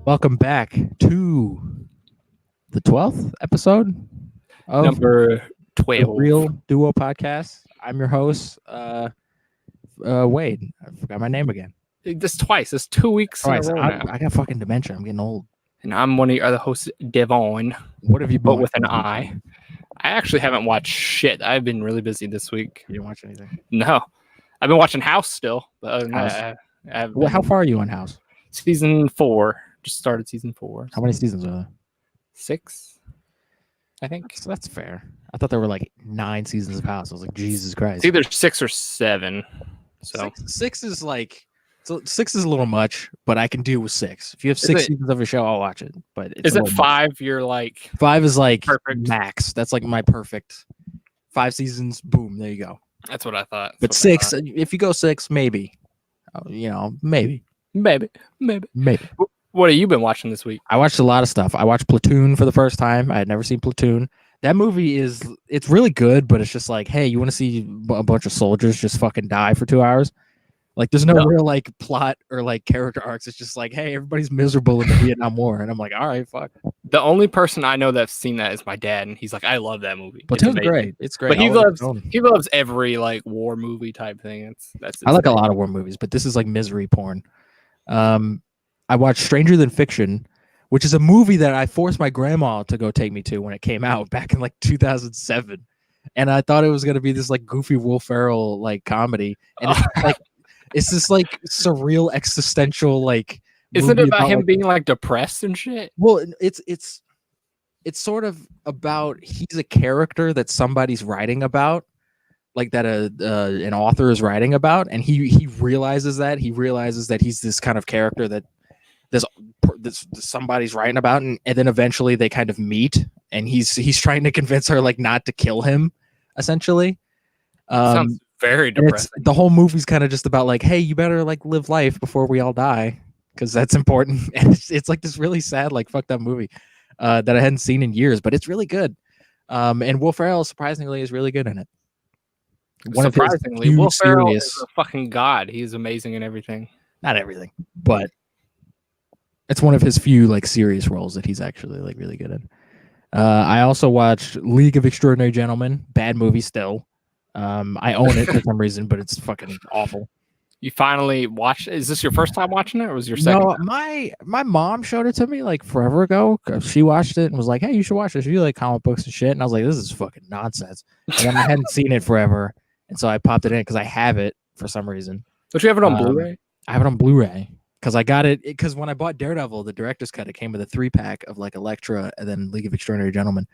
Welcome back to the 12th episode of Number the 12. Real Duo Podcast. I'm your host, Wade. I forgot my name again. This twice. This 2 weeks Twice. in a row now. I got fucking dementia. I'm getting old. And I'm one of your other hosts, Devon, What have you been but with an watching? I. I actually haven't watched shit. I've been really busy this week. You didn't watch anything? No. I've been watching House still. But other than that, Well, how far are you on House? Season 4. Just started season 4. How many seasons are there? 6, I think. So that's fair. I thought there were like 9 seasons of House. I was like, Jesus Christ. It's either 6 or 7. So Six is like, so 6 is a little much, but I can deal with 6. If you have 6 seasons of a show, I'll watch it. But it's is it 5? You're like 5 is like perfect max. That's like my perfect 5 seasons. Boom, there you go. That's what I thought. But 6, if you go 6, maybe. Maybe. Maybe. What have you been watching this week? I watched a lot of stuff. I watched Platoon for the first time. I had never seen Platoon. That movie it's really good, but it's just like, hey, you want to see a bunch of soldiers just fucking die for 2 hours? Like, there's no real like plot or like character arcs. It's just like, hey, everybody's miserable in the Vietnam War, and I'm like, all right, fuck. The only person I know that's seen that is my dad, and he's like, I love that movie. Platoon's great. It's great. But he loves every like war movie type thing. That's I like a lot of war movies, but this is like misery porn. I watched Stranger Than Fiction, which is a movie that I forced my grandma to go take me to when it came out back in like 2007. And I thought it was going to be this like goofy Will Ferrell like comedy. And it's like, it's this like surreal existential like. Isn't it about him being like depressed and shit? Well, it's sort of about he's a character that somebody's writing about. Like that an author is writing about, and he realizes that he's this kind of character that this somebody's writing about, and then eventually they kind of meet, and he's trying to convince her like not to kill him, essentially. Sounds very depressing. The whole movie's kind of just about like, hey, you better like live life before we all die, because that's important. And it's like this really sad like fucked up movie that I hadn't seen in years, but it's really good. And Will Ferrell surprisingly is really good in it. Surprisingly, Will Ferrell is a fucking god. He's amazing in everything. Not everything, but it's one of his few like serious roles that he's actually like really good in. I also watched League of Extraordinary Gentlemen. Bad movie still. I own it for some reason, but it's fucking awful. You finally watched? Is this your first time watching it, or was your second? No, my mom showed it to me like forever ago. She watched it and was like, "Hey, you should watch this. You like comic books and shit." And I was like, "This is fucking nonsense." And then I hadn't seen it forever. And so I popped it in because I have it for some reason. Don't you have it on Blu-ray? I have it on Blu-ray because I got it because when I bought Daredevil, the director's cut, it came with a 3-pack of like Elektra and then League of Extraordinary Gentlemen.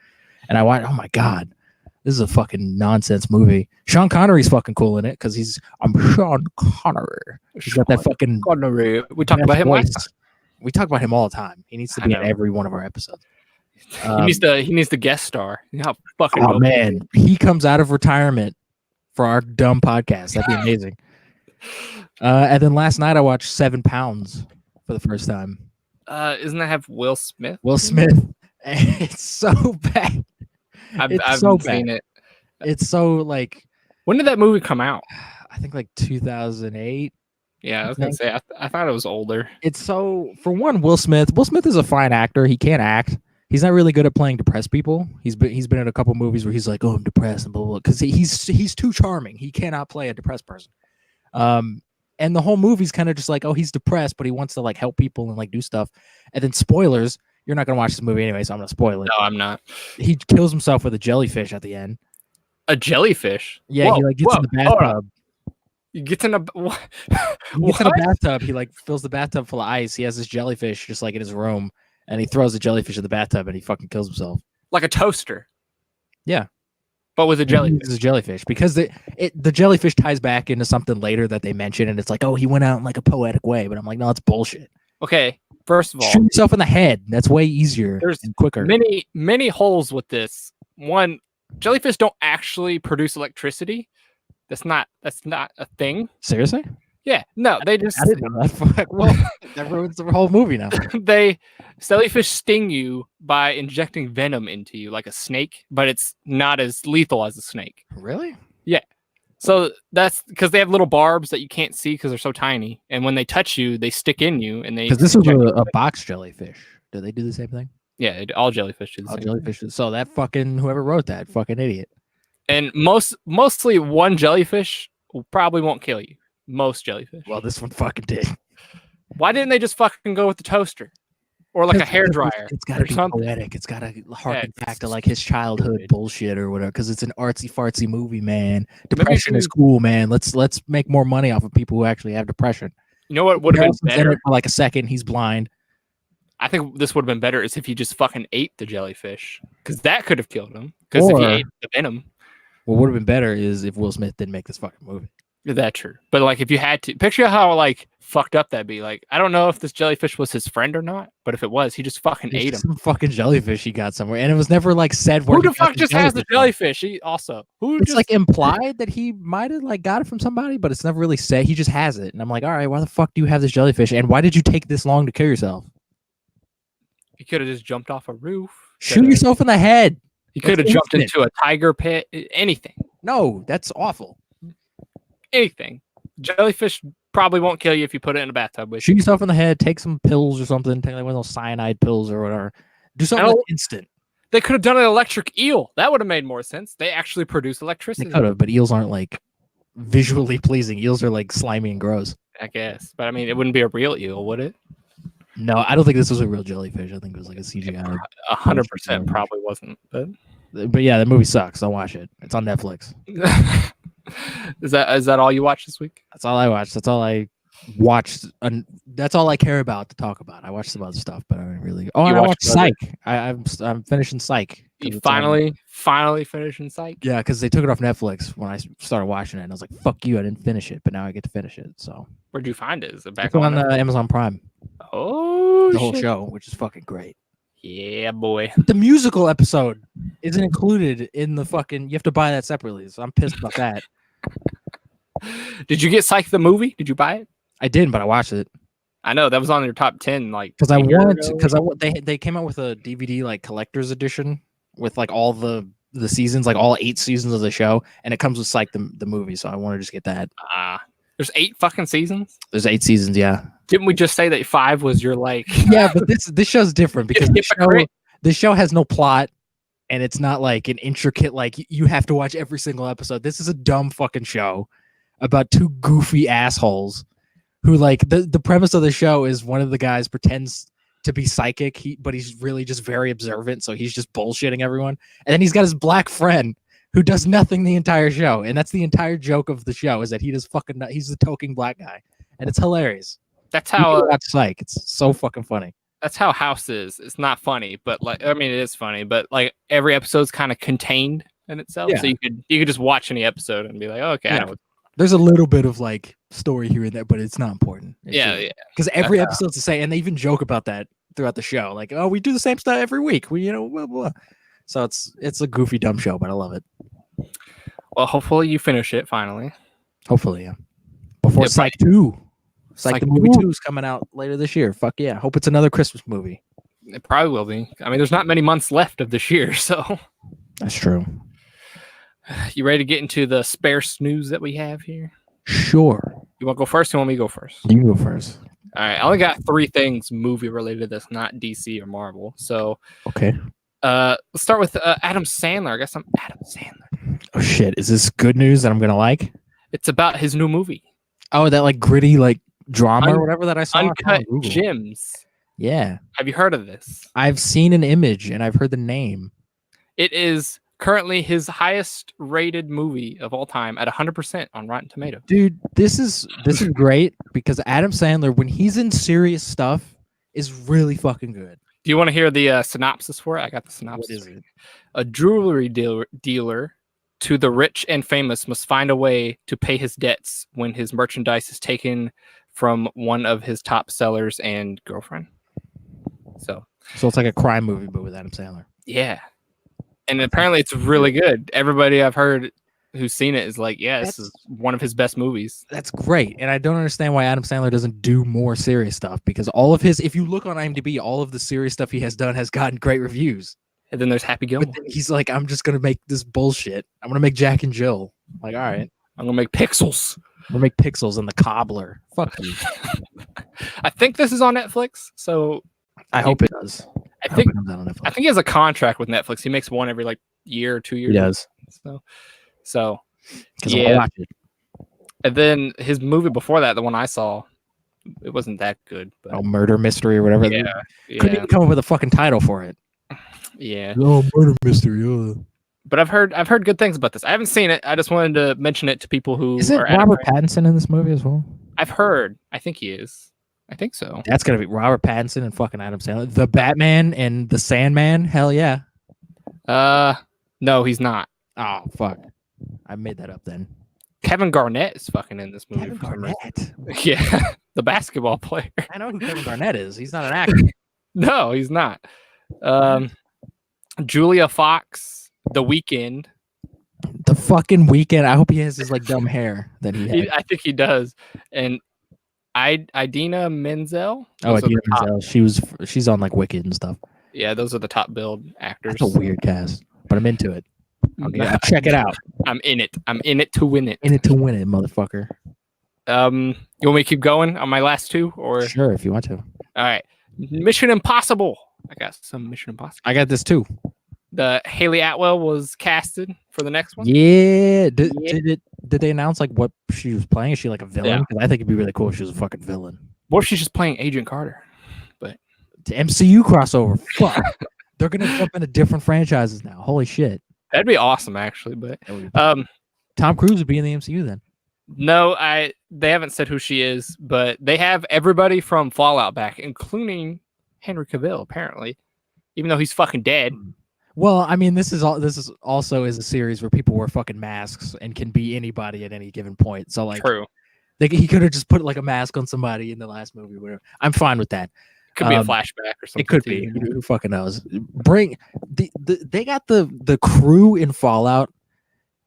And I went, oh my God, this is a fucking nonsense movie. Sean Connery's fucking cool in it because I'm Sean Connery. He's got that fucking Connery. We talked about him last time. We talk about him all the time. He needs to be in every one of our episodes. He needs to guest star. You know how fucking oh man, he comes out of retirement for our dumb podcast. That'd be amazing. And then last night I watched 7 Pounds for the first time. Isn't that have Will Smith? Will Smith. It's so bad. I've seen it. It's so like. When did that movie come out? I think like 2008. Yeah, I was gonna say. I thought it was older. It's so for one, Will Smith. Will Smith is a fine actor. He can't act. He's not really good at playing depressed people. He's been in a couple movies where he's like, "Oh, I'm depressed," and blah blah. Because he's too charming. He cannot play a depressed person. And the whole movie's kind of just like, oh, he's depressed, but he wants to like help people and like do stuff. And then spoilers. You're not gonna watch this movie anyway, so I'm gonna spoil it. No, I'm not. He kills himself with a jellyfish at the end. A jellyfish? Yeah, whoa, he like gets in the bathtub. He gets in a what? He gets in a bathtub. He like fills the bathtub full of ice. He has this jellyfish just like in his room. And he throws the jellyfish in the bathtub and he fucking kills himself. Like a toaster. Yeah. But with a jellyfish. It's a jellyfish because the jellyfish ties back into something later that they mention. And it's like, oh, he went out in like a poetic way. But I'm like, no, it's bullshit. Okay. First of all, shoot yourself in the head. That's way easier and quicker. Many holes with this. One, jellyfish don't actually produce electricity. That's not a thing. Seriously? Yeah, no, they just I didn't know that. Well, that ruins the whole movie now. Jellyfish sting you by injecting venom into you like a snake, but it's not as lethal as a snake. Really? Yeah. So that's because they have little barbs that you can't see because they're so tiny, and when they touch you, they stick in you, and they. Because this was a box jellyfish. Do they do the same thing? Yeah, all jellyfish do the all same jellyfish. thing. So that fucking whoever wrote that fucking idiot. And mostly one jellyfish probably won't kill you. Most jellyfish. Well, this one fucking did. Why didn't they just fucking go with the toaster? Or like a hairdryer? It's got to be something. poetic. It's got to harken back to like his childhood bullshit or whatever. Because it's an artsy fartsy movie, man. Depression is cool, man. Let's make more money off of people who actually have depression. You know what would have been better? For like a second, he's blind. I think this would have been better is if he just fucking ate the jellyfish, because that could have killed him. Because if he ate the venom, what would have been better is if Will Smith didn't make this fucking movie. That's true. But like, if you had to picture how like fucked up that'd be. Like, I don't know if this jellyfish was his friend or not, but if it was, he just fucking ate him. Some fucking jellyfish he got somewhere, and it was never like said where. Who the fuck just has the jellyfish? He also it's like implied that he might have like got it from somebody, but it's never really said. He just has it, and I'm like, all right, why the fuck do you have this jellyfish, and why did you take this long to kill yourself? He could have just jumped off a roof. Shoot yourself in the head. He could have jumped into a tiger pit. Anything. No, that's awful. Anything. Jellyfish probably won't kill you if you put it in a bathtub with you. Shoot yourself in the head, take some pills or something, take like one of those cyanide pills or whatever. Do something like instant. They could have done an electric eel. That would have made more sense. They actually produce electricity. They could have, but eels aren't like visually pleasing. Eels are like slimy and gross. I guess. But I mean, it wouldn't be a real eel, would it? No, I don't think this was a real jellyfish. I think it was like a CGI. 100% probably wasn't. But yeah, the movie sucks. Don't watch it. It's on Netflix. Is that all you watched this week? That's all I watched. That's all I watched. That's all I care about to talk about. I watched some other stuff, but I don't really. Oh, I watched Psych. I'm finishing Psych. You finally finishing Psych? Yeah, because they took it off Netflix when I started watching it, and I was like, "Fuck you! I didn't finish it, but now I get to finish it." So where'd you find it? Is it back it's on Amazon Prime? Oh, the whole show, which is fucking great. Yeah, boy. The musical episode isn't included in the fucking. You have to buy that separately, so I'm pissed about that. Did you get Psych the movie? Did you buy it? I didn't, but I watched it. I know that was on your top 10, like because they came out with a DVD like collector's edition with like all the seasons, like all 8 seasons of the show, and it comes with Psych the movie. So I want to just get that. There's 8 fucking seasons. There's 8 seasons, yeah. Didn't we just say that 5 was your like? Yeah, but this show's different because this show has no plot, and it's not like an intricate like you have to watch every single episode. This is a dumb fucking show about 2 goofy assholes who like the premise of the show is one of the guys pretends to be psychic, but he's really just very observant, so he's just bullshitting everyone. And then he's got his black friend who does nothing the entire show, and that's the entire joke of the show is that he does fucking he's the token black guy, and it's hilarious. That's how that's Psych. It's so fucking funny. That's how House is. It's not funny, but like I mean, it is funny, but like every episode's kind of contained in itself, so you could just watch any episode and be like, oh, okay, I know. There's a little bit of like story here and there, but it's not important. Yeah. Because every episode's the same, and they even joke about that throughout the show. Like, oh, we do the same stuff every week. We, blah, blah. So it's a goofy, dumb show, but I love it. Well, hopefully you finish it finally. Hopefully, yeah. Before Psych 2. Psych the movie 2 is coming out later this year. Fuck yeah. Hope it's another Christmas movie. It probably will be. I mean, there's not many months left of this year, so. That's true. You ready to get into the spare snooze that we have here? Sure. You want to go first or you want me to go first? You can go first. All right. I only got 3 things movie related that's not DC or Marvel. So, okay. Let's start with Adam Sandler. I guess I'm Adam Sandler. Oh, shit. Is this good news that I'm going to like? It's about his new movie. Oh, that like gritty like drama or whatever that I saw? Uncut Gems. Yeah. Have you heard of this? I've seen an image and I've heard the name. It is currently his highest rated movie of all time at 100% on Rotten Tomatoes. Dude, this is great because Adam Sandler, when he's in serious stuff, is really fucking good. Do you want to hear the synopsis for it? I got the synopsis. What is it? A jewelry dealer to the rich and famous must find a way to pay his debts when his merchandise is taken from one of his top sellers and girlfriend. So it's like a crime movie, but with Adam Sandler. Yeah. And apparently it's really good. Everybody I've heard who's seen it is like, yeah, this is one of his best movies. That's great. And I don't understand why Adam Sandler doesn't do more serious stuff, because all of his, if you look on IMDb, all of the serious stuff he has done has gotten great reviews. And then there's Happy Gilmore. But then he's like, I'm just going to make this bullshit. I'm going to make Jack and Jill. Like, all right. I'm going to make Pixels. I'm going to make Pixels and The Cobbler. Fuck you. I think this is on Netflix, so I hope it does. I think it comes out on Netflix. I think he has a contract with Netflix. He makes one every like year or 2 years. He does. So yeah. I'll watch it. And then his movie before that, the one I saw, it wasn't that good. But... Murder Mystery or whatever. Yeah. Couldn't even come up with a fucking title for it. Yeah. Oh, Murder Mystery. But I've heard good things about this. I haven't seen it. I just wanted to mention it to people who is it Robert Pattinson in this movie as well? I've heard. I think he is. I think so. That's gonna be Robert Pattinson and fucking Adam Sandler. The Batman and the Sandman. Hell yeah. No, he's not. Oh fuck. I made that up then. Kevin Garnett is fucking in this movie. Kevin Garnett? Yeah, the basketball player. I know who Kevin Garnett is. He's not an actor. No, he's not. Julia Fox, The Weeknd. The fucking Weeknd. I hope he has his like dumb hair that he had. I think he does. And Idina Menzel. Oh, Idina Menzel. She's on like Wicked and stuff. Yeah, those are the top billed actors. That's a weird cast, but I'm into it. I'll check it out. I'm in it. I'm in it to win it. In it to win it, motherfucker. You want me to keep going on my last two, or sure, if you want to. All right, Mission Impossible. I got some Mission Impossible. I got this too. The Haley Atwell was casted for the next one. Yeah. Did they announce like what she was playing? Is she like a villain? Because I think it'd be really cool if she was a fucking villain. What if she's just playing Agent Carter? But the MCU crossover. Fuck. They're gonna jump into different franchises now. Holy shit. That'd be awesome, actually. But Tom Cruise would be in the MCU then. No, they haven't said who she is, but they have everybody from Fallout back, including Henry Cavill, apparently, even though he's fucking dead. Well, I mean, this is also a series where people wear fucking masks and can be anybody at any given point. So like, true. He could have just put like a mask on somebody in the last movie. Whatever. I'm fine with that. Could be a flashback or something. It could be. Who fucking knows? Bring they got the crew in Fallout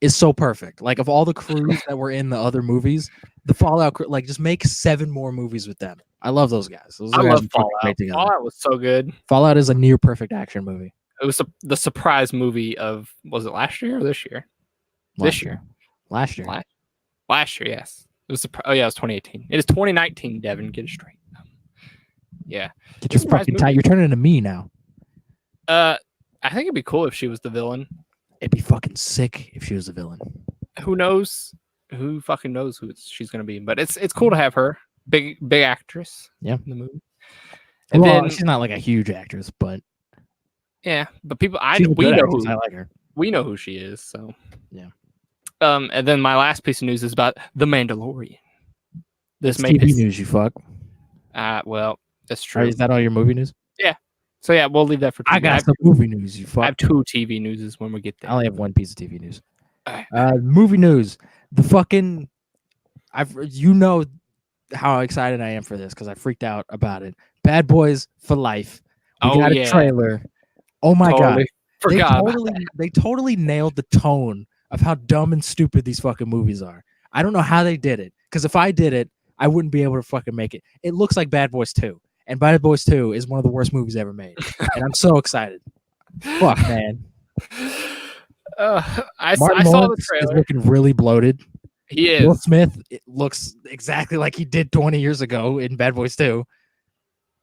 is so perfect. Like of all the crews that were in the other movies, the Fallout crew, like just make 7 more movies with them. I love those guys. I love Fallout. Fallout was so good. Fallout is a near perfect action movie. It was the surprise movie of, was it last year or this year? Last year, yes. It was it was 2018. It is 2019, Devin. Get it straight. Yeah. Get your fucking tie. You're turning into me now. I think it'd be cool if she was the villain. It'd be fucking sick if she was the villain. Who knows? Who fucking knows who she's gonna be? But it's cool to have her. Big actress. Yeah. In the movie. And then she's not like a huge actress, but yeah. But people, I like her. We know who she is. So yeah. And then my last piece of news is about The Mandalorian. This TV news, you fuck. Well, that's true. Right, is that all your movie news? Yeah. So yeah, we'll leave that for TV. I got some movie news, you fuck. I have 2 TV newses when we get there. I only have 1 piece of TV news. Movie news. The fucking you know how excited I am for this because I freaked out about it. Bad Boys for Life. We got a trailer. Oh my god. They totally nailed the tone of how dumb and stupid these fucking movies are. I don't know how they did it. Because if I did it, I wouldn't be able to fucking make it. It looks like Bad Boys 2. And Bad Boys 2 is one of the worst movies ever made. And I'm so excited. Fuck, man. I saw the trailer. He's looking really bloated. He is. Will Smith looks exactly like he did 20 years ago in Bad Boys 2.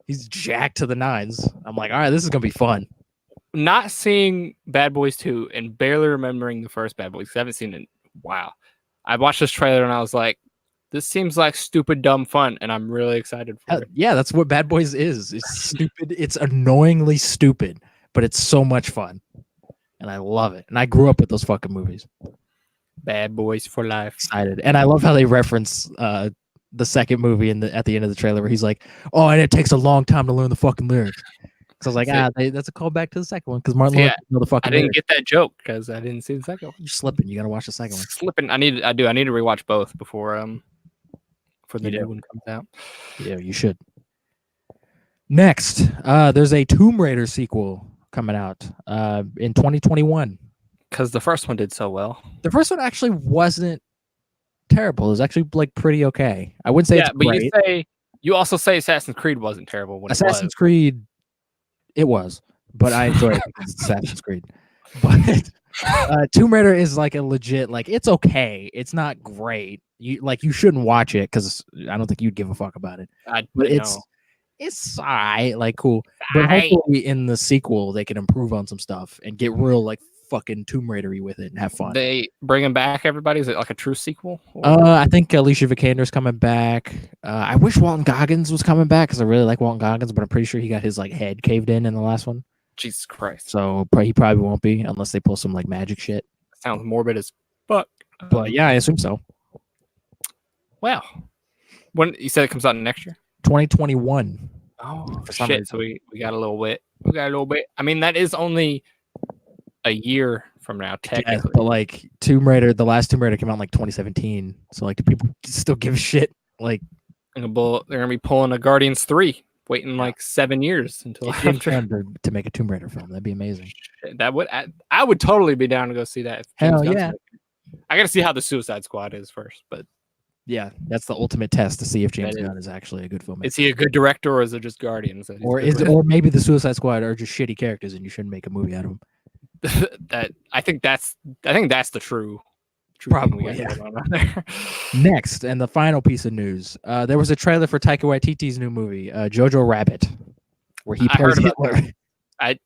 He's jacked to the nines. I'm like, all right, this is going to be fun. Not seeing Bad Boys 2 and barely remembering the first Bad Boys, because I haven't seen it in a while. I watched this trailer and I was like, this seems like stupid, dumb fun, and I'm really excited for it. Yeah, that's what Bad Boys is. It's stupid. It's annoyingly stupid, but it's so much fun. And I love it. And I grew up with those fucking movies. Bad Boys for Life. Excited. And I love how they reference the second movie at the end of the trailer where he's like, oh, and it takes a long time to learn the fucking lyrics. So I was like, that's a callback to the second one because Martin Lawrence know the fucking lyrics. Get that joke because I didn't see the second one. You're slipping. You got to watch the second one. Slipping. I need to rewatch both before the new one comes out. Yeah, you should. Next, there's a Tomb Raider sequel coming out in 2021. Because the first one did so well. The first one actually wasn't terrible. It was actually like pretty okay. I wouldn't say it's but great. you also say Assassin's Creed wasn't terrible when Assassin's Creed, it was, but I enjoy it because it's Assassin's Creed. But Tomb Raider is like a legit, like it's okay. It's not great. You shouldn't watch it because I don't think you'd give a fuck about it. But it's alright, like cool. But hopefully in the sequel they can improve on some stuff and get real like fucking Tomb Raider-y with it and have fun. They bringing back everybody? Is it like a true sequel? I think Alicia Vikander's coming back. I wish Walton Goggins was coming back because I really like Walton Goggins, but I'm pretty sure he got his like head caved in the last one. Jesus Christ! So he probably won't be unless they pull some like magic shit. Sounds morbid as fuck. But yeah, I assume so. Well, when you said it comes out next year, 2021. Oh shit! So we got a little bit. We got a little bit. I mean, that is only a year from now, technically. Yeah, but like Tomb Raider, the last Tomb Raider came out in like 2017. So like, do people still give a shit? Like, they're gonna be pulling a Guardians 3, waiting like 7 years until after to make a Tomb Raider film. That'd be amazing. That would I would totally be down to go see that. Hell yeah! I gotta see how the Suicide Squad is first, but yeah, that's the ultimate test to see if James Gunn is actually a good filmmaker. Is he a good director, or is it just Guardians? Or maybe the Suicide Squad are just shitty characters, and you shouldn't make a movie out of them. I think that's the true probably yeah. Next, and the final piece of news, there was a trailer for Taika Waititi's new movie, Jojo Rabbit, where he plays Hitler. I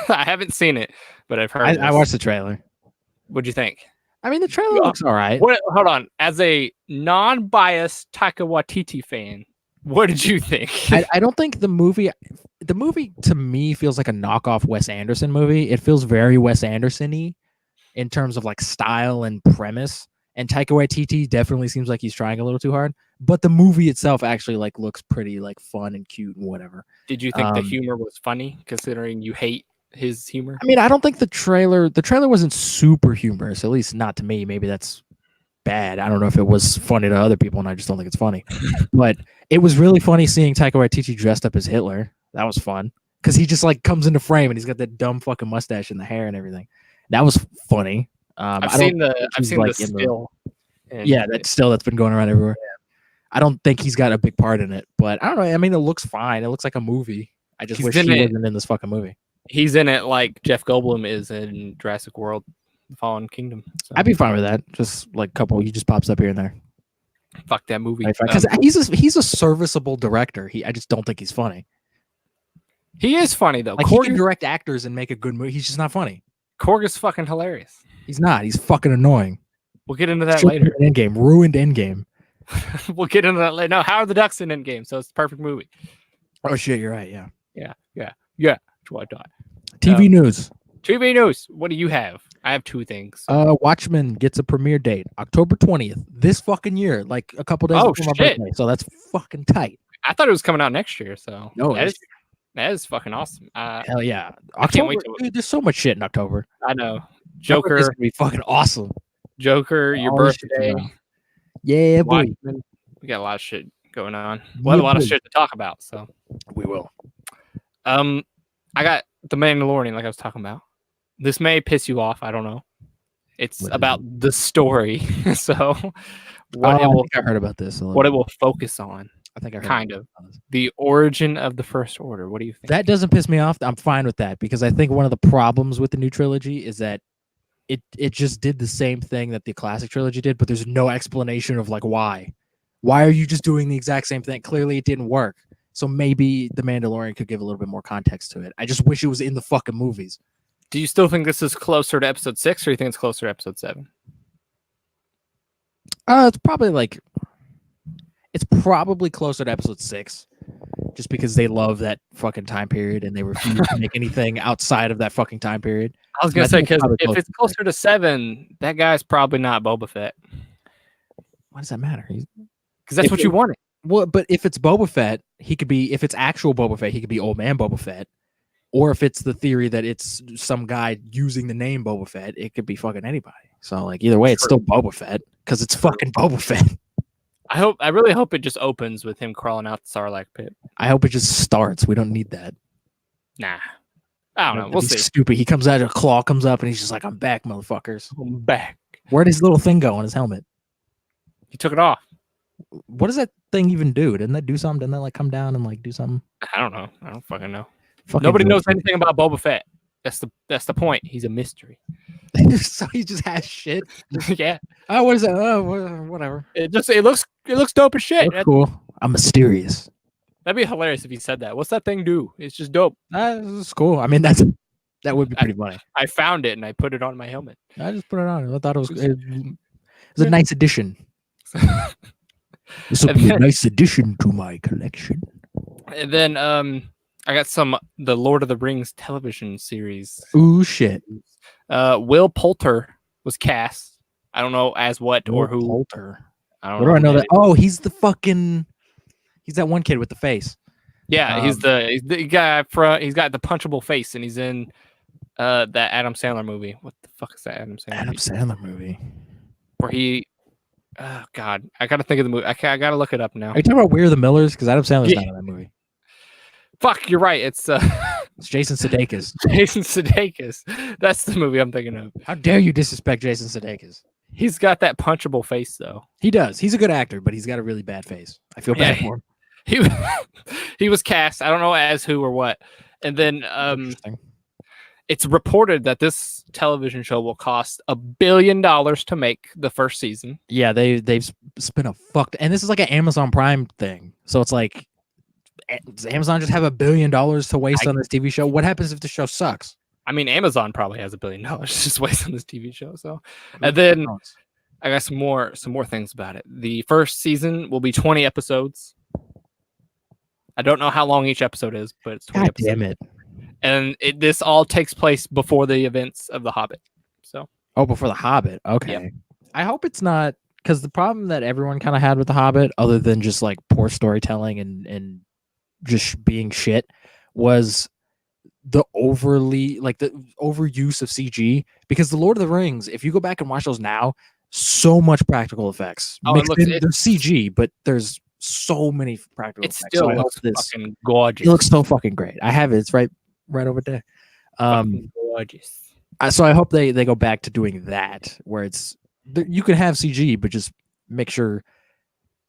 haven't seen it, but I've heard. I watched the trailer. What'd you think? I mean, the trailer looks all right. Hold on. As a non-biased Taika Waititi fan, what did you think? I don't think the movie to me feels like a knockoff Wes Anderson movie. It feels very Wes Anderson-y in terms of like style and premise. And Taika Waititi definitely seems like he's trying a little too hard. But the movie itself actually like looks pretty like fun and cute and whatever. Did you think the humor was funny, considering you hate his humor? I mean, I don't think the trailer wasn't super humorous, at least not to me. Maybe that's bad. I don't know if it was funny to other people, and I just don't think it's funny. But it was really funny seeing Taika Waititi dressed up as Hitler. That was fun because he just like comes into frame and he's got that dumb fucking mustache and the hair and everything. That was funny. I've seen the still. That still that's been going around everywhere. Yeah. I don't think he's got a big part in it, but I don't know. I mean, it looks fine. It looks like a movie. I just wish he wasn't in this fucking movie. He's in it like Jeff Goldblum is in Jurassic World: The Fallen Kingdom. So. I'd be fine with that. Just like he just pops up here and there. Fuck that movie. Because he's a serviceable director. I just don't think he's funny. He is funny though. Like he can direct actors and make a good movie. He's just not funny. Korg is fucking hilarious. He's not. He's fucking annoying. We'll get into that later. Endgame. Ruined Endgame. We'll get into that later. No, Howard the Duck's in Endgame, so it's the perfect movie. Oh shit, you're right. Yeah. That's what I thought. TV news. TV news. What do you have? I have two things. Watchmen gets a premiere date, October 20th, this fucking year, like a couple days before my birthday. So that's fucking tight. I thought it was coming out next year. So no, that is fucking awesome. Hell yeah. October, I can't wait dude, there's so much shit in October. I know. Joker is gonna be fucking awesome. Joker, your birthday. Yeah, boy. Watchmen. We got a lot of shit going on. We'll have a lot of shit to talk about. So we will. I got The Mandalorian, like I was talking about. This may piss you off. I don't know. It's about the story. So I think I heard about this. What it will focus on. I think I heard kind of the origin of the First Order. What do you think? That doesn't piss me off. I'm fine with that because I think one of the problems with the new trilogy is that it just did the same thing that the classic trilogy did, but there's no explanation of like why. Why are you just doing the exact same thing? Clearly, it didn't work. So maybe The Mandalorian could give a little bit more context to it. I just wish it was in the fucking movies. Do you still think this is closer to episode 6 or do you think it's closer to episode 7? It's probably closer to episode 6 just because they love that fucking time period and they refuse to make anything outside of that fucking time period. I was going to say, because if it's closer to 7, that guy's probably not Boba Fett. Why does that matter? Because that's what you wanted. Well, but if it's Boba Fett, if it's actual Boba Fett, he could be old man Boba Fett. Or if it's the theory that it's some guy using the name Boba Fett, it could be fucking anybody. So like either way, it's still Boba Fett because it's fucking Boba Fett. I really hope it just opens with him crawling out the Sarlacc pit. I hope it just starts. We don't need that. Nah. I don't know. We'll He's see. stupid. He comes out, a claw comes up, and he's just like, "I'm back, motherfuckers." I'm back. Where'd his little thing go on his helmet? He took it off. What does that thing even do? Didn't that do something? Didn't that like come down and like do something? I don't know. I don't fucking know. Fucking Nobody knows George. anything about Boba Fett. That's the point. He's a mystery. So he just has shit. Yeah. Oh, what is that? Oh, whatever. It looks dope as shit. Looks cool. I'm mysterious. That'd be hilarious if he said that. What's that thing do? It's just dope. That's cool. I mean, that would be pretty funny. I found it and I put it on my helmet. I just put it on. I thought it was a nice addition. This will be a nice addition to my collection. And then I got the Lord of the Rings television series. Ooh, shit. Will Poulter was cast. I don't know as what or who. Poulter. I don't know. What do I know that? Oh, he's that one kid with the face. Yeah, he's the guy he's got the punchable face, and he's in that Adam Sandler movie. What the fuck is that Adam Sandler movie? Where he oh god, I gotta think of the movie. I gotta look it up now. Are you talking about We're the Millers? Because Adam Sandler's not in that movie. Fuck, you're right. It's Jason Sudeikis. Jason Sudeikis. That's the movie I'm thinking of. How dare you disrespect Jason Sudeikis? He's got that punchable face, though. He does. He's a good actor, but he's got a really bad face. I feel bad for him. He was cast. I don't know as who or what. And then it's reported that this television show will cost $1 billion to make the first season. Yeah, they've spent a and this is like an Amazon Prime thing. So it's like, does Amazon just have $1 billion to waste on this TV show? What happens if the show sucks? I mean, Amazon probably has $1 billion just waste on this TV show. So, and then I got some more things about it. The first season will be 20 episodes. I don't know how long each episode is, but it's 20 episodes. Damn it! And this all takes place before the events of The Hobbit. So, before The Hobbit. Okay. Yep. I hope it's not, because the problem that everyone kind of had with The Hobbit, other than just like poor storytelling and just being shit, was the overuse of CG. Because the Lord of the Rings, if you go back and watch those now, so much practical effects. There's CG, but there's so many practical effects. It still looks fucking gorgeous. It looks so fucking great. I have it. It's right over there. Gorgeous. So I hope they go back to doing that, where you can have CG, but just make sure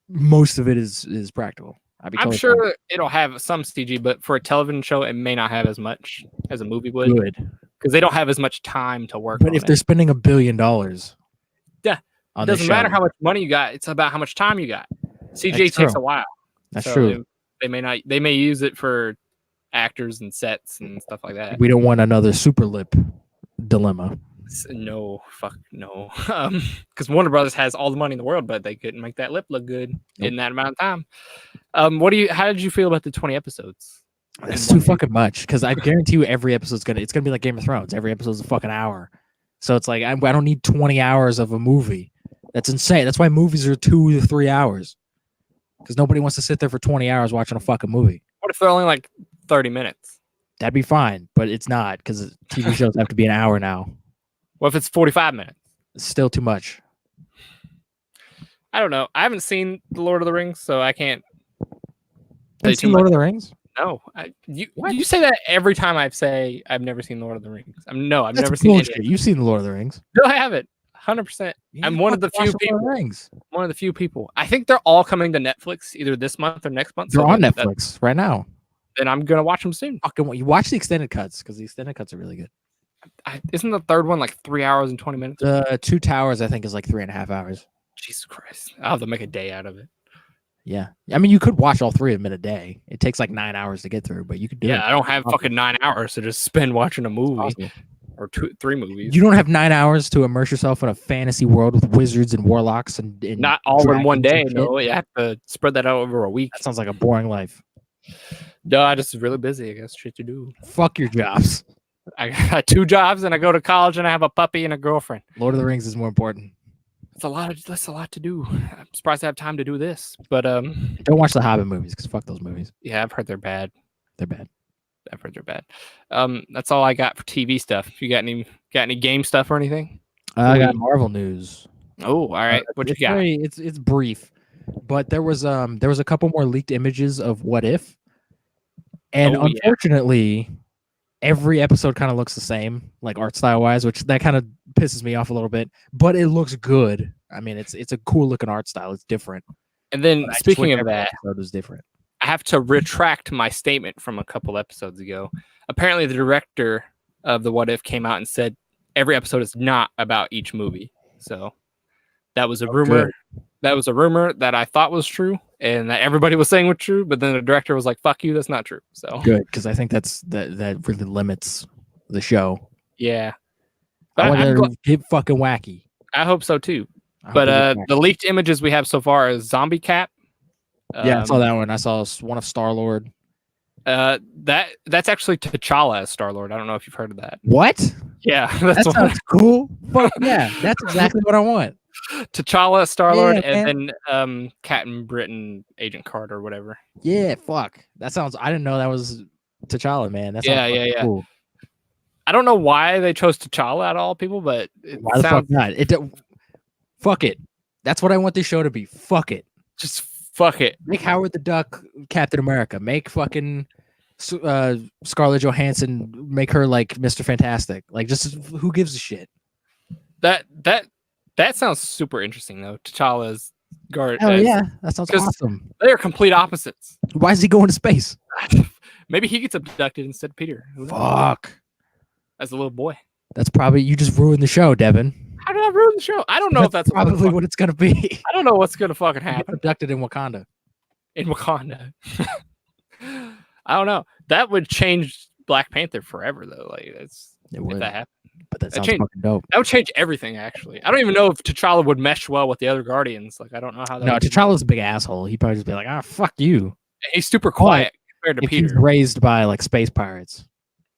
most of it is practical. I'm sure it'll have some CG, but for a television show, it may not have as much as a movie would. Good, because they don't have as much time to work. But if they're spending $1 billion, yeah, it doesn't matter how much money you got. It's about how much time you got. CG takes a while. That's true. They may use it for actors and sets and stuff like that. We don't want another super lip dilemma. No, fuck no. Because Warner Brothers has all the money in the world, but they couldn't make that lip look good in that amount of time. How did you feel about the 20 episodes? That's too fucking much. Because I guarantee you, every episode's gonna be like Game of Thrones. Every episode's a fucking hour. So it's like I don't need 20 hours of a movie. That's insane. That's why movies are 2 to 3 hours. Because nobody wants to sit there for 20 hours watching a fucking movie. What if they're only like 30 minutes? That'd be fine, but it's not, because TV shows have to be an hour now. What if it's 45 minutes? It's still too much. I don't know. I haven't seen The Lord of the Rings, so I can't. Have you seen Lord of the Rings? No. You say that every time I say I've never seen Lord of the Rings. I've That's never seen it. You've seen The Lord of the Rings. No, I haven't. 100%. I'm one of the few people. One of the few people. I think they're all coming to Netflix either this month or next month. They're on Netflix right now. Then I'm gonna watch them soon. You watch the extended cuts, because the extended cuts are really good. Isn't the third one like 3 hours and 20 minutes? Two Towers, I think, is like 3.5 hours. Jesus Christ! I'll have to make a day out of it. Yeah, I mean, you could watch all 3 of them in a day. It takes like 9 hours to get through, but you could do it. Yeah, I don't have fucking 9 hours to just spend watching a movie or 3 movies. You don't have 9 hours to immerse yourself in a fantasy world with wizards and warlocks and not all in one day. No, you have to spread that out over a week. That sounds like a boring life. No, I just really busy. I got shit to do. Fuck your jobs. I got 2 jobs and I go to college and I have a puppy and a girlfriend. Lord of the Rings is more important. That's a lot to do. I'm surprised I have time to do this. But don't watch the Hobbit movies, because fuck those movies. Yeah, I've heard they're bad. They're bad. I've heard they're bad. That's all I got for TV stuff. You got any game stuff or anything? I got Marvel news. Oh, all right. What you got? It's brief, but there was a couple more leaked images of What If, and unfortunately, every episode kind of looks the same, like art style wise, which that kind of pisses me off a little bit. But it looks good. I mean, it's a cool looking art style. It's different. And then But I just speaking wish of every that, episode was different. I have to retract my statement from a couple episodes ago. Apparently, the director of the What If came out and said every episode is not about each movie. So that was a rumor. Good. That was a rumor that I thought was true and that everybody was saying was true. But then the director was like, "Fuck you, that's not true." So Good, because I think that really limits the show. yeah, I but want to get fucking wacky. I hope so too. I hope But they get wacky. the leaked images we have so far is Zombie Cap. Yeah, I saw that one. I saw one of Star-Lord. That's actually T'Challa as Star-Lord. I don't know if you've heard of that. What? Yeah, That that's sounds cool. Fuck yeah, that's exactly what I want. T'Challa, Star-Lord, Yeah, and then Captain Britain, Agent Carter, whatever. Yeah, fuck. That sounds. I didn't know that was T'Challa, man. That sounds Yeah. cool. I don't know why they chose T'Challa out of all people, but it Why the fuck sounds not? Fuck it. That's what I want this show to be. Fuck it. just fuck it. Make Howard the Duck Captain America. Make fucking Scarlett Johansson. Make her like Mr. Fantastic. Like, just who gives a shit? That sounds super interesting though. T'Challa's guard. Hell yeah, that sounds 'cause- awesome. They are complete opposites. Why is he going to space? Maybe he gets abducted instead of Peter. Who knows? Fuck. As a little boy. That's probably you just ruined the show, Devin. How did I ruin the show? I don't know if that's probably what it's gonna be. I don't know what's gonna fucking He gets happen abducted in Wakanda. in Wakanda. I don't know. That would change Black Panther forever, though. Like that's It if would, that happened. but that sounds changed- fucking dope. That would change everything. Actually, I don't even know if T'Challa would mesh well with the other Guardians. Like I don't know how that. No, would be. T'Challa's a big asshole. He'd probably just be like, fuck you. He's super quiet compared to If he's Peter. raised by like space pirates,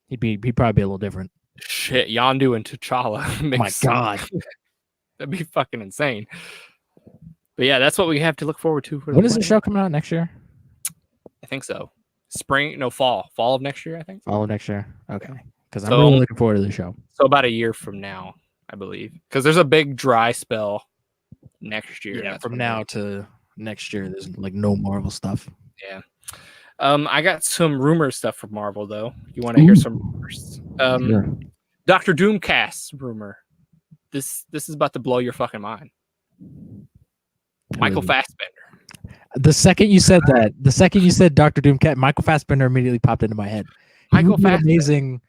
he'd probably be a little different. Shit, Yondu and T'Challa. Oh my god. That'd be fucking insane. But yeah, that's what we have to look forward to. For When is the wedding. show coming out next year? I think so. Fall of next year. I think. Fall of next year. Okay. Because I'm So- really looking forward to the show. So about a year from now, I believe, because there's a big dry spell next year. Yeah, That's from when now to next year, there's like no Marvel stuff. Yeah. I got some rumor stuff from Marvel though. You want to hear Ooh. some rumors? Sure. Doctor Doom cast rumor. This is about to blow your fucking mind. Michael Fassbender. The second you said that, the second you said Doctor Doom cat, Michael Fassbender immediately popped into my head. He Michael would be an Fassbender. amazing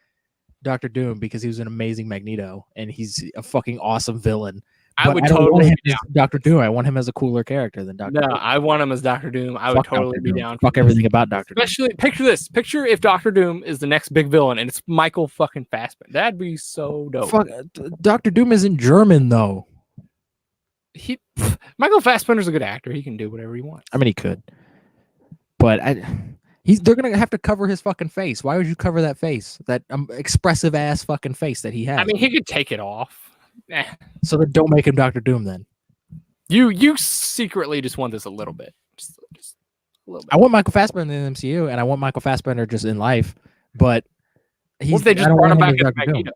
Doctor Doom because he was an amazing Magneto and he's a fucking awesome villain. I But would don't want totally him be as Doctor Doom. I want him as a cooler character than Doctor No, Doom. I want him as Doctor Doom. I would Fuck totally Dr. be Doom. down. Fuck for everything about Doctor Doom. Especially picture this. Picture if Doctor Doom is the next big villain and it's Michael fucking Fassbender. That'd be so dope. Fuck, Doctor Doom isn't German though. Michael Fassbender's a good actor. He can do whatever he wants. I mean, he could, but they're gonna have to cover his fucking face. Why would you cover that face? That expressive ass fucking face that he has. I mean, he could take it off. Eh. so then don't make him Doctor Doom then. You secretly just want this a little bit. Just a little bit. I want Michael Fassbender in the MCU, and I want Michael Fassbender just in life. But What if they I just don't brought him want back as as Dr. Doom. Magneto?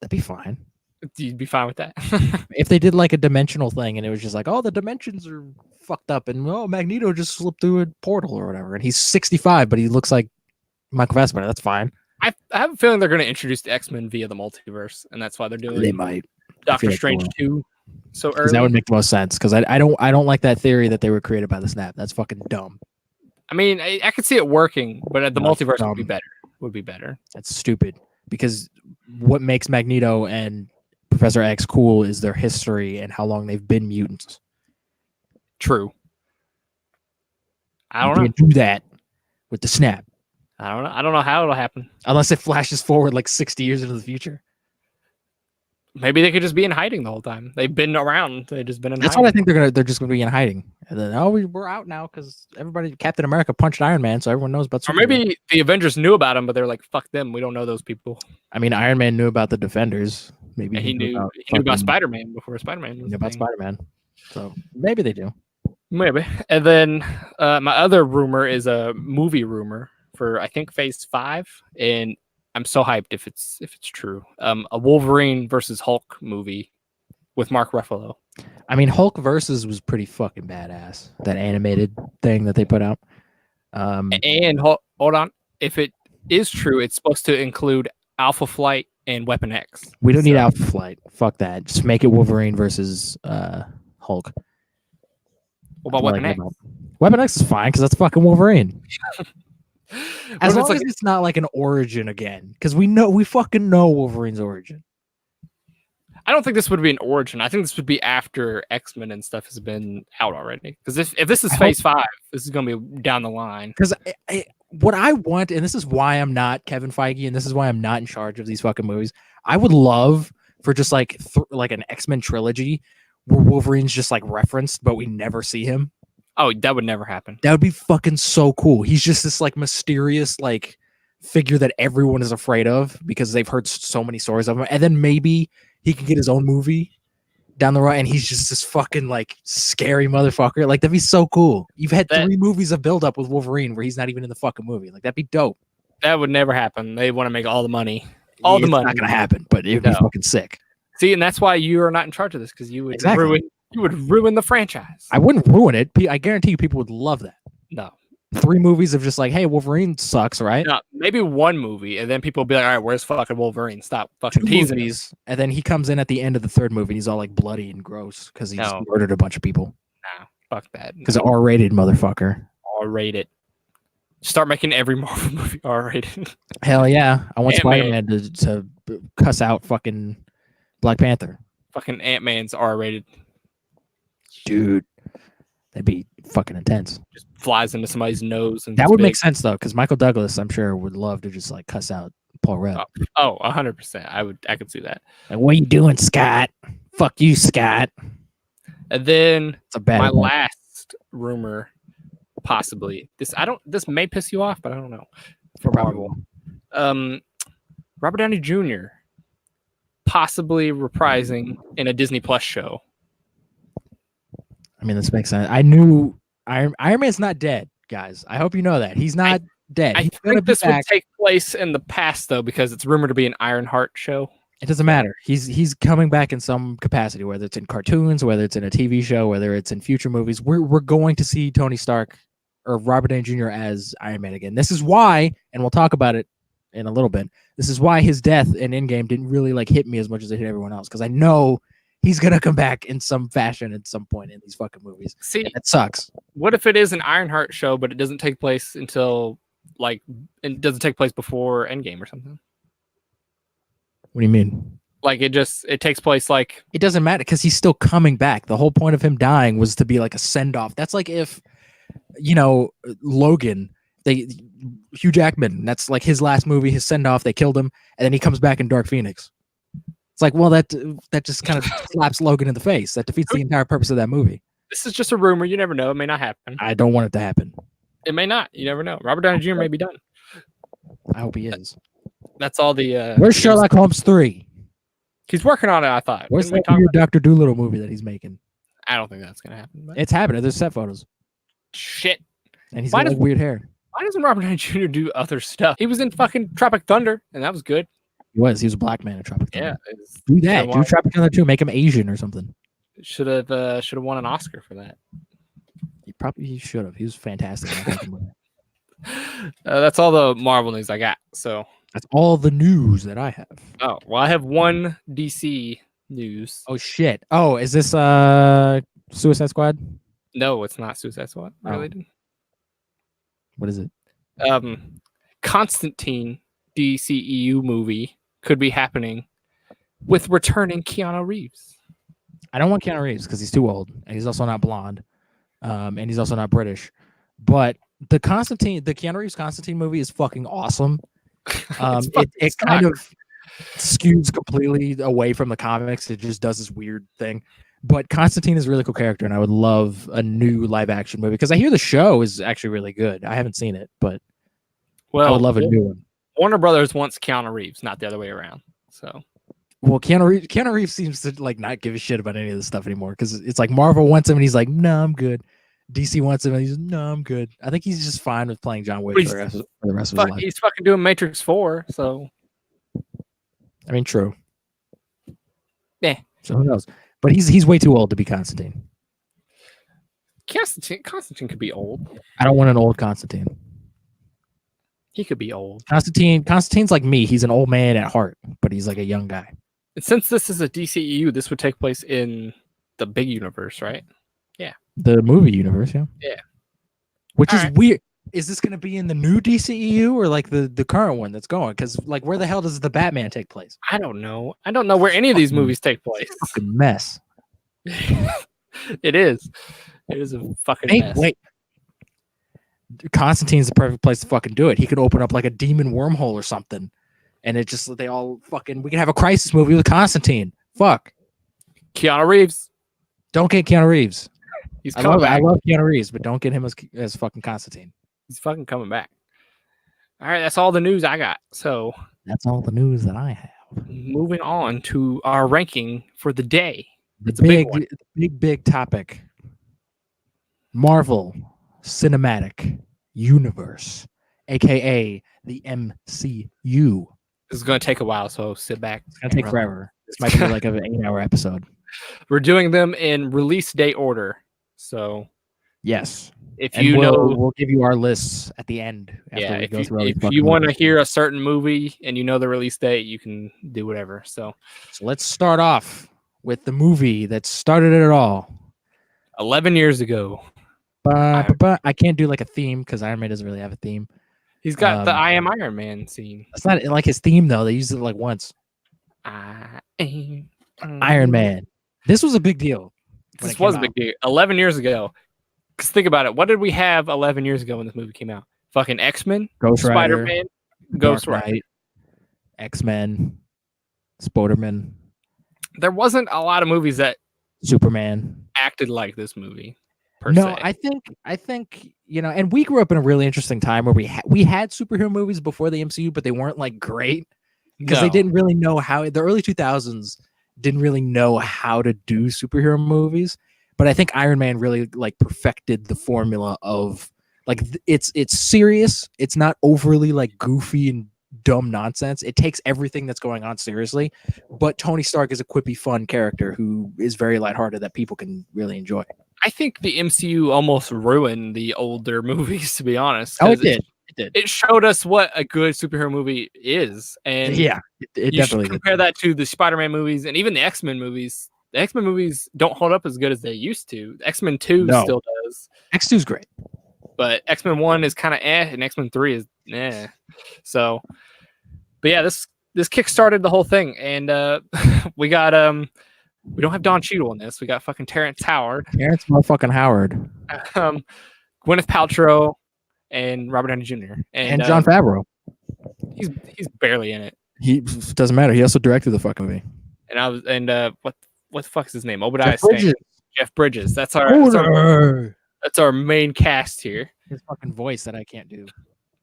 That'd be fine. You'd be fine with that. If they did like a dimensional thing, and it was just like, oh, the dimensions are fucked up, and oh, Magneto just slipped through a portal or whatever, and he's 65, but he looks like Michael Fassbender. That's fine. I have a feeling they're going to introduce the X-Men via the multiverse, and that's why they're doing They might. Doctor like they Strange will. 2 so 'Cause early. that would make the most sense. Because I don't like that theory that they were created by the Snap. That's fucking dumb. I mean, I could see it working, but the No, it's multiverse would be dumb. better. Would be better. That's stupid. Because what makes Magneto and Professor X cool is their history and how long they've been mutants. True. I You don't know. can't do that with the Snap I don't know. I don't know how it'll happen. unless it flashes forward like 60 years into the future. Maybe they could just be in hiding the whole time. They've been around. They've just been in That's what I hiding. think they're just gonna be in hiding. And then we're out now because Captain America punched Iron Man, so everyone knows about. Or Superman. maybe the Avengers knew about him, but they're like, "Fuck them. We don't know those people." I mean Iron Man knew about the Defenders. Maybe And he knew about fucking- Spider-Man before Spider-Man was knew a about thing. Spider-Man. So maybe they do. Maybe. And then my other rumor is a movie rumor for I think Phase 5, and I'm so hyped if it's true. A Wolverine versus Hulk movie with Mark Ruffalo. I mean Hulk versus was pretty fucking badass. That animated thing that they put out. And hold on, if it is true. It's supposed to include Alpha Flight and Weapon X. We don't need Alpha Flight. Fuck that. Just make it Wolverine versus Hulk. What about Weapon X? Weapon X is fine because that's fucking Wolverine. As long like, as it's not like an origin again, because we fucking know Wolverine's origin. I don't think this would be an origin. I think this would be after X-Men and stuff has been out already. Because if this is Phase 5, this is going to be down the line. Because what I want, and this is why I'm not Kevin Feige, and this is why I'm not in charge of these fucking movies. I would love for just like an X-Men trilogy where Wolverine's just like referenced, but we never see him. Oh, that would never happen. That would be fucking so cool. He's just this like mysterious like figure that everyone is afraid of because they've heard so many stories of him, and then maybe he can get his own movie down the road, and he's just this fucking like scary motherfucker. Like that'd be so cool. You've had 3 movies of build up with Wolverine where he's not even in the fucking movie. Like that'd be dope. That would never happen. They want to make all the money. All the money. It's not gonna happen, but it'd be fucking sick. See, and that's why you are not in charge of this because you would ruin the franchise. I wouldn't ruin it. I guarantee you, people would love that. No. 3 movies of just like, hey, Wolverine sucks, right? No, maybe 1 movie, and then people will be like, all right, where's fucking Wolverine? Stop fucking teasing movies, and then he comes in at the end of the 3rd movie, and he's all like bloody and gross because he's murdered a bunch of people. Nah, fuck that. Because R-rated, motherfucker. R-rated. Start making every Marvel movie R-rated. Hell yeah. I want Spider-Man to cuss out fucking Black Panther. Fucking Ant-Man's R-rated. Dude. That'd be fucking intense. Just flies into somebody's nose. And that would make sense, though, because Michael Douglas, I'm sure, would love to just, like, cuss out Paul Rudd. Oh, 100%. I could see that. Like, what you doing, Scott? Fuck you, Scott. And then my one. last rumor, possibly. This may piss you off, but I don't know. For Marvel. Robert Downey Jr. possibly reprising in a Disney Plus show. I mean, this makes sense. I knew Iron Man's not dead, guys. I hope you know that. He's not dead. I think this would take place in the past, though, because it's rumored to be an Ironheart show. It doesn't matter. He's coming back in some capacity, whether it's in cartoons, whether it's in a TV show, whether it's in future movies. We're going to see Tony Stark or Robert Downey Jr. as Iron Man again. This is why, and we'll talk about it in a little bit, this is why his death in Endgame didn't really like hit me as much as it hit everyone else, because I know he's going to come back in some fashion at some point in these fucking movies. See, it sucks. What if it is an Ironheart show, but it doesn't take place until, like, it doesn't take place before Endgame or something? What do you mean? Like, it takes place, like... It doesn't matter, because he's still coming back. The whole point of him dying was to be, like, a send-off. That's like if, Logan, Hugh Jackman, that's, like, his last movie, his send-off, they killed him, and then he comes back in Dark Phoenix. It's like, well, that just kind of slaps Logan in the face. That defeats the entire purpose of that movie. This is just a rumor. You never know. It may not happen. I don't want it to happen. It may not. You never know. Robert Downey Jr. may be done. I hope he is. That's all the... Where's Sherlock Holmes 3? He's working on it, I thought. Where's that weird Dr. Dolittle movie that he's making? I don't think that's going to happen. But... It's happening. There's set photos. Shit. And he's got like weird hair. Why doesn't Robert Downey Jr. do other stuff? He was in fucking Tropic Thunder, and that was good. He was a black man in Tropic Thunder. Yeah. Do that. Do Tropic Thunder 2. Make him Asian or something. Should have won an Oscar for that. He should have. He was fantastic. That's all the Marvel news I got. So that's all the news that I have. Oh, well, I have one DC news. Oh shit. Oh, is this Suicide Squad? No, it's not Suicide Squad related. What is it? Constantine DCEU movie could be happening with returning Keanu Reeves. I don't want Keanu Reeves because he's too old and he's also not blonde, and he's also not British. But the Keanu Reeves Constantine movie is fucking awesome. It kind of skews completely away from the comics. It just does this weird thing. But Constantine is a really cool character, and I would love a new live action movie because I hear the show is actually really good. I haven't seen it, but I would love a new one. Warner Brothers wants Keanu Reeves, not the other way around. So, well, Keanu Reeves seems to like not give a shit about any of this stuff anymore because it's like Marvel wants him and he's like, no, I'm good. DC wants him and he's no, I'm good. I think he's just fine with playing John Wick for the rest of his life. He's fucking doing Matrix 4, so I mean, true. Yeah. So who knows? But he's way too old to be Constantine. Constantine could be old. I don't want an old Constantine. He could be old. Constantine's like me. He's an old man at heart, but he's like a young guy. And since this is a DCEU, this would take place in the big universe, right? Yeah. The movie universe, yeah. Yeah. Which is weird. Is this going to be in the new DCEU or like the current one that's going? Because like, where the hell does the Batman take place? I don't know. I don't know where any of these movies take place. Fucking mess. It is. It is a fucking mess. Wait. Constantine's the perfect place to fucking do it. He could open up like a demon wormhole or something, and it just we can have a crisis movie with Constantine. Fuck. Keanu Reeves. Don't get Keanu Reeves. He's coming back. I love Keanu Reeves, but don't get him as fucking Constantine. He's fucking coming back. All right, that's all the news I got. So that's all the news that I have. Moving on to our ranking for the day. It's a big one. Big topic. Marvel Cinematic Universe, aka the MCU. This is going to take a while, so sit back. It's going to take forever. This might be like an 8-hour episode. We're doing them in release date order. So, yes. If you know, we'll give you our lists at the end. If you want to hear a certain movie and you know the release date, you can do whatever. So let's start off with the movie that started it all. 11 years ago. I can't do like a theme because Iron Man doesn't really have a theme. He's got the I Am Iron Man scene. That's not like his theme though. They used it like once. I am Iron Man. This was a big deal. This was a big deal. 11 years ago. Because think about it. What did we have 11 years ago when this movie came out? Fucking X-Men, Ghost Rider, Spider-Man, Ghost Rider, X-Men, Spider-Man. There wasn't a lot of movies that Superman acted like this movie. No, I think and we grew up in a really interesting time where we had superhero movies before the MCU, but they weren't like great because they didn't really know how. The early 2000s didn't really know how to do superhero movies, but I think Iron Man really like perfected the formula of like it's serious. It's not overly like goofy and dumb nonsense. It takes everything that's going on seriously, but Tony Stark is a quippy, fun character who is very lighthearted that people can really enjoy. I think the MCU almost ruined the older movies, to be honest. Oh, it did. It showed us what a good superhero movie is, and it definitely compare that to the Spider-Man movies and even the X-Men movies. The X-Men movies don't hold up as good as they used to. X-Men 2 still does. X2 is great, but X-Men 1 is kind of and X-Men 3 is So, but yeah, this kickstarted the whole thing, and we got we don't have Don Cheadle in this. We got fucking Terrence Howard. Terrence motherfucking Howard. Gwyneth Paltrow and Robert Downey Jr. And Jon Favreau. He's barely in it. He doesn't matter. He also directed the fucking movie. And what the fuck is his name? Obadiah Stane. Jeff Bridges. That's our main cast here. His fucking voice that I can't do.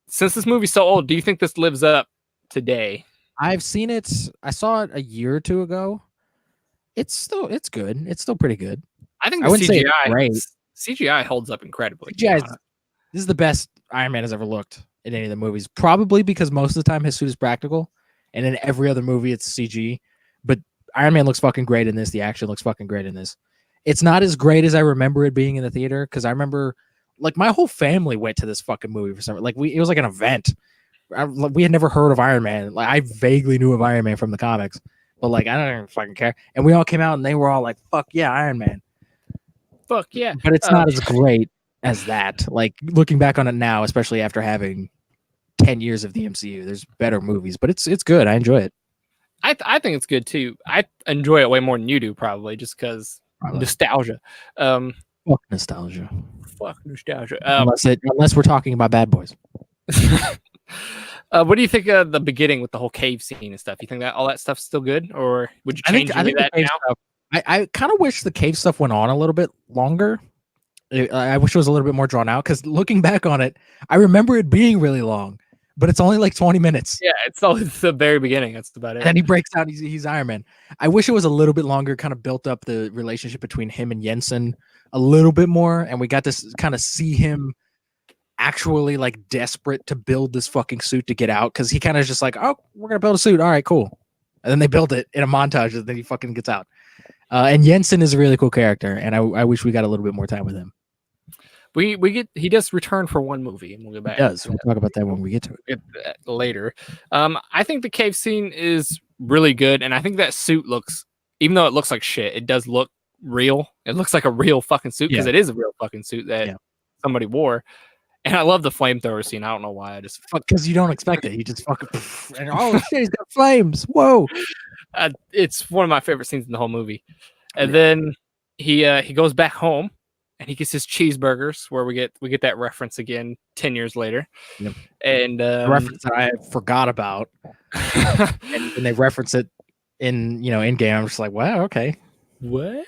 Since this movie's so old, do you think this lives up today? I've seen it. I saw it a year or two ago. It's good. It's still pretty good. I think the CGI holds up incredibly. This is the best Iron Man has ever looked in any of the movies. Probably because most of the time his suit is practical, and in every other movie it's CG. But Iron Man looks fucking great in this. The action looks fucking great in this. It's not as great as I remember it being in the theater because I remember like my whole family went to this fucking movie for some. Like it was like an event. We had never heard of Iron Man. Like I vaguely knew of Iron Man from the comics. But like, I don't even fucking care. And we all came out and they were all like, fuck yeah, Iron Man. Fuck yeah. But it's not as great as that. Like looking back on it now, especially after having 10 years of the MCU, there's better movies, but it's good. I enjoy it. I think it's good too. I enjoy it way more than you do, probably just because nostalgia. Fuck nostalgia. Fuck nostalgia. Unless we're talking about Bad Boys. What do you think of the beginning with the whole cave scene and stuff? You think that all that stuff's still good, or would you change any of that now? Stuff, I kind of wish the cave stuff went on a little bit longer. I wish it was a little bit more drawn out because looking back on it, I remember it being really long, but it's only like 20 minutes. Yeah, it's always the very beginning. That's about it. And then he breaks out. He's Iron Man. I wish it was a little bit longer, kind of built up the relationship between him and Jensen a little bit more, and we got to kind of see him actually like desperate to build this fucking suit to get out because he kind of just like, oh, we're gonna build a suit, all right, cool, and then they build it in a montage and then he fucking gets out. And Jensen is a really cool character, and I wish we got a little bit more time with him. he does return for one movie, and we'll go back. It does. We'll talk about that when we get to it. Get that later. I think the cave scene is really good, and I think that suit looks, even though it looks like shit, it does look real. It looks like a real fucking suit because it is a real fucking suit that somebody wore. And I love the flamethrower scene. I don't know why. I just because you don't expect it. He just fucking and oh shit, he's got flames. Whoa! It's one of my favorite scenes in the whole movie. And then he goes back home and he gets his cheeseburgers, where we get that reference again 10 years later. Yep. And the reference that I forgot about, and they reference it in in game. I'm just like, wow, okay. What?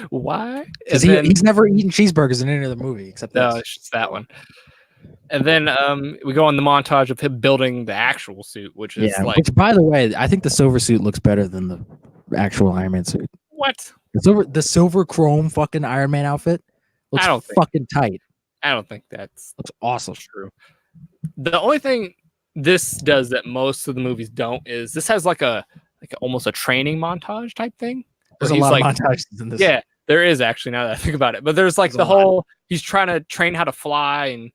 Why? Because he's never eaten cheeseburgers in any other movie except no, it's just that one. And then we go on the montage of him building the actual suit, which is which, by the way, I think the silver suit looks better than the actual Iron Man suit. What? The silver chrome fucking Iron Man outfit looks fucking tight. I don't think looks awesome. True. The only thing this does that most of the movies don't is this has like almost a training montage type thing. There's a lot of montages in this. Yeah, there is actually, now that I think about it. But there's the whole, he's trying to train how to fly and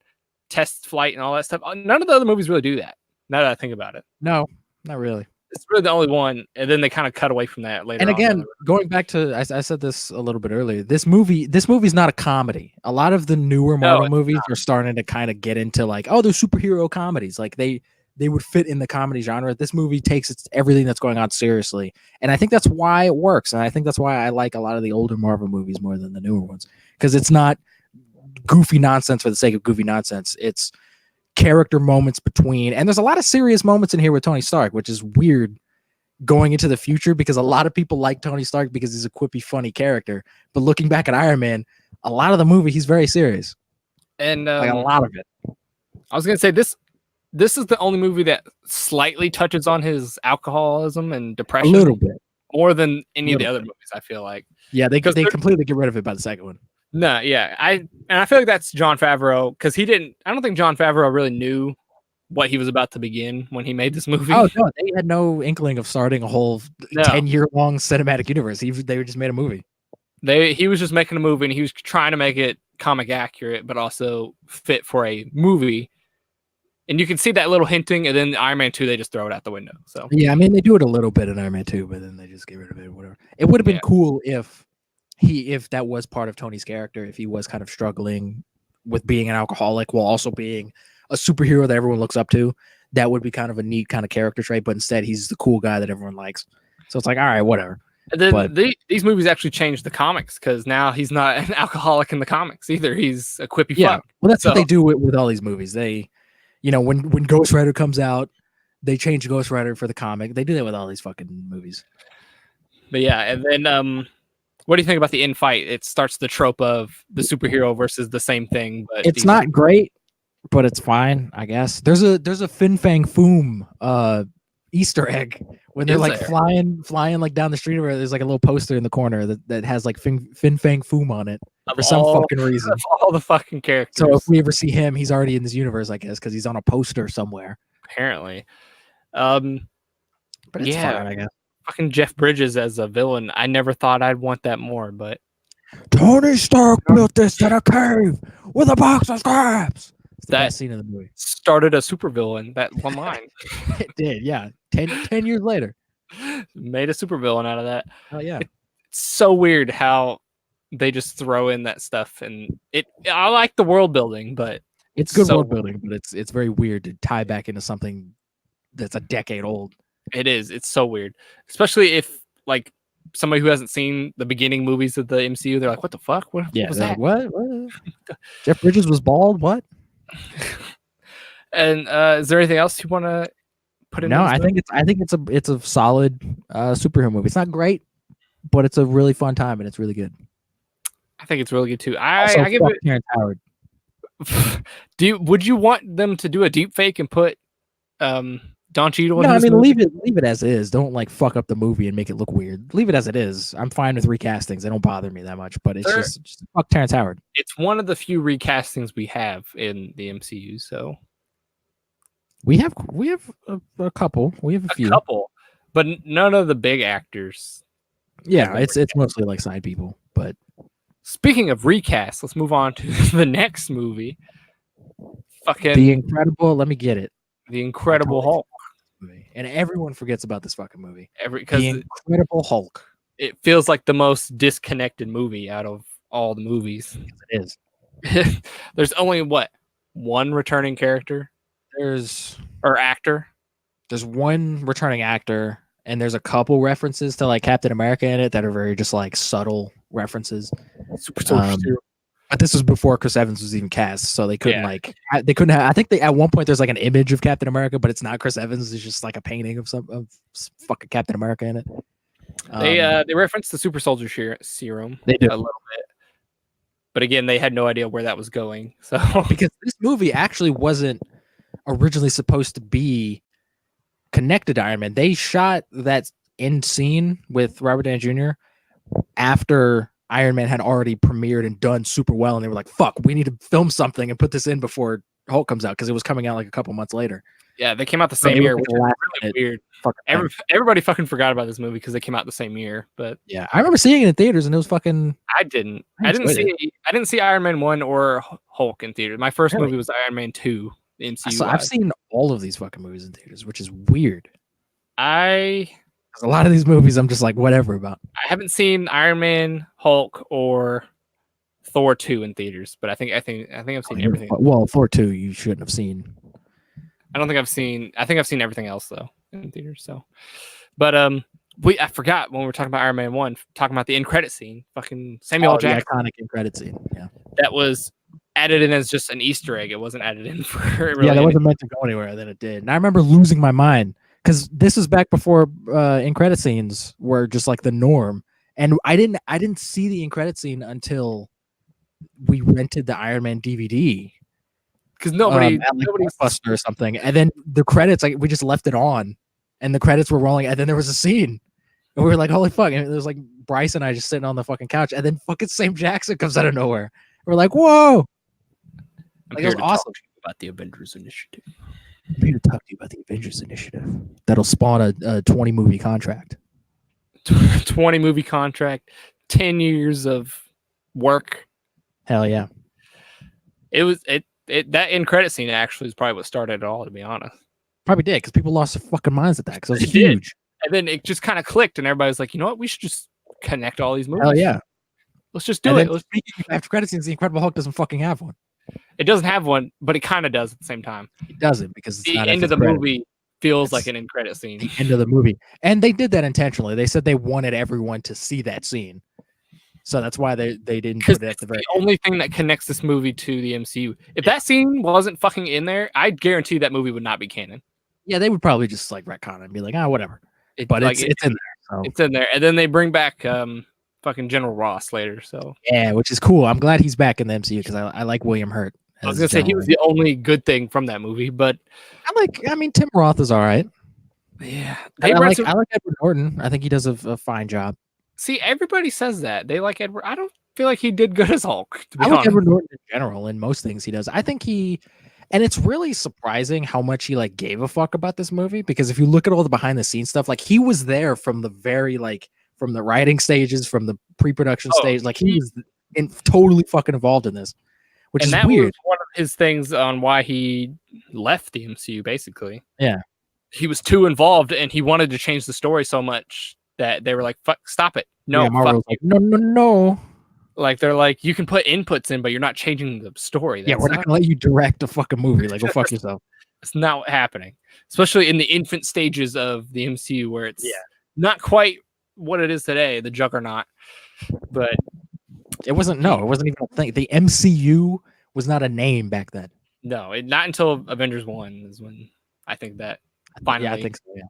test flight and all that stuff. None of the other movies really do that, now that I think about it. No, not really. It's really the only one. And then they kind of cut away from that later. And again, going back to, I said this a little bit earlier, this movie's not a comedy. A lot of the newer Marvel movies are starting to kind of get into they're superhero comedies. Like they would fit in the comedy genre. This movie takes everything that's going on seriously. And I think that's why it works. And I think that's why I like a lot of the older Marvel movies more than the newer ones. Because it's not goofy nonsense for the sake of goofy nonsense. It's character moments between. And there's a lot of serious moments in here with Tony Stark, which is weird going into the future because a lot of people like Tony Stark because he's a quippy, funny character. But looking back at Iron Man, a lot of the movie, he's very serious. And a lot of it. I was going to say this is the only movie that slightly touches on his alcoholism and depression. A little bit. More than any of the other movies, I feel like. Yeah, they completely get rid of it by the second one. No, yeah. I feel like that's Jon Favreau, because I don't think Jon Favreau really knew what he was about to begin when he made this movie. Oh, no, they had no inkling of starting a whole 10-year-long cinematic universe. They just made a movie. He was just making a movie, and he was trying to make it comic accurate, but also fit for a movie. And you can see that little hinting, and then Iron Man 2, they just throw it out the window. So yeah, I mean, they do it a little bit in Iron Man 2, but then they just get rid of it. Whatever. It would have been cool if that was part of Tony's character, if he was kind of struggling with being an alcoholic while also being a superhero that everyone looks up to. That would be kind of a neat kind of character trait. But instead, he's the cool guy that everyone likes. So it's like, all right, whatever. And then these movies actually changed the comics, because now he's not an alcoholic in the comics either. He's a quippy fuck. Well, that's what they do with all these movies. They. When Ghost Rider comes out, they change Ghost Rider for the comic. They do that with all these fucking movies. But yeah, and then what do you think about the end fight? It starts the trope of the superhero versus the same thing, but it's not great, but it's fine, I guess. There's a Fin Fang Foom Easter egg when they're flying down the street, where there's a little poster in the corner that has Fin Fang Foom on it. For some fucking reason. All the fucking characters. So if we ever see him, he's already in this universe, I guess, because he's on a poster somewhere. Apparently. But it's fine, I guess. Fucking Jeff Bridges as a villain. I never thought I'd want that more, but Tony Stark built this in a cave with a box of scraps. It's the best scene of the movie. Started a supervillain, that one line. It did, yeah. 10 years later. Made a supervillain out of that. Oh yeah. It's so weird how they just throw in that stuff, and I like the world building, but it's good world building, but it's very weird to tie back into something that's a decade old. It is. It's so weird, especially if somebody who hasn't seen the beginning movies of the MCU, they're like, "What the fuck? What was that? What? Jeff Bridges was bald? What?" And is there anything else you want to put in? No, I think it's a solid superhero movie. It's not great, but it's a really fun time, and it's really good. I think it's really good too. I give it Terrence Howard. Would you want them to do a deep fake and put Don Cheadle? No, I mean leave it as is. Don't fuck up the movie and make it look weird. Leave it as it is. I'm fine with recastings. They don't bother me that much. But it's just fuck Terrence Howard. It's one of the few recastings we have in the MCU. So we have a couple. We have a few. But none of the big actors. Yeah, it's mostly side people, but. Speaking of recast, let's move on to the next movie. Fucking The Incredible. Let me get it. The Incredible Hulk. Movie. And everyone forgets about this fucking movie. Because The Incredible Hulk. It feels like the most disconnected movie out of all the movies. It is. There's only one returning character? Or actor? There's one returning actor, and there's a couple references to like Captain America in it that are very just like subtle references. But this was before Chris Evans was even cast, so they couldn't I think at one point there's like an image of Captain America, but it's not Chris Evans. It's just like a painting of some fucking Captain America in it. They referenced the super soldier serum they do a little bit, but again, they had no idea where that was going. So because this movie actually wasn't originally supposed to be connected to Iron Man. They shot that end scene with Robert Downey Jr. after Iron Man had already premiered and done super well, and they were like, "Fuck, we need to film something and put this in before Hulk comes out," because it was coming out like a couple months later. Yeah, they came out the same year, which is really weird. Everybody fucking forgot about this movie because they came out the same year. But yeah, I remember seeing it in theaters, and it was fucking. I didn't see Iron Man 1 or Hulk in theaters. My first movie was Iron Man 2. The MCU. So I've seen all of these fucking movies in theaters, which is weird. A lot of these movies I'm just like whatever about. I haven't seen Iron Man, Hulk, or Thor 2 in theaters, but I think I've seen everything. Well, Thor 2 you shouldn't have seen. I think I've seen everything else though in theaters. So, but I forgot when we were talking about Iron Man 1, talking about the end credit scene. Fucking Samuel L. Jackson. The iconic end credit scene. Yeah, that was added in as just an Easter egg. It wasn't added in for really that wasn't meant to go anywhere. Then it did, and I remember losing my mind because this was back before end credit scenes were just like the norm, and I didn't see the end credit scene until we rented the Iron Man DVD because nobody Blockbuster or something, and then the credits we just left it on, and the credits were rolling, and then there was a scene. And we were like, holy fuck. And it was like Bryce and I just sitting on the fucking couch, and then fucking Sam Jackson comes out of nowhere. We're like, whoa. Like, it was awesome. About the Avengers Initiative. I'm here to talk to you about the Avengers Initiative. That'll spawn a 20 movie contract. 20 movie contract, 10 years of work. Hell yeah. That end credit scene actually is probably what started it all, to be honest. Probably did, because people lost their fucking minds at that, because it was huge. Did. And then it just kind of clicked, and everybody's like, you know what? We should just connect all these movies. Hell yeah. Let's just do it. After credit scenes, the Incredible Hulk doesn't fucking have one. It doesn't have one, but it kind of does at the same time. It doesn't, because it's the end of the movie feels like an end credit scene. The end of the movie. And they did that intentionally. They said they wanted everyone to see that scene. So that's why they didn't put it at the very end. The only thing that connects this movie to the MCU. If that scene wasn't fucking in there, I guarantee that movie would not be canon. Yeah, they would probably just like retcon it and be like, whatever. But it's in there. So. It's in there. And then they bring back fucking General Ross later. So yeah, which is cool. I'm glad he's back in the MCU because I like William Hurt. I was gonna say he was the only good thing from that movie, but I mean Tim Roth is all right. Yeah. I like Edward Norton. I think he does a fine job. See, everybody says that. They like Edward. I don't feel like he did good as Hulk. I like Edward Norton in general in most things he does. I think and it's really surprising how much he like gave a fuck about this movie, because if you look at all the behind the scenes stuff, like he was there from the from the writing stages, from the pre-production stage, like he was totally fucking involved in this, which is weird. Was one of his things on why he left the MCU, basically. Yeah. He was too involved and he wanted to change the story so much that they were like, fuck, stop it. No, yeah, Marvel was like, no. Like they're like, you can put inputs in, but you're not changing the story. We're not gonna let you direct a fucking movie. Like, go fuck yourself. It's not happening, especially in the infant stages of the MCU, where it's not quite what it is today, the juggernaut. But it wasn't even a thing. The MCU was not a name back then. No, not until Avengers 1 is when I think that finally. Yeah, I think so. Yeah.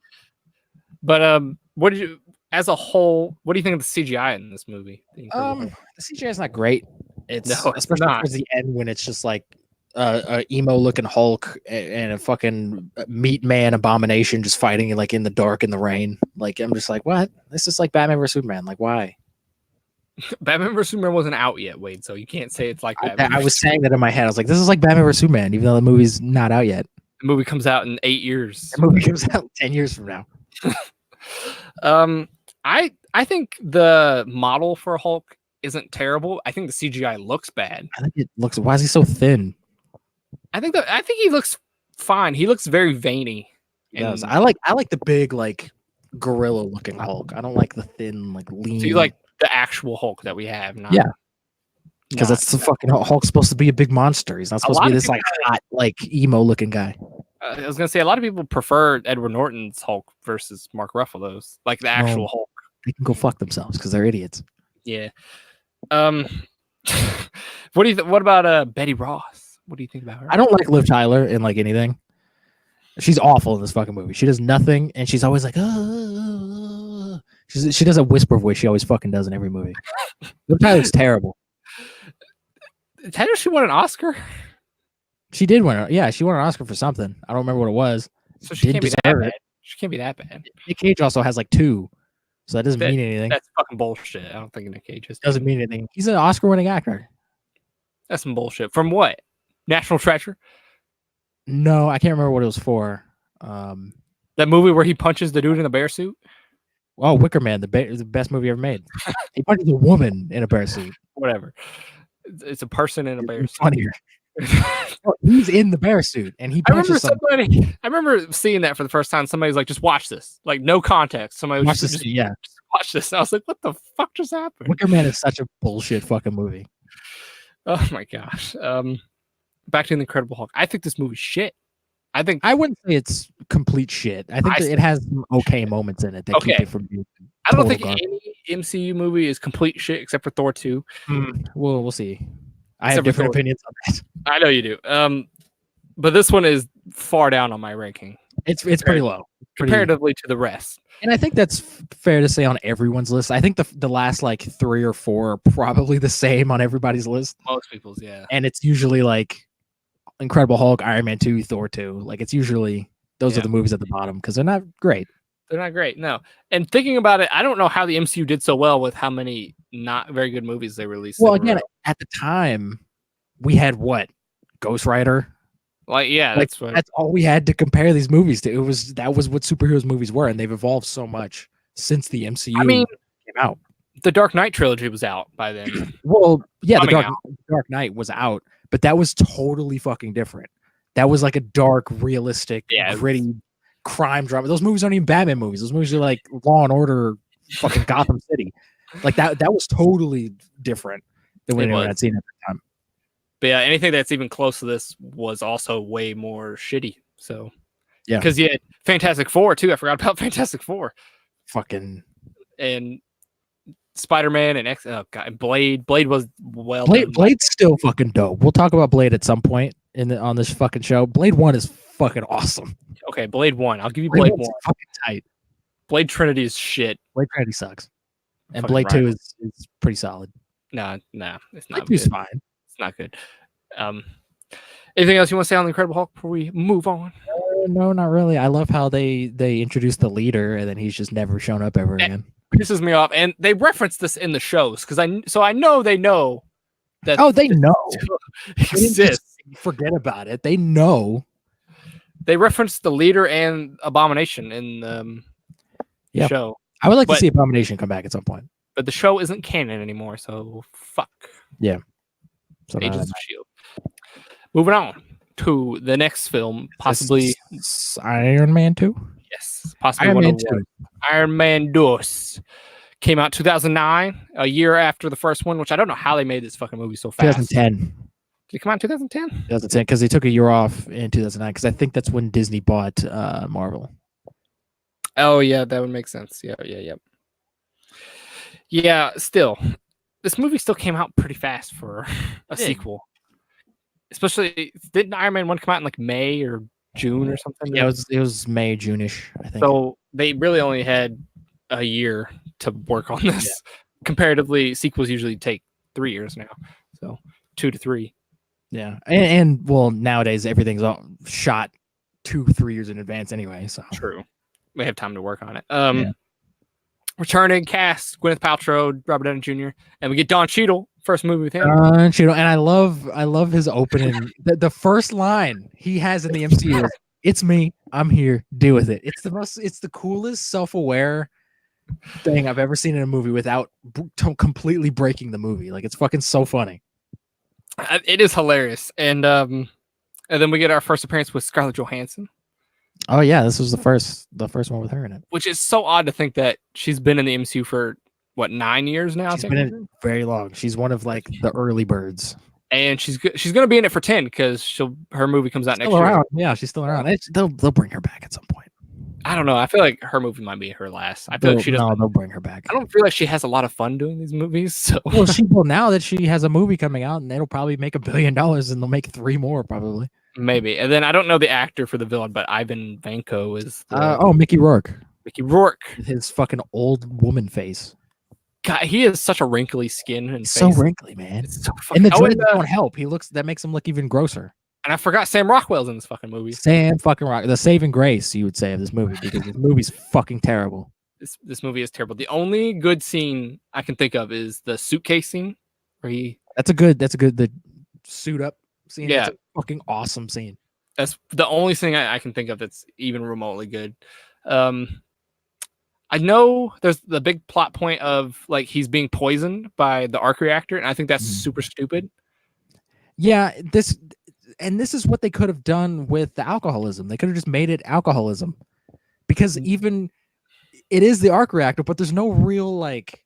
But what did you? As a whole, what do you think of the CGI in this movie? The CGI is not great. Especially towards the end when it's just like a emo looking Hulk and a fucking meat man abomination just fighting like in the dark in the rain. Like I'm just like, what? This is like Batman vs Superman. Like why? Batman vs Superman wasn't out yet, Wade. So you can't say it's like that. I was saying that in my head. I was like, this is like Batman vs Superman, even though the movie's not out yet. The movie comes out in 8 years. The movie comes out 10 years from now. I think the model for Hulk isn't terrible. I think the CGI looks bad. I think it looks. Why is he so thin? I think he looks fine. He looks very veiny. He does. I like the big like gorilla looking Hulk. I don't like the thin like lean. So you like the actual Hulk that we have, not Yeah. Because that's the fucking Hulk's supposed to be a big monster. He's not supposed to be this like hot, like emo looking guy. I was gonna say a lot of people prefer Edward Norton's Hulk versus Mark Ruffalo's, like the actual Hulk. They can go fuck themselves because they're idiots. Yeah. What do you? What about Betty Ross? What do you think about her? I don't like Liv Tyler in like anything. She's awful in this fucking movie. She does nothing, and she's always like, she does a whisper voice. She always fucking does in every movie. Liv Tyler's terrible. She won an Oscar. She did win. Yeah, she won an Oscar for something. I don't remember what it was. So she can't be that bad. She can't be that bad. Nick Cage also has like 2, so that doesn't mean anything. That's fucking bullshit. I don't think Nick Cage doesn't mean anything. He's an Oscar-winning actor. That's some bullshit. From what? National Treasure? No, I can't remember what it was for. That movie where he punches the dude in a bear suit? Oh, Wicker Man, the best movie ever made. He punches a woman in a bear suit. Whatever. It's a person in a bear suit. Funnier. He's in the bear suit, and he punches I remember seeing that for the first time. Somebody's like, "Just watch this." Like, no context. Somebody was just watch this. And I was like, "What the fuck just happened?" Wicker Man is such a bullshit fucking movie. Oh my gosh. Back to the Incredible Hulk. I think this movie's shit. I wouldn't say it's complete shit. I think it has some okay moments in it that keep it from being. I don't think any MCU movie is complete shit except for Thor 2. Well, we'll see. I have different opinions on that. I know you do. But this one is far down on my ranking. It's pretty low comparatively to the rest. And I think that's fair to say on everyone's list. I think the last like 3 or 4 are probably the same on everybody's list. Most people's, yeah. And it's usually like Incredible Hulk, Iron Man 2, Thor 2. Like it's usually those are the movies at the bottom because they're not great. They're not great, no. And thinking about it, I don't know how the MCU did so well with how many not very good movies they released. Well, again, at the time, we had what? Ghost Rider? Like, yeah, like, that's all we had to compare these movies to. That was what superheroes movies were, and they've evolved so much since the MCU came out. The Dark Knight trilogy was out by then. Well, yeah, the Dark Knight was out, but that was totally fucking different. That was like a dark, realistic, gritty crime drama. Those movies aren't even Batman movies. Those movies are like Law and Order, fucking Gotham City. Like that was totally different than what anyone had seen at the time. But yeah, anything that's even close to this was also way more shitty. So yeah, because you had Fantastic Four too. I forgot about Fantastic Four. Fucking and Spider-Man and Blade. Blade was Blade's still fucking dope. We'll talk about Blade at some point on this fucking show. Blade 1 is fucking awesome. Okay, Blade 1. I'll give you Blade 1. Fucking tight. Blade Trinity is shit. Blade Trinity sucks. And fucking Blade 2 is pretty solid. Nah, it's not. Blade 2's fine. It's not good. Anything else you want to say on the Incredible Hulk before we move on? No, not really. I love how they introduced the leader and then he's just never shown up ever again. Pisses me off, and they reference this in the shows because I know they know that. Oh, they know. Exists. Forget about it. They know. They referenced the leader and Abomination in the show. I would like to see Abomination come back at some point, but the show isn't canon anymore. So fuck. Yeah. So Agents of Shield. Moving on to the next film, possibly Iron Man 2. Yes, possibly Iron Man 2. Iron Man 2 came out 2009, a year after the first one, which I don't know how they made this fucking movie so fast. 2010. Did it come out in 2010? 2010, because they took a year off in 2009, because I think that's when Disney bought Marvel. Oh, yeah, that would make sense. Yeah. Yeah, still, this movie still came out pretty fast for a sequel. Especially, didn't Iron Man 1 come out in like May or June or something? Yeah, it was May, June-ish, I think. So they really only had a year to work on this. Yeah. Comparatively, sequels usually take 3 years now. So 2 to 3. Yeah. And well, nowadays everything's shot 2-3 years in advance anyway. So true. We have time to work on it. Returning cast, Gwyneth Paltrow, Robert Downey Jr., and we get Don Cheadle, first movie with him. Don Cheadle, and I love his opening. the first line he has in the MCU is, "It's me, I'm here, deal with it." It's the coolest, self-aware thing I've ever seen in a movie without completely breaking the movie. Like, it's fucking so funny. It is hilarious, and then we get our first appearance with Scarlett Johansson. Oh yeah, this was the first one with her in it. Which is so odd to think that she's been in the MCU for what 9 years now. She's been in it very long. She's one of like the early birds, and she's gonna be in it for 10 because her movie comes out next year. Yeah, she's still around. They'll bring her back at some point. I don't know. I feel like her movie might be her last. I feel like she doesn't. No, they'll bring her back. I don't feel like she has a lot of fun doing these movies. So well, now that she has a movie coming out, and it'll probably make $1 billion, and they'll make 3 more probably. Maybe. And then I don't know the actor for the villain, but Ivan Vanko is. Mickey Rourke. Mickey Rourke. With his fucking old woman face. God, he has such a wrinkly skin and face. So wrinkly, man. So and the dreads don't help. That makes him look even grosser. And I forgot Sam Rockwell's in this fucking movie. Sam fucking Rock, the saving grace, you would say, of this movie, because this movie's fucking terrible. This movie is terrible. The only good scene I can think of is the suitcase scene where he. That's a good the suit up scene. Yeah, that's a fucking awesome scene. That's the only thing I can think of that's even remotely good. I know there's the big plot point of like he's being poisoned by the arc reactor, and I think that's super stupid. Yeah, this is what they could have done with the alcoholism. They could have just made it alcoholism, because even it is the arc reactor, but there's no real like.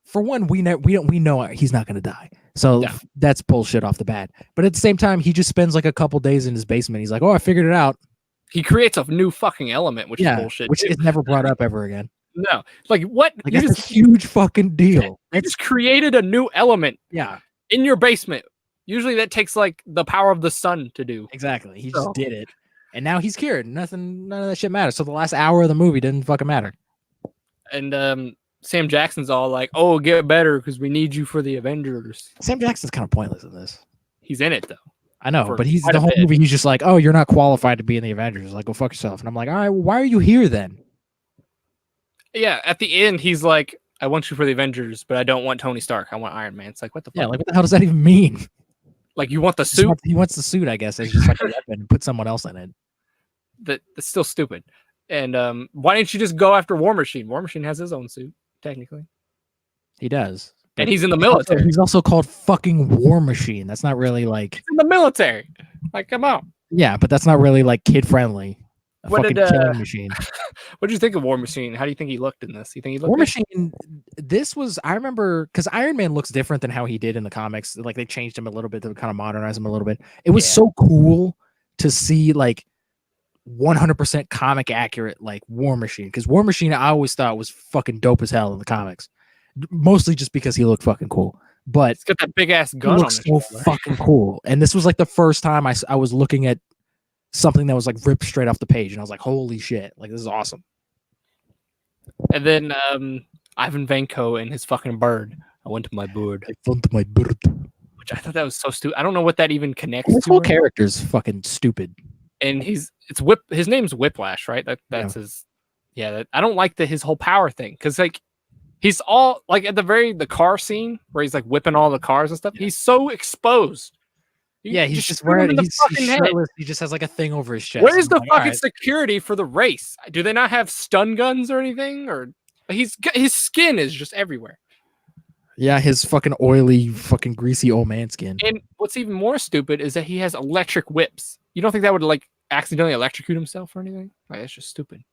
For one, we know he's not going to die, so that's bullshit off the bat. But at the same time, he just spends like a couple days in his basement. He's like, "Oh, I figured it out." He creates a new fucking element, which is bullshit. Which is never brought up ever again. No, like what? Like, that's a huge fucking deal. You just created a new element. Yeah, in your basement. Usually that takes like the power of the sun to do. Exactly. He just did it, and now he's cured. None of that shit matters. So the last hour of the movie didn't fucking matter. And Sam Jackson's all like, "Oh, get better because we need you for the Avengers." Sam Jackson's kind of pointless in this. He's in it though. I know, but he's the whole movie. He's just like, "Oh, you're not qualified to be in the Avengers. Like, go fuck yourself." And I'm like, "All right, well, why are you here then?" Yeah, at the end, he's like, "I want you for the Avengers, but I don't want Tony Stark. I want Iron Man." It's like, what the fuck? Yeah, like what the hell does that even mean? Like, you want the suit? He wants the suit, I guess. It's just like a weapon and put someone else in it. That's still stupid. And why didn't you just go after War Machine? War Machine has his own suit, technically. He does. And he's in the military. He's also called fucking War Machine. That's not really like... He's in the military. Like, come on. Yeah, but that's not really like kid-friendly. A fucking killing machine. What did you think of War Machine? How do you think he looked in this? You think he looked War Machine? This was, I remember, because Iron Man looks different than how he did in the comics. Like, they changed him a little bit to kind of modernize him a little bit. It was so cool to see like 100% comic accurate like War Machine, because War Machine I always thought was fucking dope as hell in the comics, mostly just because he looked fucking cool. But he's got that big ass gun. Looks so fucking cool. And this was like the first time I was looking at something that was like ripped straight off the page, and I was like, holy shit, like this is awesome. And then Ivan Vanko and his fucking bird. I went to my bird. Which I thought that was so stupid. I don't know what that even connects to. Whole character's fucking stupid. And his name's Whiplash, right? That's his. Yeah, I don't like his whole power thing, because like he's all like at the car scene where he's like whipping all the cars and stuff. He's so exposed. He's just wearing he's shirtless. He just has like a thing over his chest. Where's the fucking security for the race? Do they not have stun guns or anything? Or his skin is just everywhere. Yeah, his fucking oily, fucking greasy old man skin. And what's even more stupid is that he has electric whips. You don't think that would like accidentally electrocute himself or anything? Like, that's just stupid.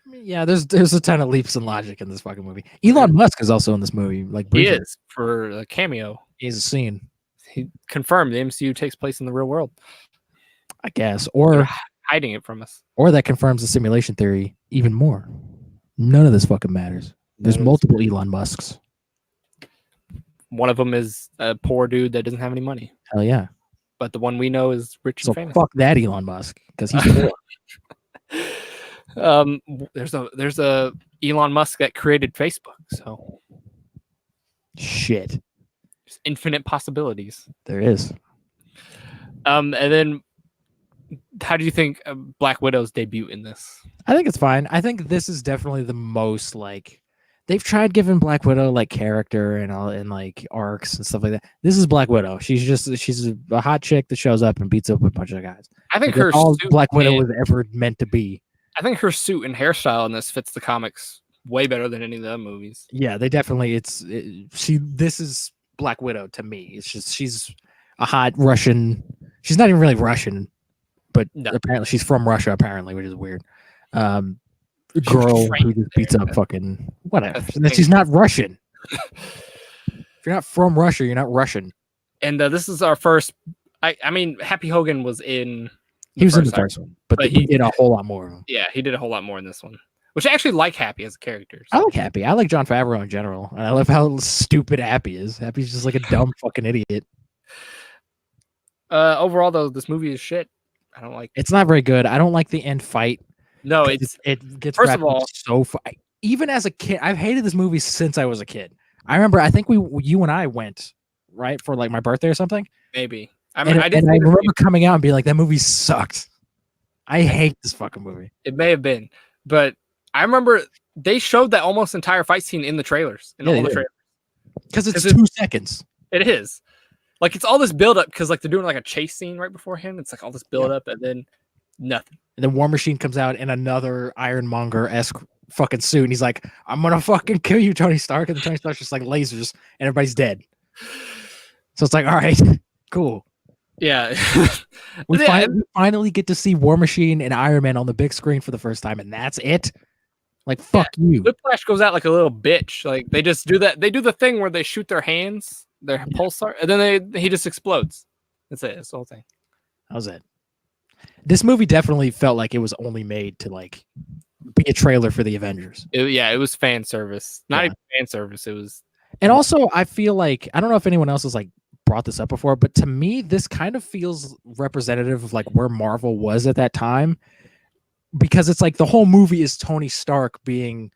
Yeah, there's a ton of leaps in logic in this fucking movie. Elon Musk is also in this movie. Like, briefly. He is for a cameo. He's a scene. He confirmed the MCU takes place in the real world, I guess, or hiding it from us, or that confirms the simulation theory even more. None of this fucking matters. There's multiple Elon Musks. One of them is a poor dude that doesn't have any money. Hell yeah! But the one we know is rich and famous. Fuck that Elon Musk, because he's poor. There's a Elon Musk that created Facebook. So shit. Infinite possibilities. There is. And then how do you think Black Widow's debut in this? I think it's fine. I think this is definitely the most like they've tried giving Black Widow like character and all and like arcs and stuff like that. This is Black Widow. She's a hot chick that shows up and beats up with a bunch of guys. I think all Black Widow was ever meant to be. I think her suit and hairstyle in this fits the comics way better than any of the other movies. Yeah, they definitely. This is Black Widow to me. It's just she's a hot Russian. She's not even really Russian, but No. apparently she's from Russia. Apparently, which is weird. Girl who just beats up fucking whatever. She's not Russian. If you're not from Russia, you're not Russian. And this is our first. I mean, Happy Hogan was in. He was in the first one, but he did a whole lot more of them. Yeah, he did a whole lot more in this one, which I actually like Happy as a character. So. I like Happy. I like Jon Favreau in general, and I love how stupid Happy is. Happy's just like a dumb fucking idiot. Overall, though, this movie is shit. I don't like. It's not very good. I don't like the end fight. No, it gets first of all so even as a kid, I've hated this movie since I was a kid. I remember. I think you and I went right for like my birthday or something. Maybe. I remember coming out and being like, "That movie sucked." I hate this fucking movie. It may have been, but I remember they showed that almost entire fight scene in the trailers. In all the trailers, because it's 2 seconds. It is. Like it's all this build up because like they're doing like a chase scene right before him. It's like all this build up and then nothing. And then War Machine comes out in another Ironmonger-esque fucking suit, and he's like, "I'm gonna fucking kill you, Tony Stark." And Tony Stark's just like lasers, and everybody's dead. So it's like, all right, cool. Yeah. we finally get to see War Machine and Iron Man on the big screen for the first time, and that's it. Like, fuck you. Whiplash goes out like a little bitch. Like they just do that. They do the thing where they shoot their hands, their pulsar, and then he just explodes. That's it. That's the whole thing. That was it. This movie definitely felt like it was only made to like be a trailer for the Avengers. It was fan service. Not even fan service. It was. And also, I feel like I don't know if anyone else has like brought this up before, but to me, this kind of feels representative of like where Marvel was at that time, because it's like the whole movie is Tony Stark being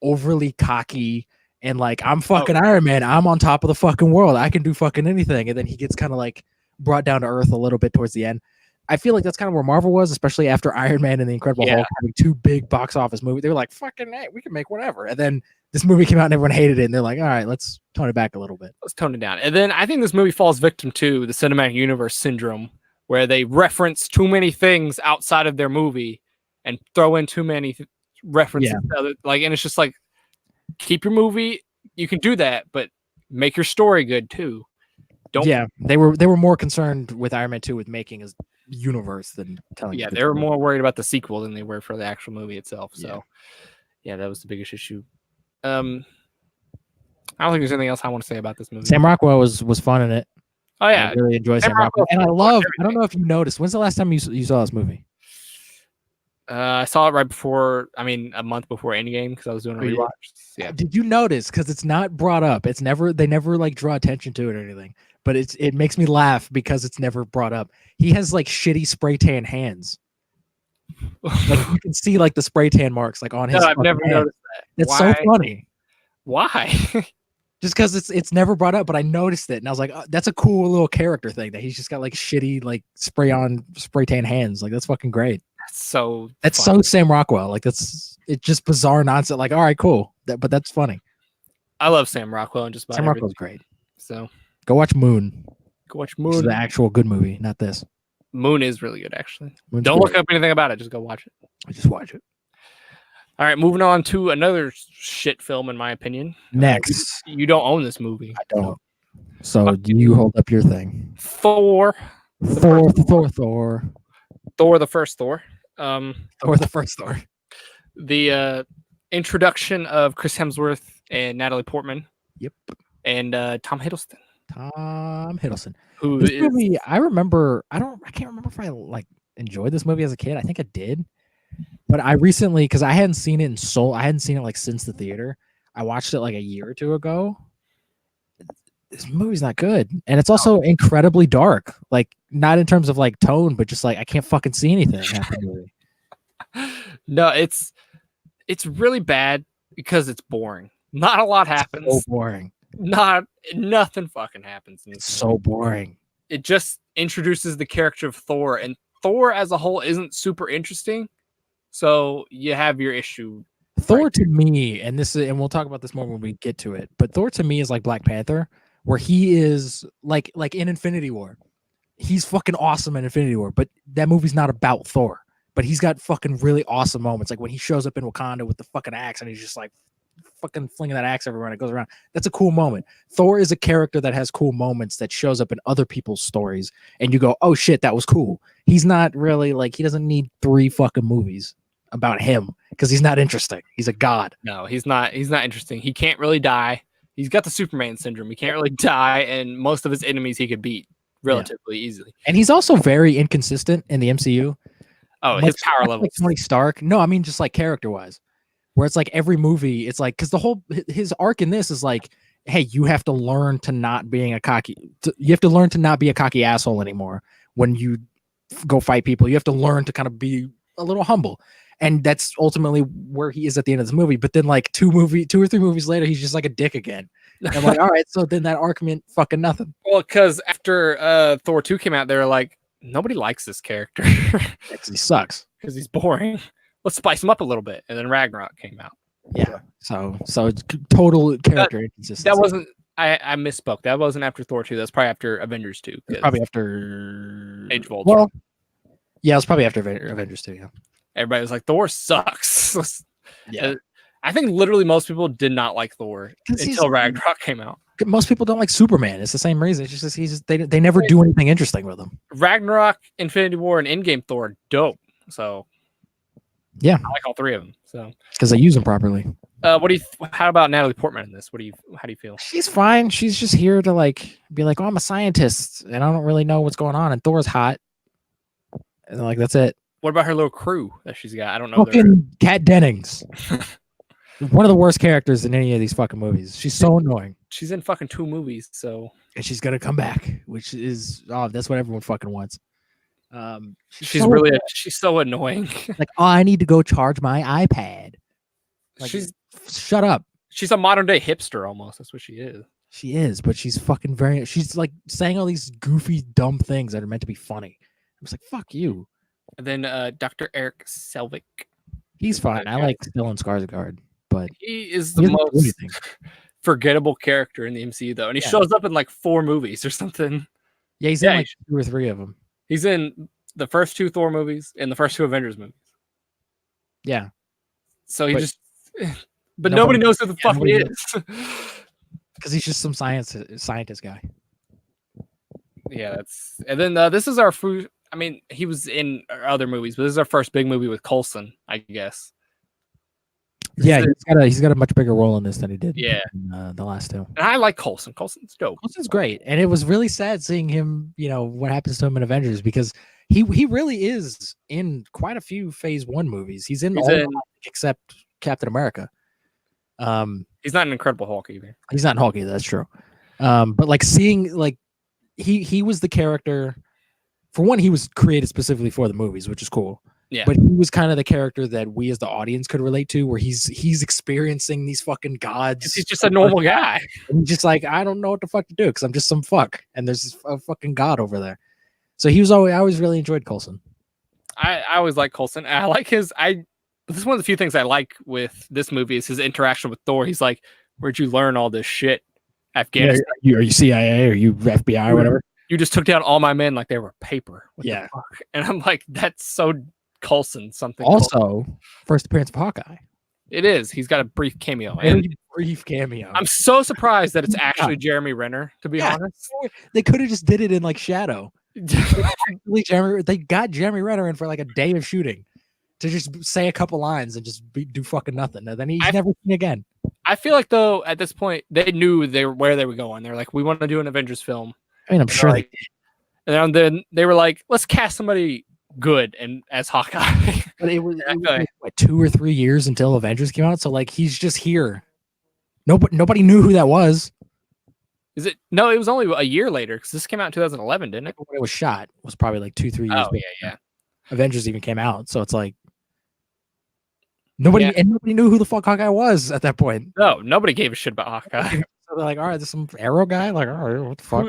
overly cocky and like, I'm fucking Iron Man. I'm on top of the fucking world. I can do fucking anything. And then he gets kind of like brought down to earth a little bit towards the end. I feel like that's kind of where Marvel was, especially after Iron Man and the Incredible Hulk having 2 big box office movies. They were like, fucking, hey, we can make whatever. And then this movie came out and everyone hated it. And they're like, all right, let's tone it back a little bit. Let's tone it down. And then I think this movie falls victim to the cinematic universe syndrome, where they reference too many things outside of their movie and throw in too many references. To other, and it's just like, keep your movie. You can do that, but make your story good too. They were more concerned with Iron Man 2 with making his universe than telling. Yeah, they were more worried about the sequel than they were for the actual movie itself. So, yeah, that was the biggest issue. I don't think there's anything else I want to say about this movie. Sam Rockwell was fun in it. Oh yeah, I really enjoy Sam Rockwell, and I don't know if you noticed. When's the last time you saw this movie? I saw it right before. I mean, a month before Endgame because I was doing a rewatch. Yeah. Did you notice? Because it's not brought up. They never like draw attention to it or anything. But it makes me laugh because it's never brought up. He has like shitty spray tan hands. Like you can see like the spray tan marks like on his. No, I've never noticed that. It's so funny. Why? Just because it's never brought up, but I noticed it and I was like, oh, that's a cool little character thing that he's just got like shitty like spray tan hands. Like that's fucking great. That's so Sam Rockwell. Like it's just bizarre nonsense. Like all right, cool. But that's funny. I love Sam Rockwell and just about Sam Rockwell's great. So go watch Moon. This is the actual good movie, not this. Moon is really good, actually. Moon's Don't great. look up anything about it. Just go watch it. Just watch it. All right, moving on to another shit film, in my opinion. Next. You don't own this movie. I don't. So you hold up your thing. Thor. Thor the first Thor. Thor the first Thor. The introduction of Chris Hemsworth and Natalie Portman. Yep. And Tom Hiddleston. This movie, I remember. I can't remember if I like enjoyed this movie as a kid. I think I did, but I recently, because I hadn't seen it I hadn't seen it like since the theater. I watched it like a year or two ago. This movie's not good, and it's also incredibly dark. Like not in terms of like tone, but just like I can't fucking see anything. No, it's really bad because it's boring. Not a lot happens. It's so boring. Nothing fucking happens. It's so boring. It just introduces the character of Thor, and Thor as a whole isn't super interesting. So you have your issue. Thor to me, and we'll talk about this more when we get to it. But Thor to me is like Black Panther, where he is like in Infinity War. He's fucking awesome in Infinity War, but that movie's not about Thor. but he's got fucking really awesome moments. Like when he shows up in Wakanda with the fucking axe and he's just like fucking flinging that axe everywhere and it goes around. That's a cool moment. Thor is a character that has cool moments that shows up in other people's stories and you go, oh shit, that was cool. He's not really like, he doesn't need 3 fucking movies about him because he's not interesting. He's a god. No, he's not interesting. He can't really die. He's got the Superman syndrome. He can't really die, and most of his enemies he could beat relatively easily. And he's also very inconsistent in the MCU. Oh, his power level. Like Tony Stark. No, I mean just like character wise, where it's like every movie, it's like because the whole his arc in this is like, hey, you have to learn to not being a cocky. You have to learn to not be a cocky asshole anymore when you go fight people. You have to learn to kind of be a little humble. And that's ultimately where he is at the end of this movie. But then like 2 or 3 movies later, he's just like a dick again. And I'm like, all right, so then that arc meant fucking nothing. Well, because after Thor 2 came out, they were like, nobody likes this character. Because he sucks. Because he's boring. Let's spice him up a little bit. And then Ragnarok came out. Yeah. So it's total character inconsistency. That wasn't, I misspoke. That wasn't after Thor 2. That's probably after Avengers 2. Probably after Age of Ultron. Well, yeah, it was probably after Avengers 2, yeah. Everybody was like, Thor sucks. Yeah. I think literally most people did not like Thor until Ragnarok came out. Most people don't like Superman. It's the same reason. It's just they never do anything interesting with him. Ragnarok, Infinity War, and Endgame Thor are dope. So yeah, I like all 3 of them. So because they use them properly. How about Natalie Portman in this? How do you feel? She's fine. She's just here to like be like, oh, I'm a scientist and I don't really know what's going on. And Thor's hot. And like that's it. What about her little crew that she's got? I don't know. Fucking Kat Dennings. One of the worst characters in any of these fucking movies. She's so annoying. She's in fucking 2 movies, so and she's gonna come back, which is that's what everyone fucking wants. She's so annoying. Like, oh, I need to go charge my iPad. Like, shut up. She's a modern day hipster almost. That's what she is. She is, but she's fucking she's like saying all these goofy, dumb things that are meant to be funny. I was like, fuck you. And then Dr. Eric Selvig. He's fine. I like Stellan Skarsgård, but he is the most forgettable character in the MCU, though. And he shows up in like 4 movies or something. Yeah, he's in like 2 or 3 of them. He's in the first 2 Thor movies and the first 2 Avengers movies. Yeah. So but nobody knows who the fuck he is. Because he's just some scientist guy. Yeah, and then this is our food. I mean, he was in other movies, but this is our first big movie with Coulson, I guess. Yeah, he's got a much bigger role in this than he did in the last 2. And I like Coulson. Coulson's dope. Coulson's great. And it was really sad seeing him, what happens to him in Avengers because he really is in quite a few Phase 1 movies. He's in except Captain America. He's not an Incredible Hulk either. He's not Hulk either, that's true. But like seeing like he was the character. For one, he was created specifically for the movies, which is cool. Yeah. But he was kind of the character that we as the audience could relate to, where he's experiencing these fucking gods. He's just a normal guy. And he's just like, I don't know what the fuck to do because I'm just some fuck. And there's a fucking god over there. So I always really enjoyed Coulson. I always like Coulson. I like this is one of the few things I like with this movie is his interaction with Thor. He's like, where'd you learn all this shit? Afghanistan. Are you CIA? Are you FBI or whatever? You just took down all my men like they were paper. What the fuck? And I'm like, that's so Coulson. Something. Also, first appearance of Hawkeye. It is. He's got a brief cameo. Brief cameo. I'm so surprised that it's actually Jeremy Renner, to be honest. They could have just did it in like shadow. They got Jeremy Renner in for like a day of shooting to just say a couple lines and just do fucking nothing. And then he's never seen again. I feel like though at this point they knew where they were going. They're like, we want to do an Avengers film. I mean, I'm sure they did. And then they were like, let's cast somebody good and as Hawkeye. But it was like 2 or 3 years until Avengers came out. So like he's just here. Nobody knew who that was. Is it? No, it was only a year later because this came out in 2011, didn't it? When it was shot, it was probably like 2-3 years. Oh yeah. Avengers even came out, so it's like nobody knew who the fuck Hawkeye was at that point. No, nobody gave a shit about Hawkeye. So they're like, all right, there's some Arrow guy. Like, all right, what the fuck?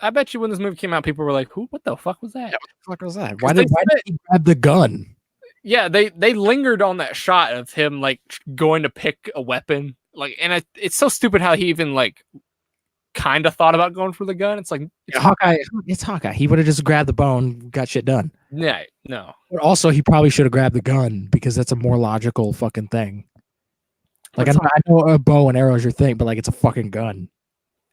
I bet you when this movie came out, people were like, what the fuck was that? Yeah, what the fuck was that? Why did he grab the gun? Yeah, they lingered on that shot of him like going to pick a weapon. Like, and it's so stupid how he even like kind of thought about going for the gun. It's like Hawkeye. It's Hawkeye. He would have just grabbed the bow and got shit done. yeah, no. But also, he probably should have grabbed the gun because that's a more logical fucking thing. Like I know a bow and arrow is your thing, but like it's a fucking gun.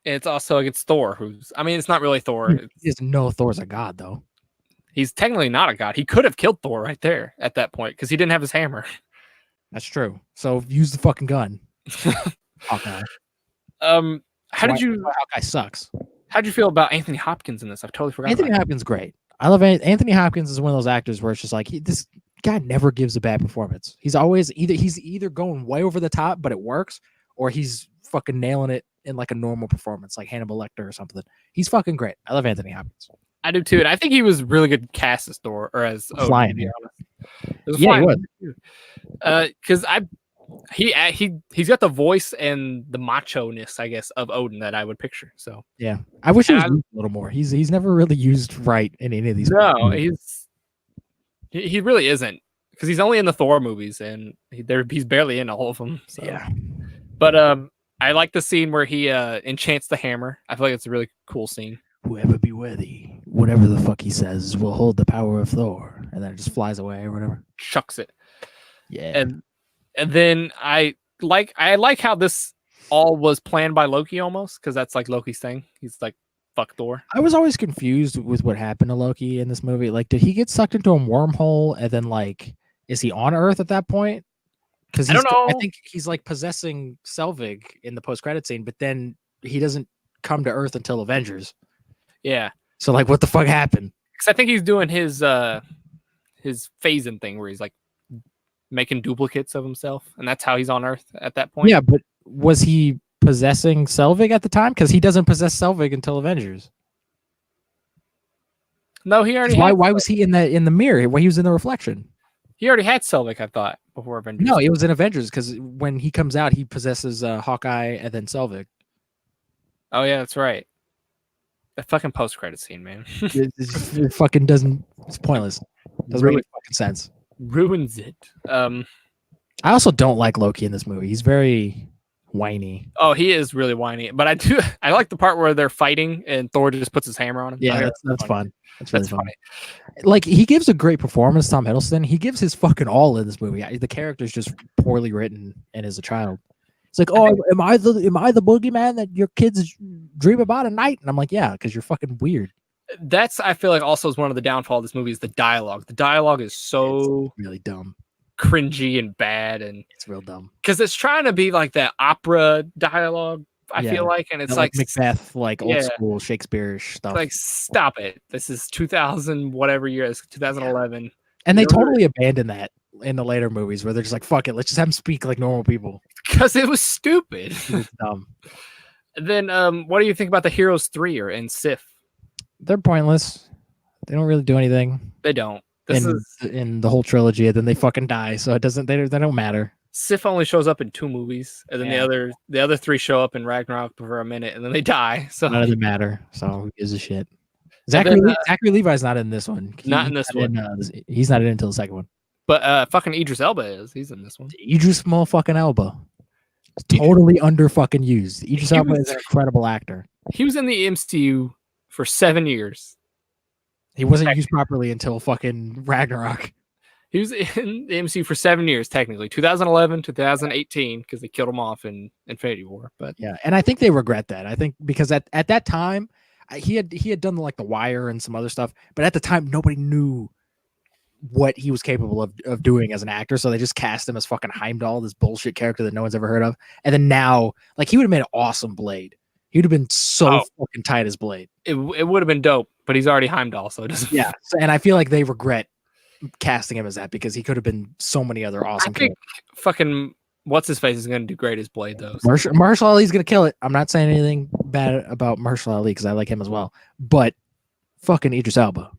It's also against Thor, who's it's not really Thor. He doesn't know Thor's a god though. He's technically not a god. He could have killed Thor right there at that point because he didn't have his hammer. That's true. So use the fucking gun. Hawkeye. Hawkeye sucks. How'd you feel about Anthony Hopkins in this? I've totally forgot. Anthony Hopkins great. I love Anthony Hopkins is one of those actors where it's just like this guy never gives a bad performance. He's always either going way over the top, but it works, or he's fucking nailing it in like a normal performance, like Hannibal Lecter or something. He's fucking great. I love Anthony Hopkins. I do too, and I think he was really good cast as Thor or as Flying. Yeah, he was. Because he's got the voice and the macho-ness, I guess, of Odin that I would picture. So yeah, I wish he was used a little more. He's never really used right in any of these. No, he really isn't, because he's only in the Thor movies and he's barely in all of them. So. Yeah, but I like the scene where he enchants the hammer. I feel like it's a really cool scene. Whoever be worthy, whatever the fuck he says, will hold the power of Thor, and then it just flies away or whatever. Chucks it. Yeah, and then I like how this all was planned by Loki almost, because that's like Loki's thing. He's like, fuck Thor. I was always confused with what happened to Loki in this movie. Like, did he get sucked into a wormhole, and then like, is he on Earth at that point? Because I don't know. I think he's like possessing Selvig in the post-credit scene, but then he doesn't come to Earth until Avengers. Yeah. So like, what the fuck happened? Because I think he's doing his phasing thing where he's like making duplicates of himself, and that's how he's on Earth at that point. Yeah, but was he possessing Selvig at the time? Because he doesn't possess Selvig until Avengers. No, he already. Why was he in the mirror? Why he was in the reflection? He already had Selvig, I thought, before Avengers. No, it was in Avengers, because when he comes out, he possesses Hawkeye and then Selvig. Oh yeah, that's right. That fucking post-credit scene, man. it fucking doesn't. It's pointless. Doesn't make fucking sense. Ruins it. I also don't like Loki in this movie. He's very whiny. Oh, he is really whiny. But I like the part where they're fighting and Thor just puts his hammer on him. Yeah, that's fun. That's really funny. Like, he gives a great performance, Tom Hiddleston. He gives his fucking all in this movie. The character's just poorly written and as a child. It's like, oh, am I the boogeyman that your kids dream about at night? And I'm like, yeah, because you're fucking weird. That's, I feel like, also is one of the downfall of this movie is the dialogue. The dialogue is so it's really dumb, cringy and bad, and it's real dumb because it's trying to be like that opera dialogue. I feel like, and it's like Macbeth, like old school Shakespeare-ish stuff. Like, stop it! This is 2000 whatever year. It's 2011, and they totally abandoned that in the later movies where they're just like, fuck it, let's just have them speak like normal people because it was stupid. It's dumb. Then, what do you think about the Heroes 3 and Sif? They're pointless. They don't really do anything. They don't. In the whole trilogy, and then they fucking die. So it doesn't. They don't matter. Sif only shows up in 2 movies, and then the other 3 show up in Ragnarok for a minute, and then they die. So none of them matter. So who gives a shit? Zachary Levi's not in this one. Not in this one. He's not in until the second one. But fucking Idris Elba is. He's in this one. Idris motherfucking Elba. Totally under fucking used. Idris Elba is an incredible actor. He was in the MCU for 7 years. He wasn't used properly until fucking Ragnarok. He was in the MCU for 7 years, technically. 2011, 2018, because they killed him off in Infinity War. But yeah, and I think they regret that. I think because at that time, he had done like The Wire and some other stuff, but at the time, nobody knew what he was capable of doing as an actor, so they just cast him as fucking Heimdall, this bullshit character that no one's ever heard of. And then now, like, he would have made an awesome Blade. He would have been so fucking tight as Blade. It would have been dope, but he's already Heimdall, so it doesn't. Yeah, and I feel like they regret casting him as that because he could have been so many other awesome. I think fucking what's his face is going to do great as Blade though. Marshall Ali's going to kill it. I'm not saying anything bad about Marshall Ali because I like him as well, but fucking Idris Elba.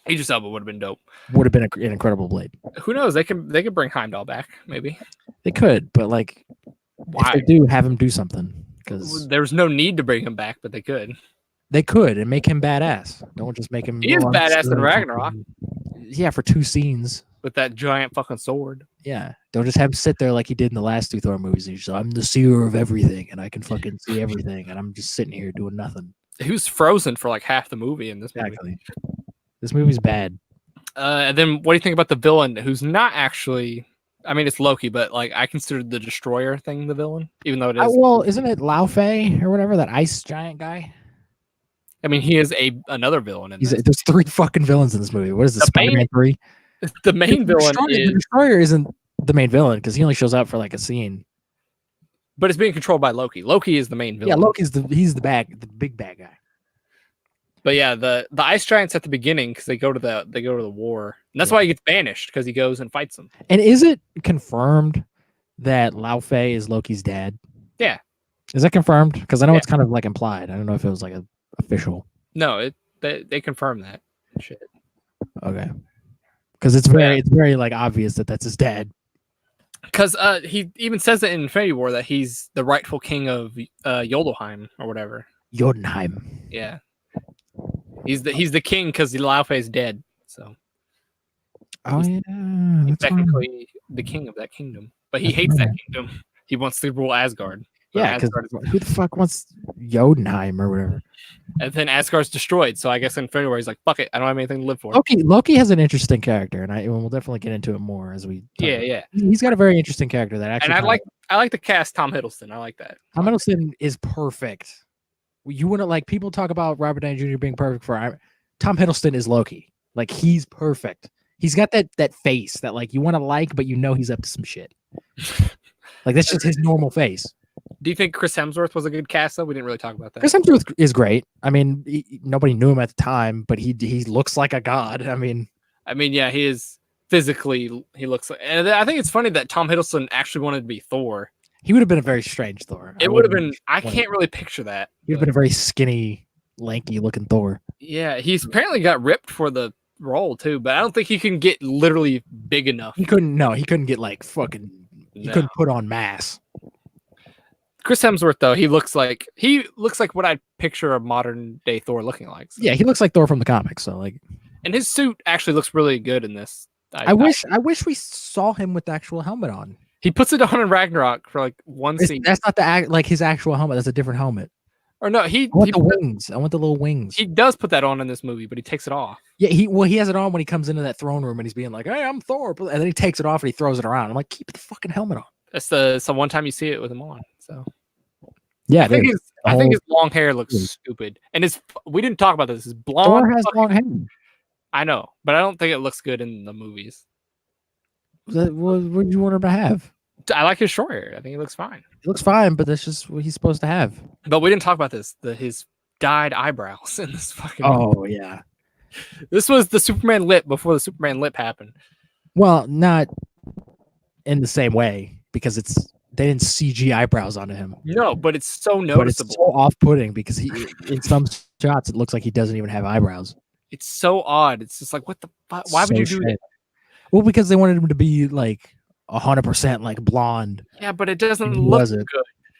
Idris Elba would have been dope. Would have been an incredible Blade. Who knows? They could bring Heimdall back. Maybe they could, but like, why? If they do, have him do something. Because there's no need to bring him back, but they could. They could and make him badass. Don't just make him. He is badass in Ragnarok. Yeah, for 2 scenes. with that giant fucking sword. Yeah, don't just have him sit there like he did in the last 2 Thor movies. He's just, I'm the seer of everything, and I can fucking see everything, and I'm just sitting here doing nothing. He was frozen for like half the movie in this movie. Exactly. This movie's bad. And then what do you think about the villain who's not actually... I mean, it's Loki, but like I considered the Destroyer thing the villain, even though it is... Well, isn't it Lao Fei or whatever, that ice giant guy? I mean, he is another villain in this. There's 3 fucking villains in this movie. What is this, Spider-Man 3? The main villain The Destroyer isn't the main villain because he only shows up for like a scene. But it's being controlled by Loki. Loki is the main villain. Yeah, Loki's the big bad guy. But yeah, the ice giants at the beginning, because they go to the war, and that's why he gets banished, because he goes and fights them. And is it confirmed that Lao Fei is Loki's dad? Yeah. Is that confirmed? Because I know it's kind of like implied. I don't know if it was like official. No, they confirm that shit. Okay. Because it's very like obvious that that's his dad. Because he even says it in Infinity War that he's the rightful king of Jotunheim or whatever. Jotunheim. Yeah. He's the king because Lao Fei's dead. So. Oh yeah. He's technically the king of that kingdom, but he hates that kingdom. He wants to rule Asgard. Yeah, because who the fuck wants Jotunheim or whatever? And then Asgard's destroyed, so I guess in Infinity War he's like, "Fuck it, I don't have anything to live for." Loki has an interesting character, and we'll definitely get into it more as we. Yeah. He's got a very interesting character that actually. And I like the cast Tom Hiddleston. I like that. Tom Hiddleston is perfect. You wouldn't like people talk about Robert Downey Jr. being perfect for Tom Hiddleston is Loki. Like he's perfect. He's got that face that like you want to like, but you know he's up to some shit. Like that's just his normal face. Do you think Chris Hemsworth was a good cast though? We didn't really talk about that. Chris Hemsworth is great. I mean, nobody knew him at the time, but he looks like a god. I mean, yeah, he is physically. He looks like, and I think it's funny that Tom Hiddleston actually wanted to be Thor. He would have been a very strange Thor. It would have been. I can't really picture that. He would have been a very skinny, lanky looking Thor. Yeah, he's apparently got ripped for the role too, but I don't think he can get literally big enough. He couldn't. No, he couldn't get like fucking. He couldn't put on mass. Chris Hemsworth though, he looks like what I'd picture a modern day Thor looking like. So. Yeah, he looks like Thor from the comics. So like, and his suit actually looks really good in this. I wish we saw him with the actual helmet on. He puts it on in Ragnarok for like one scene. That's not like his actual helmet. That's a different helmet. Or no, I want the wings. I want the little wings. He does put that on in this movie, but he takes it off. Yeah, he has it on when he comes into that throne room and he's being like, "Hey, I'm Thor," and then he takes it off and he throws it around. I'm like, keep the fucking helmet on. That's the one time you see it with him on. So yeah, I think his long hair looks stupid, and we didn't talk about this. His blonde. Thor has long hair. I know, but I don't think it looks good in the movies. What do you want him to have? I like his short hair. I think it looks fine. It looks fine, but that's just what he's supposed to have. But we didn't talk about this. His dyed eyebrows in this fucking. Oh yeah. This was the Superman lip before the Superman lip happened. Well, not in the same way because they didn't CG eyebrows onto him. No, but it's so noticeable. But it's so off-putting because in some shots it looks like he doesn't even have eyebrows. It's so odd. It's just like, what the fuck? Why would you do that? Well, because they wanted him to be like 100% like blonde. Yeah, but it doesn't look good.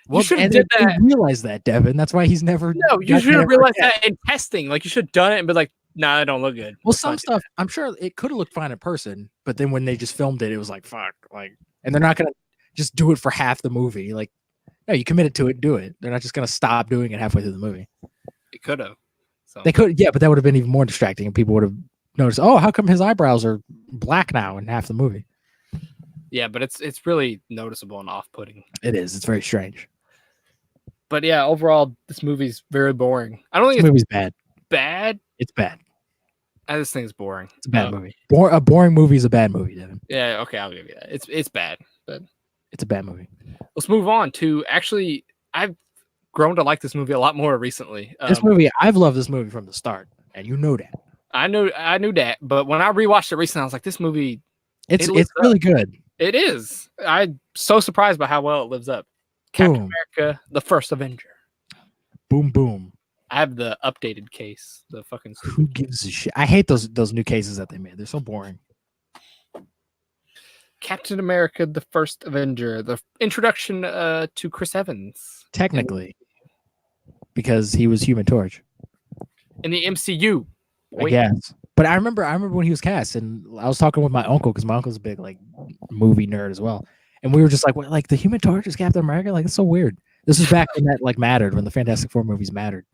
Well, you should have did that. Realize that, Devin. That's why he's never. No, you should have realized that in testing. Like you should have done it and be like, "Nah, that don't look good." Well, some stuff I'm sure it could have looked fine in person, but then when they just filmed it, it was like, "Fuck!" Like, and they're not gonna just do it for half the movie. Like, no, you committed to it, do it. They're not just gonna stop doing it halfway through the movie. It could have. So. They could, yeah, but that would have been even more distracting, and people would have noticed. Oh, how come his eyebrows are black now in half the movie? Yeah, but it's really noticeable and off-putting. It is. It's very strange. But yeah, overall, this movie's very boring. I don't think this movie's bad. Bad? It's bad. I just think it's boring. It's a bad movie. A boring movie is a bad movie, Devin. Yeah, okay, I'll give you that. It's bad, but it's a bad movie. Let's move on to actually. I've grown to like this movie a lot more recently. I've loved this movie from the start, and you know that. I knew that, but when I rewatched it recently, I was like, this movie. It's really good. It is. I'm so surprised by how well it lives up. Captain America, the First Avenger. Boom, boom. I have the updated case. The fucking. Who gives a shit? I hate those new cases that they made. They're so boring. Captain America, the First Avenger. The introduction to Chris Evans. Technically, because he was Human Torch. In the MCU. I guess. But I remember when he was cast, and I was talking with my uncle because my uncle's a big like movie nerd as well, and we were just like, "What? Like the Human Torch is Captain America? Like it's so weird." This was back when that like mattered, when the Fantastic Four movies mattered.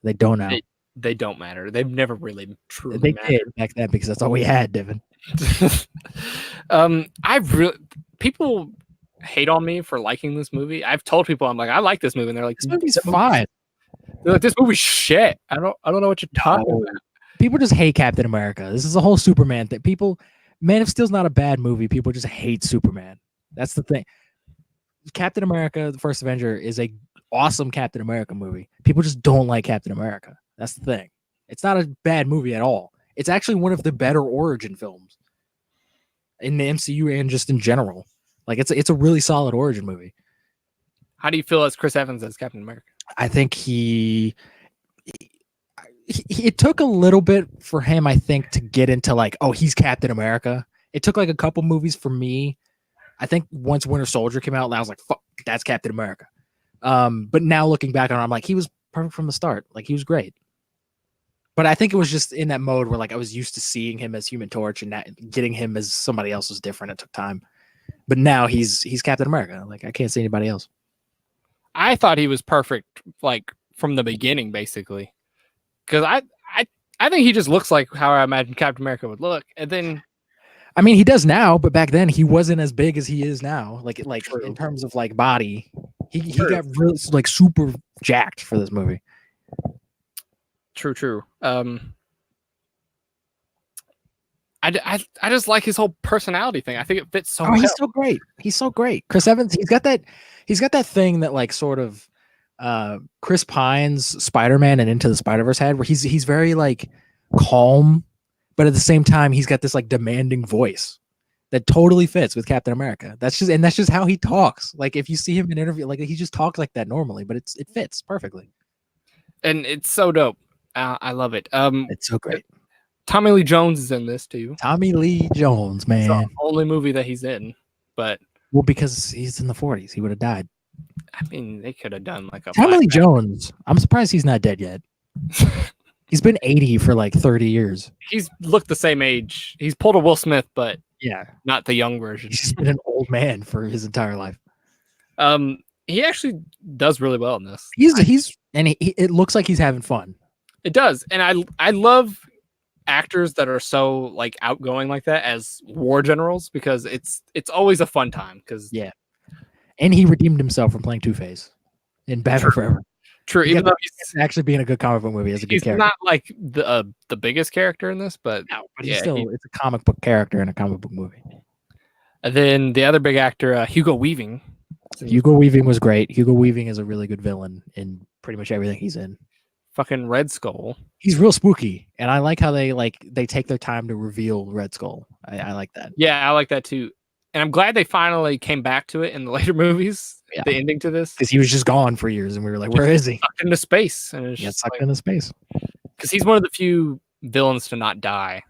They don't now. They don't matter. They've never really truly They mattered. did back then because that's all we had, Devin. People hate on me for liking this movie. I've told people I'm like, I like this movie, and they're like, This movie's fine. They're like, this movie's shit. I don't know what you're talking about. People just hate Captain America. This is a whole Superman thing. Man of Steel's not a bad movie. People just hate Superman. That's the thing. Captain America, the First Avenger, is a awesome Captain America movie. People just don't like Captain America. That's the thing. It's not a bad movie at all. It's actually one of the better origin films in the MCU and just in general. Like it's a really solid origin movie. How do you feel as Chris Evans as Captain America? I think it took a little bit for him, I think, to get into like, oh, he's Captain America. It took like a couple movies for me. I think once Winter Soldier came out, I was like, fuck, that's Captain America. But now looking back on it, I'm like, he was perfect from the start. Like he was great. But I think it was just in that mode where like I was used to seeing him as Human Torch, and getting him as somebody else was different. It took time. But now he's Captain America. Like I can't see anybody else. I thought he was perfect, like from the beginning, basically. Because I think he just looks like how I imagine Captain America would look. And then, I mean, he does now, but back then he wasn't as big as he is now. Like True. In terms of like body, he got really like super jacked for this movie. True. I just like his whole personality thing. I think it fits so well. He's so great. He's so great. Chris Evans, he's got that thing that like sort of Chris Pine's Spider-Man and Into the Spider-Verse had, where he's very like calm, but at the same time he's got this like demanding voice that totally fits with Captain America. That's just how he talks. Like if you see him in an interview, like he just talks like that normally, but it fits perfectly. And it's so dope. I love it. It's so great. Tommy Lee Jones is in this too. Tommy Lee Jones, man. It's the only movie that he's in, but well, because he's in the 40s, he would have died. I mean, they could have done like a Tommy Lee Jones. I'm surprised he's not dead yet. He's been 80 for like 30 years. He's looked the same age. He's pulled a Will Smith, but yeah, not the young version. He's been an old man for his entire life. He actually does really well in this. It looks like he's having fun. It does, and I love actors that are so like outgoing like that as war generals, because it's always a fun time. Because and he redeemed himself from playing Two-Face in Batman Forever. True, even though he's actually being a good comic book movie as a good character. He's not like the biggest character in this, but it's a comic book character in a comic book movie. And then the other big actor, Hugo Weaving. Hugo Weaving was great. Hugo Weaving is a really good villain in pretty much everything he's in. Fucking Red Skull. He's real spooky, and I like how they take their time to reveal Red Skull. I like that. Yeah, I like that too. And I'm glad they finally came back to it in the later movies. Yeah. The ending to this, because he was just gone for years, and we were like, "Where is he?" Sucked into space, and it's sucked into space. Because he's one of the few villains to not die.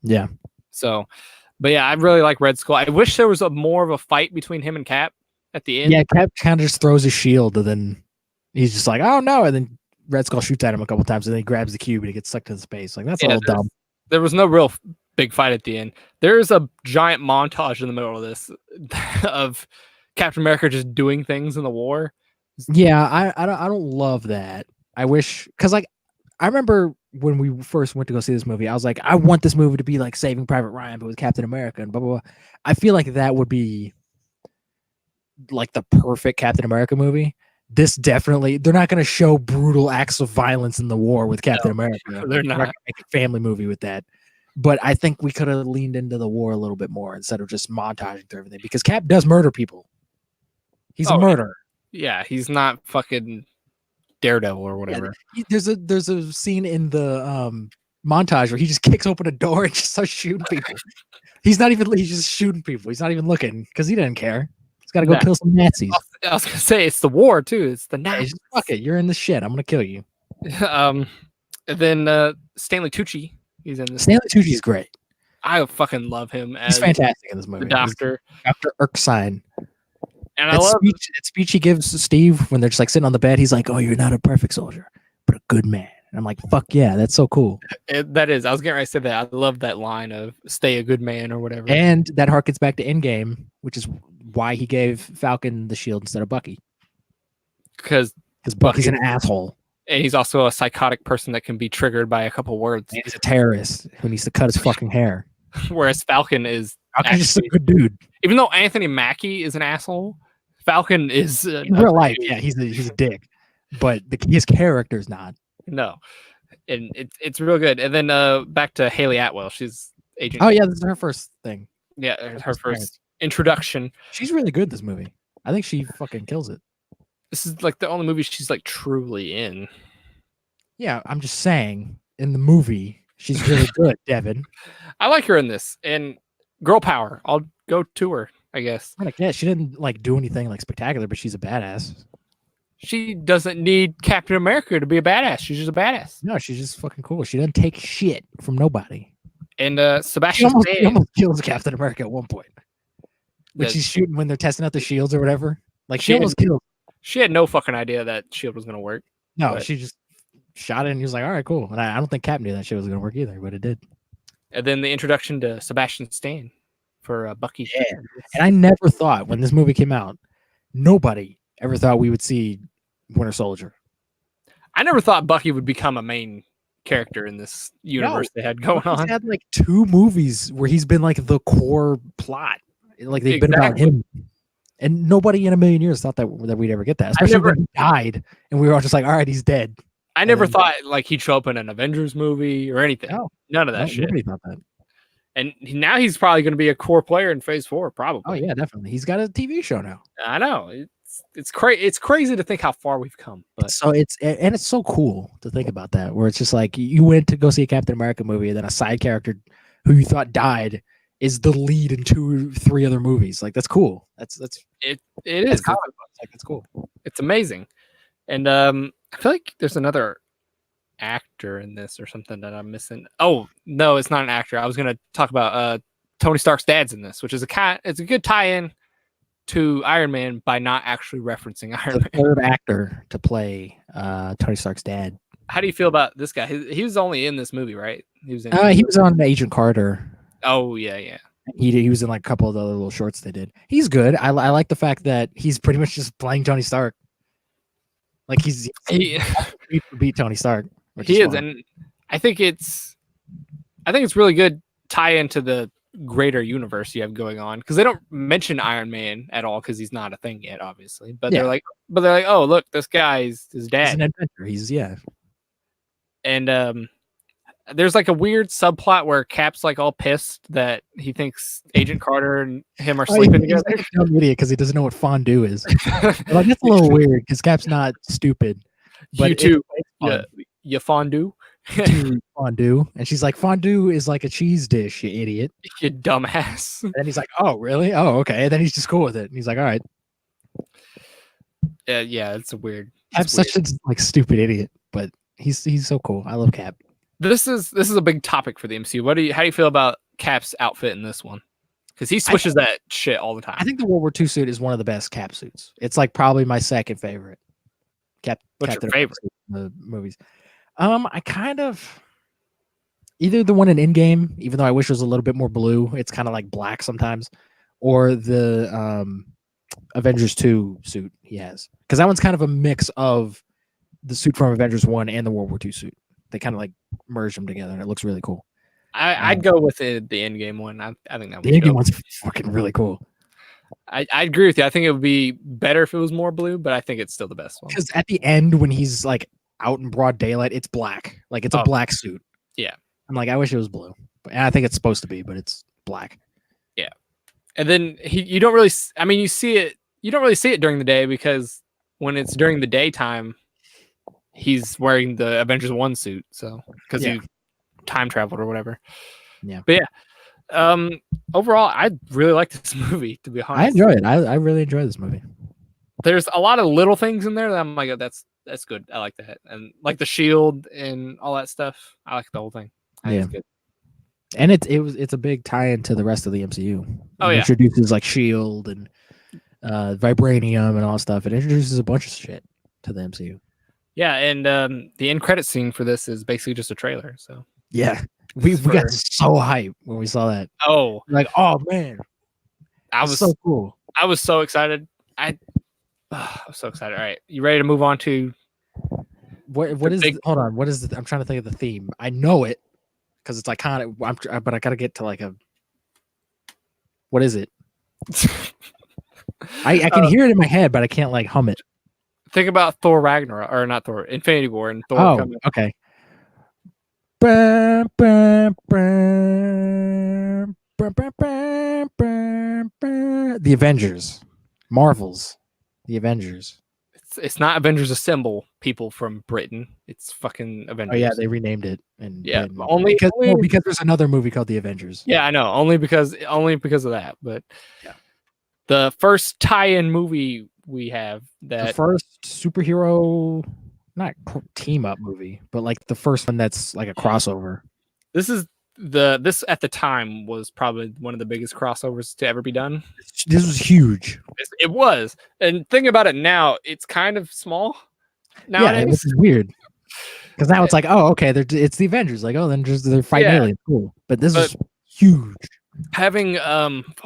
Yeah. So, but yeah, I really like Red Skull. I wish there was more of a fight between him and Cap at the end. Yeah, Cap kind of just throws his shield, and then he's just like, "Oh no!" And then Red Skull shoots at him a couple times, and then he grabs the cube and he gets sucked into space. Like that's a little dumb. There was no real big fight at the end. There's a giant montage in the middle of this of Captain America just doing things in the war. Yeah, I don't love that. I wish, because like I remember when we first went to go see this movie, I was like, I want this movie to be like Saving Private Ryan, but with Captain America and blah blah blah. I feel like that would be like the perfect Captain America movie. This definitely, they're not going to show brutal acts of violence in the war with Captain America. They're not going to make a family movie with that. But I think we could have leaned into the war a little bit more instead of just montaging through everything, because Cap does murder people. He's a murderer. Yeah, he's not fucking Daredevil or whatever. Yeah, there's a scene in the montage where he just kicks open a door and just starts shooting people. He's just shooting people. He's not even looking because he doesn't care. He's got to go kill some Nazis. I was gonna say it's the war too. It's the Nazis. Fuck it, you're in the shit. I'm gonna kill you. And then Stanley Tucci. He's in this. Stanley Tucci's great. I fucking love him. He's fantastic in this movie. The Doctor. Dr. Erskine. And I love that speech he gives to Steve when they're just like sitting on the bed. He's like, "Oh, you're not a perfect soldier, but a good man." And I'm like, fuck yeah, that's so cool. That is. I was getting ready to say that. I love that line of "stay a good man" or whatever. And that harkens back to Endgame, which is why he gave Falcon the shield instead of Bucky. Because Bucky's an asshole. And he's also a psychotic person that can be triggered by a couple words. And he's a terrorist who needs to cut his fucking hair. Whereas Falcon's just a good dude. Even though Anthony Mackie is an asshole, Falcon is in real life. Yeah, he's a dick, but his character's not. No, and it's real good. And then back to Haley Atwell. She's Agent. Oh yeah, this is her first thing. Yeah, her first introduction. She's really good. This movie. I think she fucking kills it. This is like the only movie she's like truly in. Yeah, I'm just saying, in the movie, she's really good, Devin. I like her in this, and girl power. I'll go to her, I guess. Yeah, she didn't like do anything like spectacular, but she's a badass. She doesn't need Captain America to be a badass. She's just a badass. No, she's just fucking cool. She doesn't take shit from nobody. And Sebastian Stan almost kills Captain America at one point. When she's shooting when they're testing out the shields or whatever. Like she almost killed. She had no fucking idea that shield was gonna work. No, she just shot it and he was like, all right, cool. And I don't think Cap knew that shit was gonna work either, but it did. And then the introduction to Sebastian Stan for Bucky. Yeah. And I never thought when this movie came out, nobody ever thought we would see Winter Soldier. I never thought Bucky would become a main character in this universe they had going on. He's had like 2 movies where he's been like the core plot. Like they've been about him. And nobody in a million years thought that we'd ever get that. Especially when he died and we were all just like, all right, he's dead. I never thought like he'd show up in an Avengers movie or anything. No, none of that shit. Nobody thought that. And now he's probably going to be a core player in Phase 4, probably. Oh yeah, definitely. He's got a TV show now. I know. It's crazy. It's crazy to think how far we've come. But so it's so cool to think about that, where it's just like you went to go see a Captain America movie, and then a side character who you thought died is the lead in 2 or 3 other movies. Like that's cool. It is. Like it's cool. It's amazing. And I feel like there's another actor in this or something that I'm missing. Oh no, it's not an actor. I was gonna talk about Tony Stark's dad's in this, which is it's a good tie-in to Iron Man by not actually referencing Iron Man. Third actor to play Tony Stark's dad. How do you feel about this guy? He was only in this movie, right? He was on Agent Carter. Oh yeah. He was in like a couple of the other little shorts they did. He's good. I like the fact that he's pretty much just playing Tony Stark. Like he beat Tony Stark. He is, and I think it's really good tie into the greater universe you have going on, because they don't mention Iron Man at all because he's not a thing yet, obviously. But they're like, oh look, this guy's his dad. He's an adventurer. And there's like a weird subplot where Cap's like all pissed that he thinks Agent Carter and him are sleeping together. He's like a dumb idiot because he doesn't know what fondue is. Like that's a little weird because Cap's not stupid. But you too. You fondue. Fondue. And she's like, fondue is like a cheese dish, you idiot. You dumbass. And then he's like, oh, really? Oh, okay. And then he's just cool with it. And he's like, all right. Yeah, it's a weird. Cap's such a like stupid idiot, but he's so cool. I love Cap. This is a big topic for the MCU. How do you feel about Cap's outfit in this one? Because he switches that shit all the time. I think the World War II suit is one of the best Cap suits. It's like probably my second favorite. What's your favorite? The movies. I kind of either the one in Endgame, even though I wish it was a little bit more blue. It's kind of like black sometimes, or the Avengers 2 suit he has, because that one's kind of a mix of the suit from Avengers 1 and the World War II suit. They kind of like merge them together, and it looks really cool. I'd go with the Endgame one. I think that the Endgame one's fucking really cool. I agree with you. I think it would be better if it was more blue, but I think it's still the best one. Because at the end, when he's like out in broad daylight, it's black. Like it's a black suit. Yeah. I'm like, I wish it was blue. And I think it's supposed to be, but it's black. Yeah. And then you don't really, I mean, you don't really see it during the day, because when it's during the daytime, he's wearing the Avengers 1 suit. So, because he time traveled or whatever. Yeah. But yeah. Overall, I really like this movie, to be honest. I enjoy it. I really enjoy this movie. There's a lot of little things in there that I'm like, oh, that's good. I like that. And like the shield and all that stuff. I like the whole thing. It's good. And it's a big tie-in to the rest of the MCU. It introduces like shield and vibranium and all that stuff. It introduces a bunch of shit to the MCU. Yeah, and the end credit scene for this is basically just a trailer. So Yeah, we got so hyped when we saw that. oh, Like, oh man, I it's was so cool. I was so excited. I was so excited. All right, you ready to move on to What is? Hold on. What is? I'm trying to think of the theme. I know it because it's iconic. But I gotta get to like a. What is it? I can hear it in my head, but I can't like hum it. Think about Thor Ragnarok, or not Thor, Infinity War, and Thor Oh, coming. okay. The Avengers, Marvels, the Avengers. It's not Avengers Assemble, people from Britain. It's fucking Avengers. Oh yeah, they renamed it. And yeah, only because there's another movie called The Avengers. Yeah, I know. Only because of that. But yeah, the first tie-in movie we have the first superhero, not team up movie, but like the first one that's like a crossover. This at the time was probably one of the biggest crossovers to ever be done. This was huge. It was, and thinking about it now, it's kind of small. Nowadays. Yeah, it's weird. Because now it's like, oh, okay, it's the Avengers. Like, oh, then they're fighting aliens. Cool. But this is huge. Having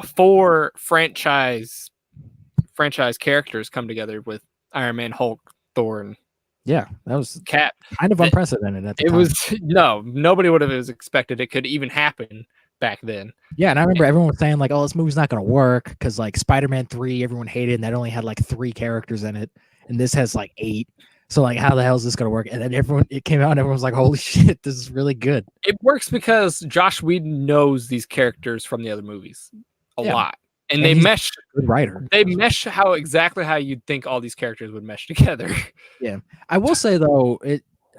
4 franchise characters come together with Iron Man, Hulk, Thor, and that was Cap. Kind of unprecedented at the time. Was nobody would have expected it could even happen back then. Yeah, and I remember everyone was saying like, oh, this movie's not gonna work because like Spider-Man 3, everyone hated, and that only had like 3 characters in it, and this has like 8. So like, how the hell is this gonna work? And then it came out, and everyone was like, "Holy shit, this is really good." It works because Josh Whedon knows these characters from the other movies a lot, and they mesh. Good writer. They mesh exactly how you'd think all these characters would mesh together. Yeah, I will say though,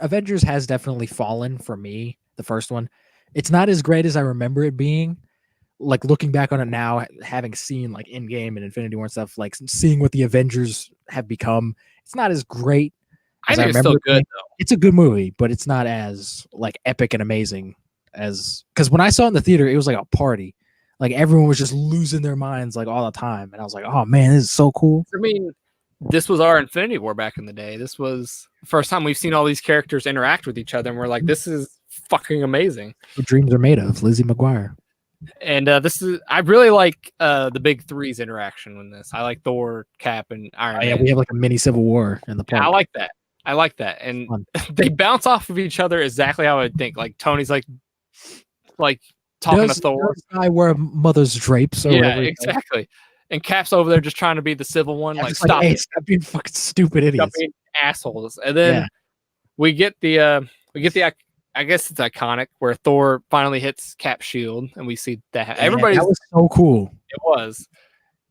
Avengers has definitely fallen for me. The first one, it's not as great as I remember it being. Like looking back on it now, having seen like Endgame and Infinity War and stuff, like seeing what the Avengers have become, it's not as great. I think it's still good though. It's a good movie, but it's not as like epic and amazing as because when I saw it in the theater, it was like a party. Like everyone was just losing their minds like all the time, and I was like, "Oh man, this is so cool." I mean, this was our Infinity War back in the day. This was the first time we've seen all these characters interact with each other, and we're like, "This is fucking amazing." What dreams are made of, Lizzie McGuire. And I really like the big three's interaction in this. I like Thor, Cap, and Iron Man. Yeah, we have like a mini Civil War in the park. I like that. And they bounce off of each other exactly how I would think. Like Tony's like talking to Thor. Does I wear mother's drapes? Or whatever, exactly. And Cap's over there just trying to be the civil one. Like, stop it. Stop being fucking stupid idiots. Stop being assholes. And then we get the I guess it's iconic where Thor finally hits Cap's shield, and we see that that was so cool. It was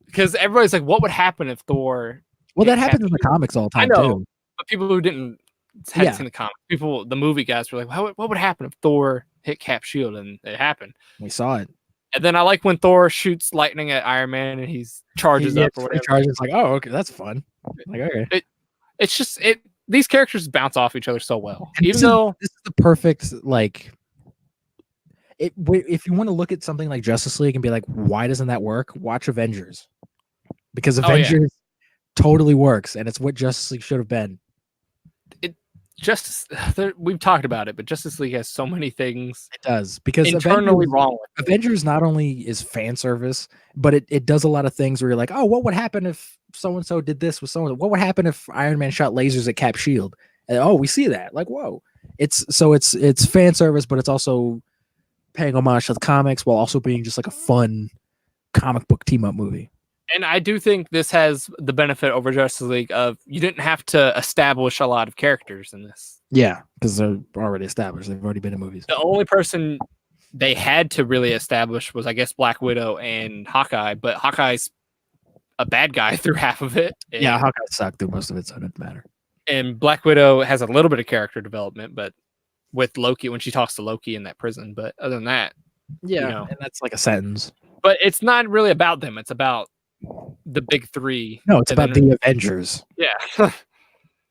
because everybody's like, "What would happen if Thor?" Well, that happens in the comics all the time too. But people who hadn't seen the comics, the movie guys were like, "What would happen if Thor hit Cap's shield?" And it happened. We saw it. And then I like when Thor shoots lightning at Iron Man, and he charges up or whatever. Charges like, oh, okay, that's fun. Like, okay, it's just these characters bounce off each other so well. And this is the perfect like. If you want to look at something like Justice League and be like, why doesn't that work? Watch Avengers, because Avengers totally works, and it's what Justice League should have been. We've talked about it, but Justice League has so many things. It does, because internally wrong with Avengers not only is fan service, but it does a lot of things where you're like, oh, what would happen if so and so did this with someone? What would happen if Iron Man shot lasers at Cap's shield? And oh, we see that. Like, whoa! It's fan service, but it's also paying homage to the comics while also being just like a fun comic book team up movie. And I do think this has the benefit over Justice League of you didn't have to establish a lot of characters in this. Yeah, because they're already established. They've already been in movies. The only person they had to really establish was, I guess, Black Widow and Hawkeye, but Hawkeye's a bad guy through half of it. Yeah, Hawkeye sucked through most of it, so it doesn't matter. And Black Widow has a little bit of character development, but with Loki, when she talks to Loki in that prison. But other than that, and that's like a sentence. But it's not really about them. It's about the big three. No, it's about the Avengers. Yeah.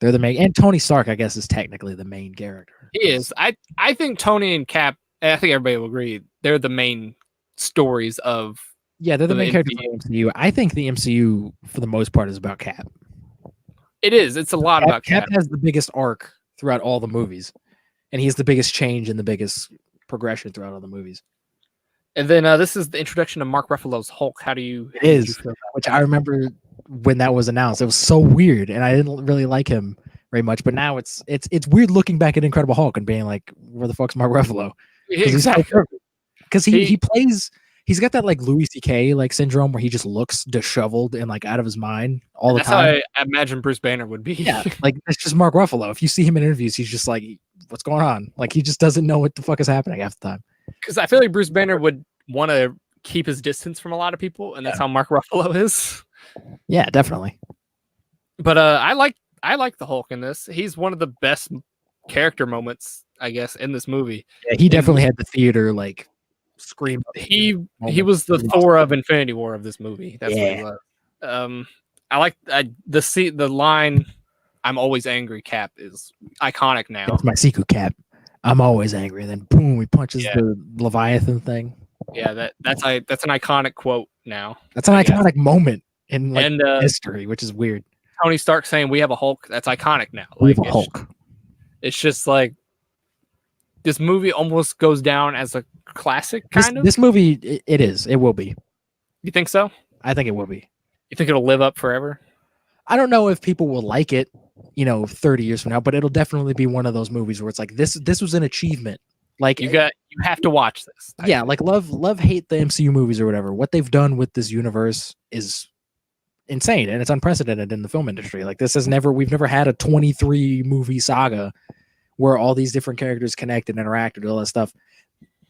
They're the main, and Tony Stark, I guess, is technically the main character. He is. I think Tony and Cap, I think everybody will agree, they're the main stories of. Yeah, they're the main characters of the MCU. I think the MCU, for the most part, is about Cap. It is. It's a lot about Cap Cap. has the biggest arc throughout all the movies, and he has the biggest change and the biggest progression throughout all the movies. And then this is the introduction of Mark Ruffalo's Hulk. How did you feel about Which that? I remember when that was announced. It was so weird, and I didn't really like him very much. But now it's weird looking back at Incredible Hulk and being like, "Where the fuck's Mark Ruffalo?" Because he plays. He's got that like Louis C.K. like syndrome where he just looks disheveled and like out of his mind all the That's time. how I imagine Bruce Banner would be. Yeah, like it's just Mark Ruffalo. If you see him in interviews, he's just like, "What's going on?" Like he just doesn't know what the fuck is happening half the time. Because I feel like Bruce Banner would want to keep his distance from a lot of people, and that's how Mark Ruffalo is. Yeah, definitely. But I like the Hulk in this. He's one of the best character moments, I guess, in this movie. Yeah, he definitely had the theater like scream. He was the Thor of Infinity War of this movie. That's what he was. I like the line, "I'm always angry, Cap," is iconic now. That's my secret, Cap. I'm always angry. And then boom, he punches the Leviathan thing. Yeah, that's an iconic quote now. That's an iconic moment in like history, which is weird. Tony Stark saying we have a Hulk, that's iconic now. We have a Hulk. It's just like this movie almost goes down as a classic, kind of. This movie, it is. It will be. You think so? I think it will be. You think it'll live up forever? I don't know if people will like it, 30 years from now, but it'll definitely be one of those movies where it's like this was an achievement. Like you have to watch this. Yeah, like love hate the MCU movies or whatever. What they've done with this universe is insane, and it's unprecedented in the film industry. Like we've never had a 23 movie saga where all these different characters connect and interact and all that stuff.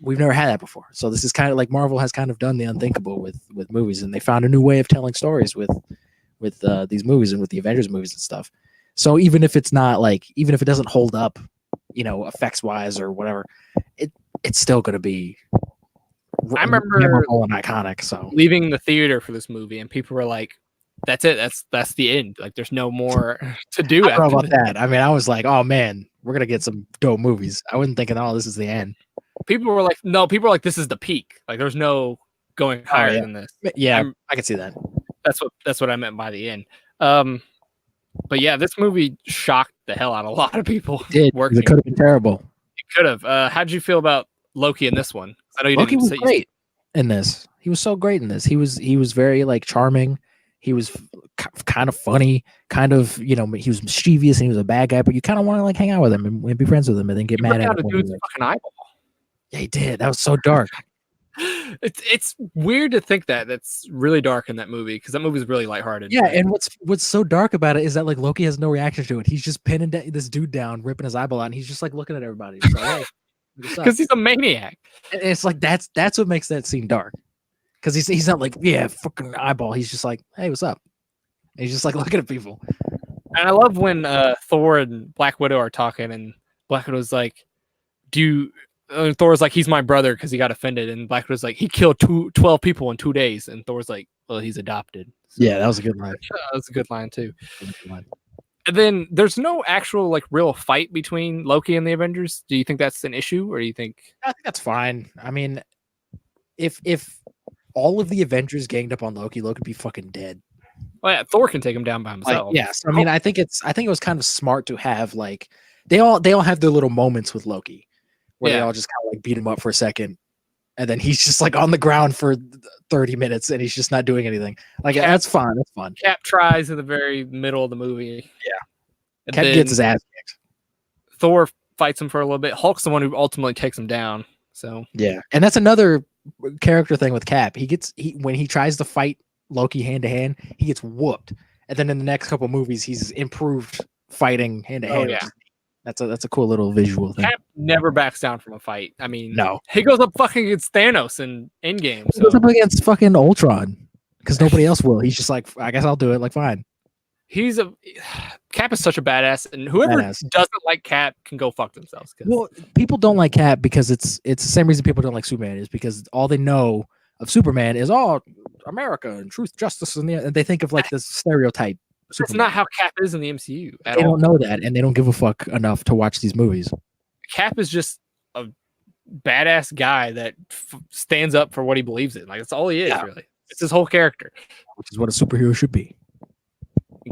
We've never had that before. So this is kind of like Marvel has kind of done the unthinkable with movies, and they found a new way of telling stories with these movies and with the Avengers movies and stuff. So even if it's not like, even if it doesn't hold up, effects wise or whatever, it's still going to be. I remember memorable and iconic. So leaving the theater for this movie, and people were like, "That's it. That's the end. Like, there's no more to do." I don't know about that. I mean, I was like, "Oh man, we're gonna get some dope movies." I wasn't thinking, "Oh, this is the end." People were like, "No." People were like, "This is the peak. Like, there's no going higher than this." Yeah, I can see that. That's what I meant by the end. But yeah, this movie shocked the hell out of a lot of people. It did. It could have been terrible. It could have. How did you feel about Loki in this one? I know you Loki was great in this. He was so great in this. He was very like charming. He was kind of funny, kind of, he was mischievous and he was a bad guy, but you kind of want to like hang out with him and be friends with him and then get mad at him. Dude's fucking eyeball. Yeah, he did. That was so dark. It's weird to think that's really dark in that movie, because that movie is really lighthearted. Yeah, and what's so dark about it is that like Loki has no reaction to it. He's just pinning this dude down, ripping his eyeball out, and he's just like looking at everybody. He's like, hey, because he's a maniac. And it's like that's what makes that scene dark. Because he's not like, yeah, fucking eyeball. He's just like, hey, what's up? And he's just like looking at people. And I love when Thor and Black Widow are talking, and Black Widow's like, Thor's like, he's my brother because he got offended, and Black Widow's like, he killed 12 people in 2 days, and Thor's like, well, he's adopted. So, yeah, that was a good line. That was a good line too. And then there's no actual like real fight between Loki and the Avengers. Do you think that's an issue, or do you think? I think that's fine. I mean, if all of the Avengers ganged up on Loki, Loki would be fucking dead. Well, yeah, Thor can take him down by himself. Yes, I mean, I think it was kind of smart to have like they all have their little moments with Loki, where they all just kind of like beat him up for a second, and then he's just like on the ground for 30 minutes, and he's just not doing anything. Like that's fun. That's fun. Cap tries in the very middle of the movie. Yeah, and Cap gets his ass kicked. Thor fights him for a little bit. Hulk's the one who ultimately takes him down. So yeah, and that's another character thing with Cap. When he tries to fight Loki hand to hand, he gets whooped, and then in the next couple movies, he's improved fighting hand to hand. Yeah. That's a cool little visual thing. Cap never backs down from a fight. I mean, no, he goes up fucking against Thanos in Endgame. He goes up against fucking Ultron because nobody else will. He's just like, I guess I'll do it. Like, fine. Cap is such a badass, and whoever doesn't like Cap can go fuck themselves. Well, people don't like Cap because it's the same reason people don't like Superman is because all they know of Superman is America and truth, justice, and they think of like this stereotype. That's not how Cap is in the MCU. They don't know that, and they don't give a fuck enough to watch these movies. Cap is just a badass guy that stands up for what he believes in. Like that's all he is, really. It's his whole character, which is what a superhero should be.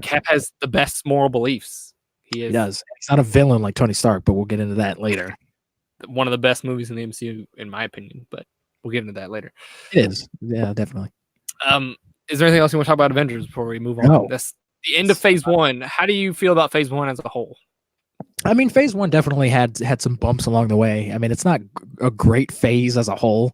Cap has the best moral beliefs. He does. He's not a villain like Tony Stark, but we'll get into that later. One of the best movies in the MCU, in my opinion, but we'll get into that later. It is. Yeah, definitely. Is there anything else you want to talk about Avengers before we move on? No. That's the end of Phase 1. How do you feel about Phase 1 as a whole? I mean, Phase 1 definitely had some bumps along the way. I mean, it's not a great phase as a whole,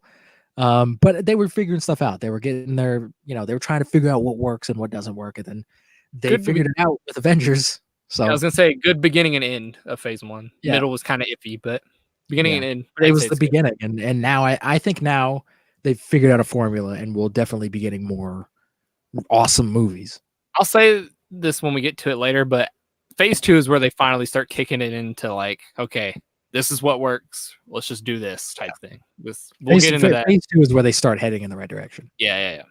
but they were figuring stuff out. They were getting their, they were trying to figure out what works and what doesn't work, and then they figured it out with Avengers. So I was gonna say good beginning and end of Phase 1. Yeah. Middle was kind of iffy, but beginning and end. It was the beginning, and now I think now they've figured out a formula, and we'll definitely be getting more awesome movies. I'll say this when we get to it later, but Phase 2 is where they finally start kicking it into like, okay, this is what works. Let's just do this type thing. We'll get into that. Phase 2 is where they start heading in the right direction. Yeah.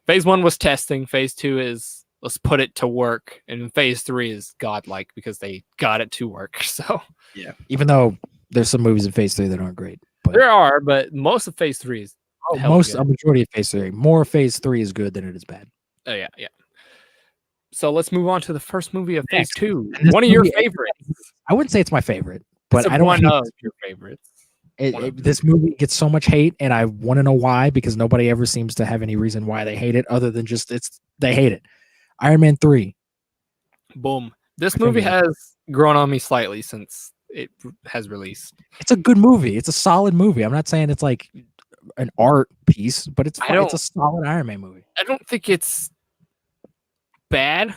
Phase 1 was testing. Phase 2 is let's put it to work, and Phase 3 is godlike because they got it to work. So yeah, even though there's some movies in Phase 3 that aren't great, but there are, but most of Phase 3 is a majority of Phase 3. More Phase 3 is good than it is bad. Oh yeah. So let's move on to the first movie of Phase 2. One of your favorites. I wouldn't say it's my favorite, but I don't. One of your favorites. This movie gets so much hate, and I want to know why, because nobody ever seems to have any reason why they hate it, other than just they hate it. Iron Man 3. Boom. This movie has grown on me slightly since it has released. It's a good movie. It's a solid movie. I'm not saying it's like an art piece, but it's a solid Iron Man movie. I don't think it's bad.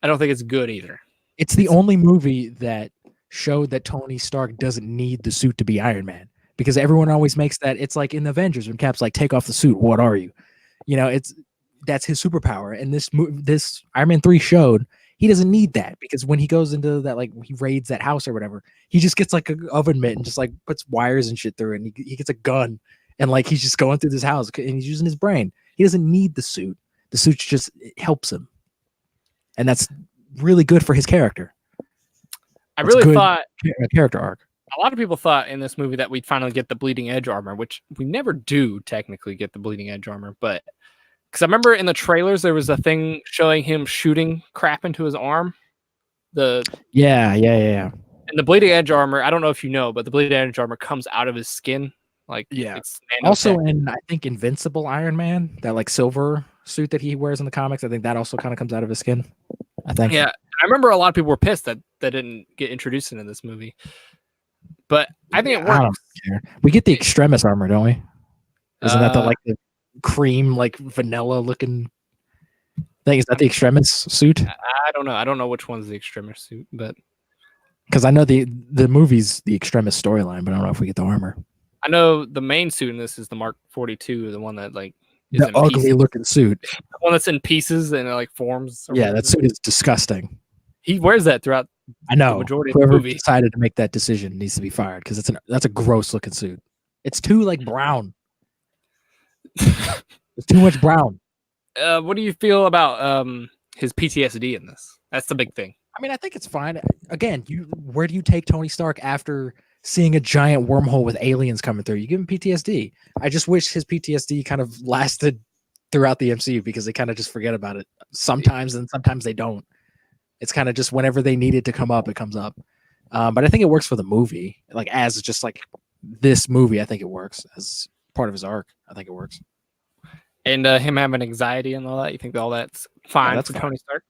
I don't think it's good either. It's the only movie that showed that Tony Stark doesn't need the suit to be Iron Man, because everyone always makes that. It's like in the Avengers when Cap's like, take off the suit. What are you? That's his superpower. And this Iron Man 3 showed he doesn't need that, because when he goes into that, like he raids that house or whatever, he just gets like an oven mitt and just like puts wires and shit through it, and he gets a gun, and like he's just going through this house and he's using his brain. He doesn't need the suit. The suit just helps him. And that's really good for his character. I really thought a character arc. A lot of people thought in this movie that we'd finally get the bleeding edge armor, which we never do technically get the bleeding edge armor, but because I remember in the trailers there was a thing showing him shooting crap into his arm. Yeah. And the bleeding edge armor, I don't know if you know, but the bleeding edge armor comes out of his skin. Like, yeah. It's also in, I think, Invincible Iron Man, that like silver suit that he wears in the comics, I think that also kind of comes out of his skin. I think. Yeah, I remember a lot of people were pissed that didn't get introduced into this movie, but I think it works. I don't care. We get the Extremis armor, don't we? Isn't that the cream, like vanilla looking thing? Is that the Extremis suit? I don't know. I don't know which one's the Extremis suit, but because I know the movie's the Extremis storyline, but I don't know if we get the armor. I know the main suit in this is the Mark 42, the one that like is the ugly looking suit, the one that's in pieces and it like forms. Yeah, that suit is disgusting. He wears that throughout. I know. The majority Whoever of the movie decided to make that decision needs to be fired, because that's a gross looking suit. It's too like brown. It's too much brown. What do you feel about his PTSD in this? That's the big thing. I mean, I think it's fine. Again, where do you take Tony Stark after seeing a giant wormhole with aliens coming through? You give him PTSD. I just wish his PTSD kind of lasted throughout the MCU, because they kind of just forget about it sometimes, and sometimes they don't. It's kind of just whenever they need it to come up, it comes up. But I think it works for the movie. Like, as just like this movie, I think it works as part of his arc. I think it works. And him having anxiety and all that, you think all that's fine for Tony Stark?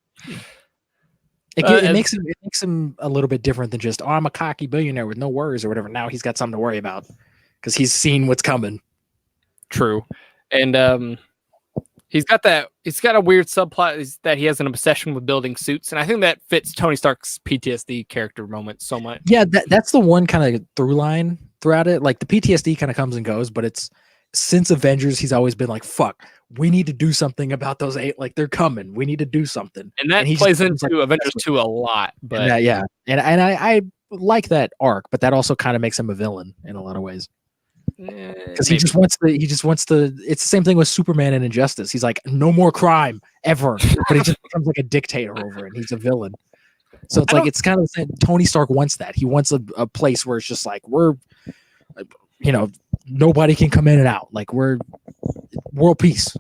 It makes him a little bit different than just, I'm a cocky billionaire with no worries or whatever. Now he's got something to worry about because he's seen what's coming. True. And he's got a weird subplot that he has an obsession with building suits, and I think that fits Tony Stark's PTSD character moment so much. Yeah, that's the one kind of through line throughout it. Like, the PTSD kind of comes and goes, but it's since Avengers, he's always been like, fuck, we need to do something about those eight. Like, they're coming. We need to do something. And that plays into like, Avengers 2 a lot. But yeah. And I like that arc, but that also kind of makes him a villain in a lot of ways. Because he just wants to. It's the same thing with Superman and Injustice. He's like, no more crime ever, but he just becomes like a dictator over it, and he's a villain. So it's like, it's kind of the same. Tony Stark wants that. He wants a place where it's just like, we're, nobody can come in and out. Like, we're world peace.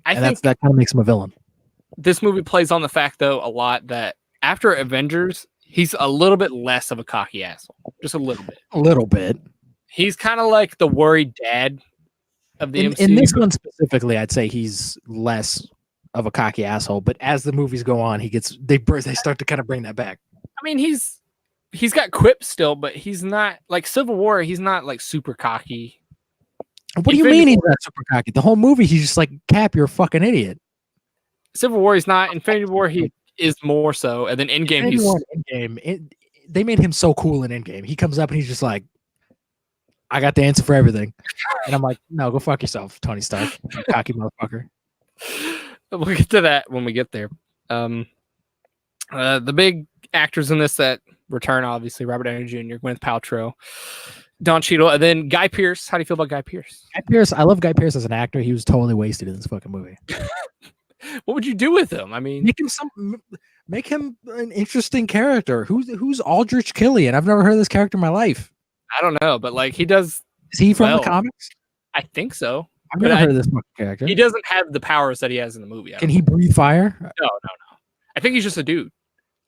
I think that kind of makes him a villain. this movie plays on the fact, though, a lot that after Avengers, he's a little bit less of a cocky asshole. Just a little bit. A little bit. He's kind of like the worried dad of the MCU. In this one specifically, I'd say he's less of a cocky asshole. But as the movies go on, they start to kind of bring that back. I mean, he's got quips still, but he's not like Civil War. He's not like super cocky. What do you mean he's not super cocky? The whole movie, he's just like, Cap, you're a fucking idiot. Civil War, he's not. Infinity War, he is more so. And then Endgame, they made him so cool in Endgame. He comes up and he's just like, I got the answer for everything. And I'm like, no, go fuck yourself, Tony Stark, you cocky motherfucker. We'll get to that when we get there. The big actors in this that return, obviously, Robert Downey Jr., Gwyneth Paltrow, Don Cheadle, and then Guy Pearce. How do you feel about Guy Pearce? I love Guy Pearce as an actor. He was totally wasted in this fucking movie. What would you do with him? I mean, make him an interesting character. Who's Aldrich Killian? I've never heard of this character in my life. I don't know, but like he does. Is he from the comics? I think so. I've never heard of this fucking character. He doesn't have the powers that he has in the movie. Can he breathe fire? No. I think he's just a dude.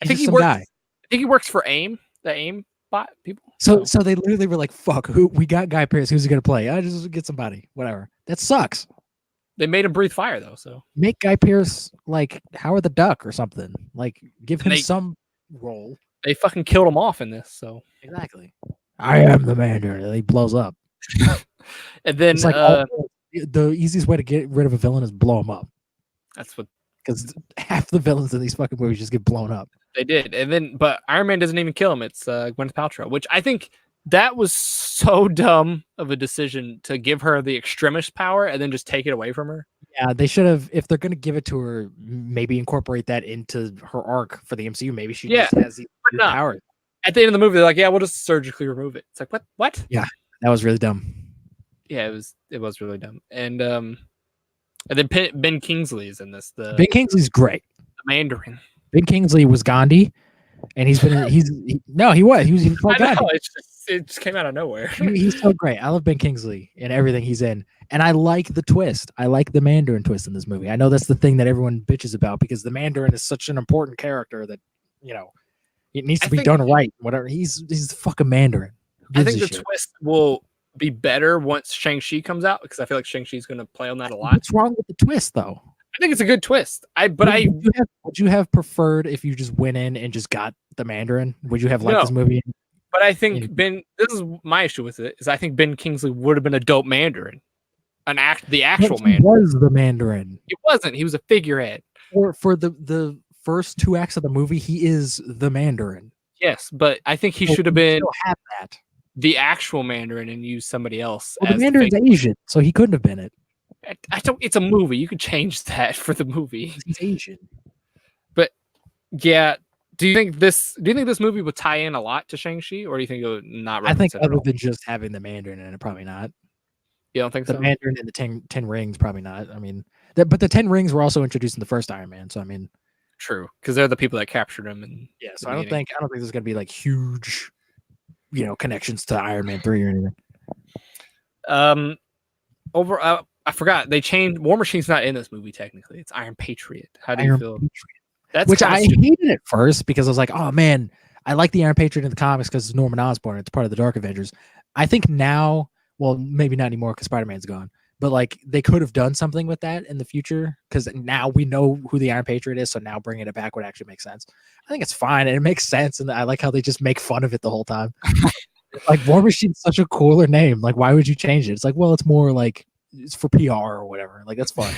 I think he works for AIM, the AIM bot people. So they literally were like, "Fuck, we got Guy Pearce. Who's he gonna play? I just get somebody, whatever." That sucks. They made him breathe fire though, so make Guy Pearce like Howard the Duck or something. Like give him some role. They fucking killed him off in this, so exactly. I am the Mandarin. And he blows up. And then it's like the easiest way to get rid of a villain is blow him up. That's what, because half the villains in these fucking movies just get blown up. They did, and then but Iron Man doesn't even kill him. It's Gwyneth Paltrow, which I think that was so dumb of a decision to give her the extremist power and then just take it away from her. Yeah, they should have. If they're gonna give it to her, maybe incorporate that into her arc for the MCU. Maybe she just has these powers. At the end of the movie, they're like, "Yeah, we'll just surgically remove it." It's like, what? Yeah, that was really dumb. Yeah, it was really dumb. And then Ben Kingsley is in this. Ben Kingsley's great. The Mandarin. Ben Kingsley was Gandhi, and he was Gandhi. It just came out of nowhere. He's so great. I love Ben Kingsley and everything he's in, and I like the twist. I like the Mandarin twist in this movie. I know that's the thing that everyone bitches about because the Mandarin is such an important character that it needs to be done right. Whatever. He's the fucking Mandarin. I think the twist will be better once Shang-Chi comes out because I feel like Shang-Chi is going to play on that a lot. What's wrong with the twist, though? I think it's a good twist. Would you have preferred if you just went in and just got the Mandarin? Would you have liked this movie? But I think this is my issue with it is I think Ben Kingsley would have been a dope Mandarin, the actual Mandarin. He was the Mandarin. He wasn't. He was a figurehead. For the first 2 acts of the movie, he is the Mandarin. Yes, but I think he should have been have that. The actual Mandarin and use somebody else. Well, the Mandarin's Asian, so he couldn't have been it. I don't. It's a movie. You could change that for the movie. He's Asian. But yeah, do you think this movie would tie in a lot to Shang-Chi, or do you think it would not? I think other than just having the Mandarin in it, probably not. You don't think the so? Mandarin and the 10 rings, probably not. I mean, but the 10 rings were also introduced in the first Iron Man, so I mean, true, because they're the people that captured him. And so I don't think there's gonna be like huge, connections to Iron Man 3 or anything. I forgot they changed. War Machine's not in this movie technically. It's Iron Patriot. How do you feel? That's which I hated at first because I was like, oh man, I like the Iron Patriot in the comics because it's Norman Osborn. It's part of the Dark Avengers. I think now, well, maybe not anymore because Spider-Man's gone. But like they could have done something with that in the future because now we know who the Iron Patriot is. So now bringing it back would actually make sense. I think it's fine and it makes sense. And I like how they just make fun of it the whole time. Like War Machine's such a cooler name. Like why would you change it? It's like, well, it's more like it's for PR or whatever. Like that's fun.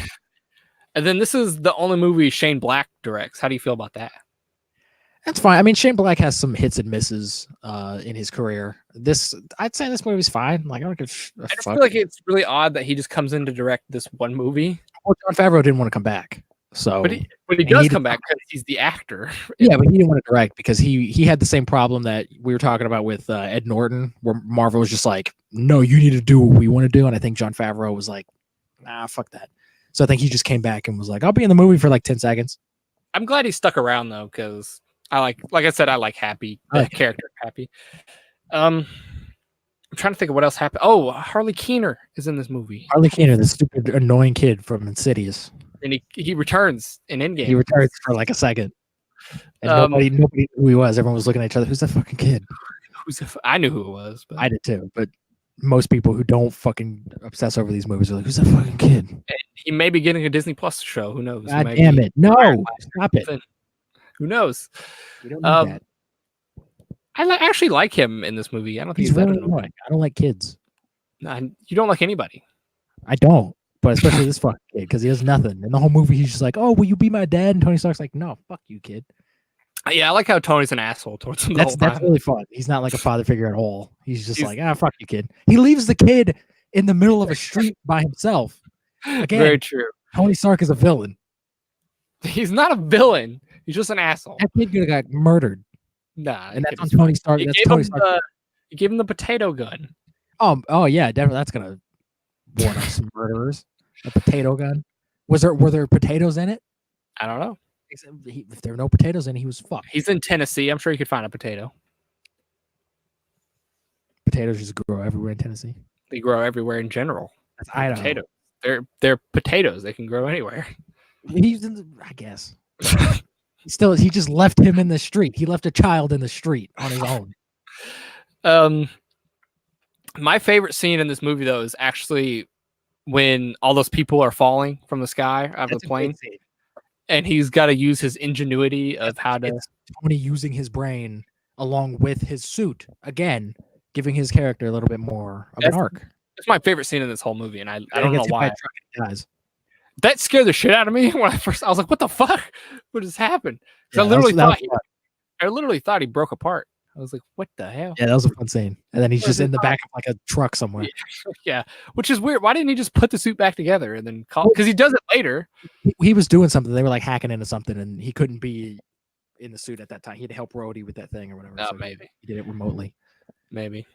And then this is the only movie Shane Black directs. How do you feel about that? That's fine. I mean, Shane Black has some hits and misses in his career. I'd say this movie's fine. Like, I just feel like it's really odd that he just comes in to direct this one movie. Well, Jon Favreau didn't want to come back, so but he does come back because he's the actor. Yeah, but he didn't want to direct because he had the same problem that we were talking about with Ed Norton, where Marvel was just like, "No, you need to do what we want to do," and I think Jon Favreau was like, "Nah, fuck that." So I think he just came back and was like, "I'll be in the movie for like 10 seconds." I'm glad he stuck around though, because I like I said, I like Happy, character Happy. I'm trying to think of what else happened. Oh, Harley Keener is in this movie. Harley Keener, the stupid, annoying kid from Insidious. and he returns in Endgame. He returns for like a second, and nobody knew who he was. Everyone was looking at each other. Who's that fucking kid? I knew who it was, but I did too. But most people who don't fucking obsess over these movies are like, "Who's that fucking kid?" And he may be getting a Disney Plus show. Who knows? God damn it! No, stop it. Who knows? We don't need that. I actually like him in this movie. I don't think he's really annoying. I don't like kids. You don't like anybody. I don't, but especially this fucking kid because he has nothing. In the whole movie, he's just like, "Oh, will you be my dad?" And Tony Stark's like, "No, fuck you, kid." Yeah, I like how Tony's an asshole towards him. That's really fun. He's not like a father figure at all. He's just like, fuck you, kid. He leaves the kid in the middle of a street by himself. Again, very true. Tony Stark is a villain. He's not a villain. He's just an asshole. That kid could have got murdered. Nah, and that's on Tony Stark. That's Tony Stark. You gave him the potato gun. Oh yeah, definitely. That's gonna warn off some murderers. A potato gun. Were there potatoes in it? I don't know. If there were no potatoes in it, he was fucked. He's in Tennessee. I'm sure he could find a potato. Potatoes just grow everywhere in Tennessee. They grow everywhere in general. That's Idaho. Potatoes. They're potatoes. They can grow anywhere. I guess. He just left him in the street. He left a child in the street on his own. My favorite scene in this movie, though, is actually when all those people are falling from the sky out of the plane. And he's got to use his ingenuity of how to... Tony using his brain along with his suit. Again, giving his character a little bit more of an arc. It's my favorite scene in this whole movie, and I don't know why. That scared the shit out of me when I was like, what the fuck? What just happened? Yeah, I literally thought he broke apart. I was like, what the hell? Yeah, that was a fun scene. And then he's just in the back of like a truck somewhere. Yeah, which is weird. Why didn't he just put the suit back together and then call? Because he does it later. He was doing something. They were like hacking into something, and he couldn't be in the suit at that time. He had to help Rhodey with that thing or whatever. Oh, so maybe. He did it remotely. Maybe.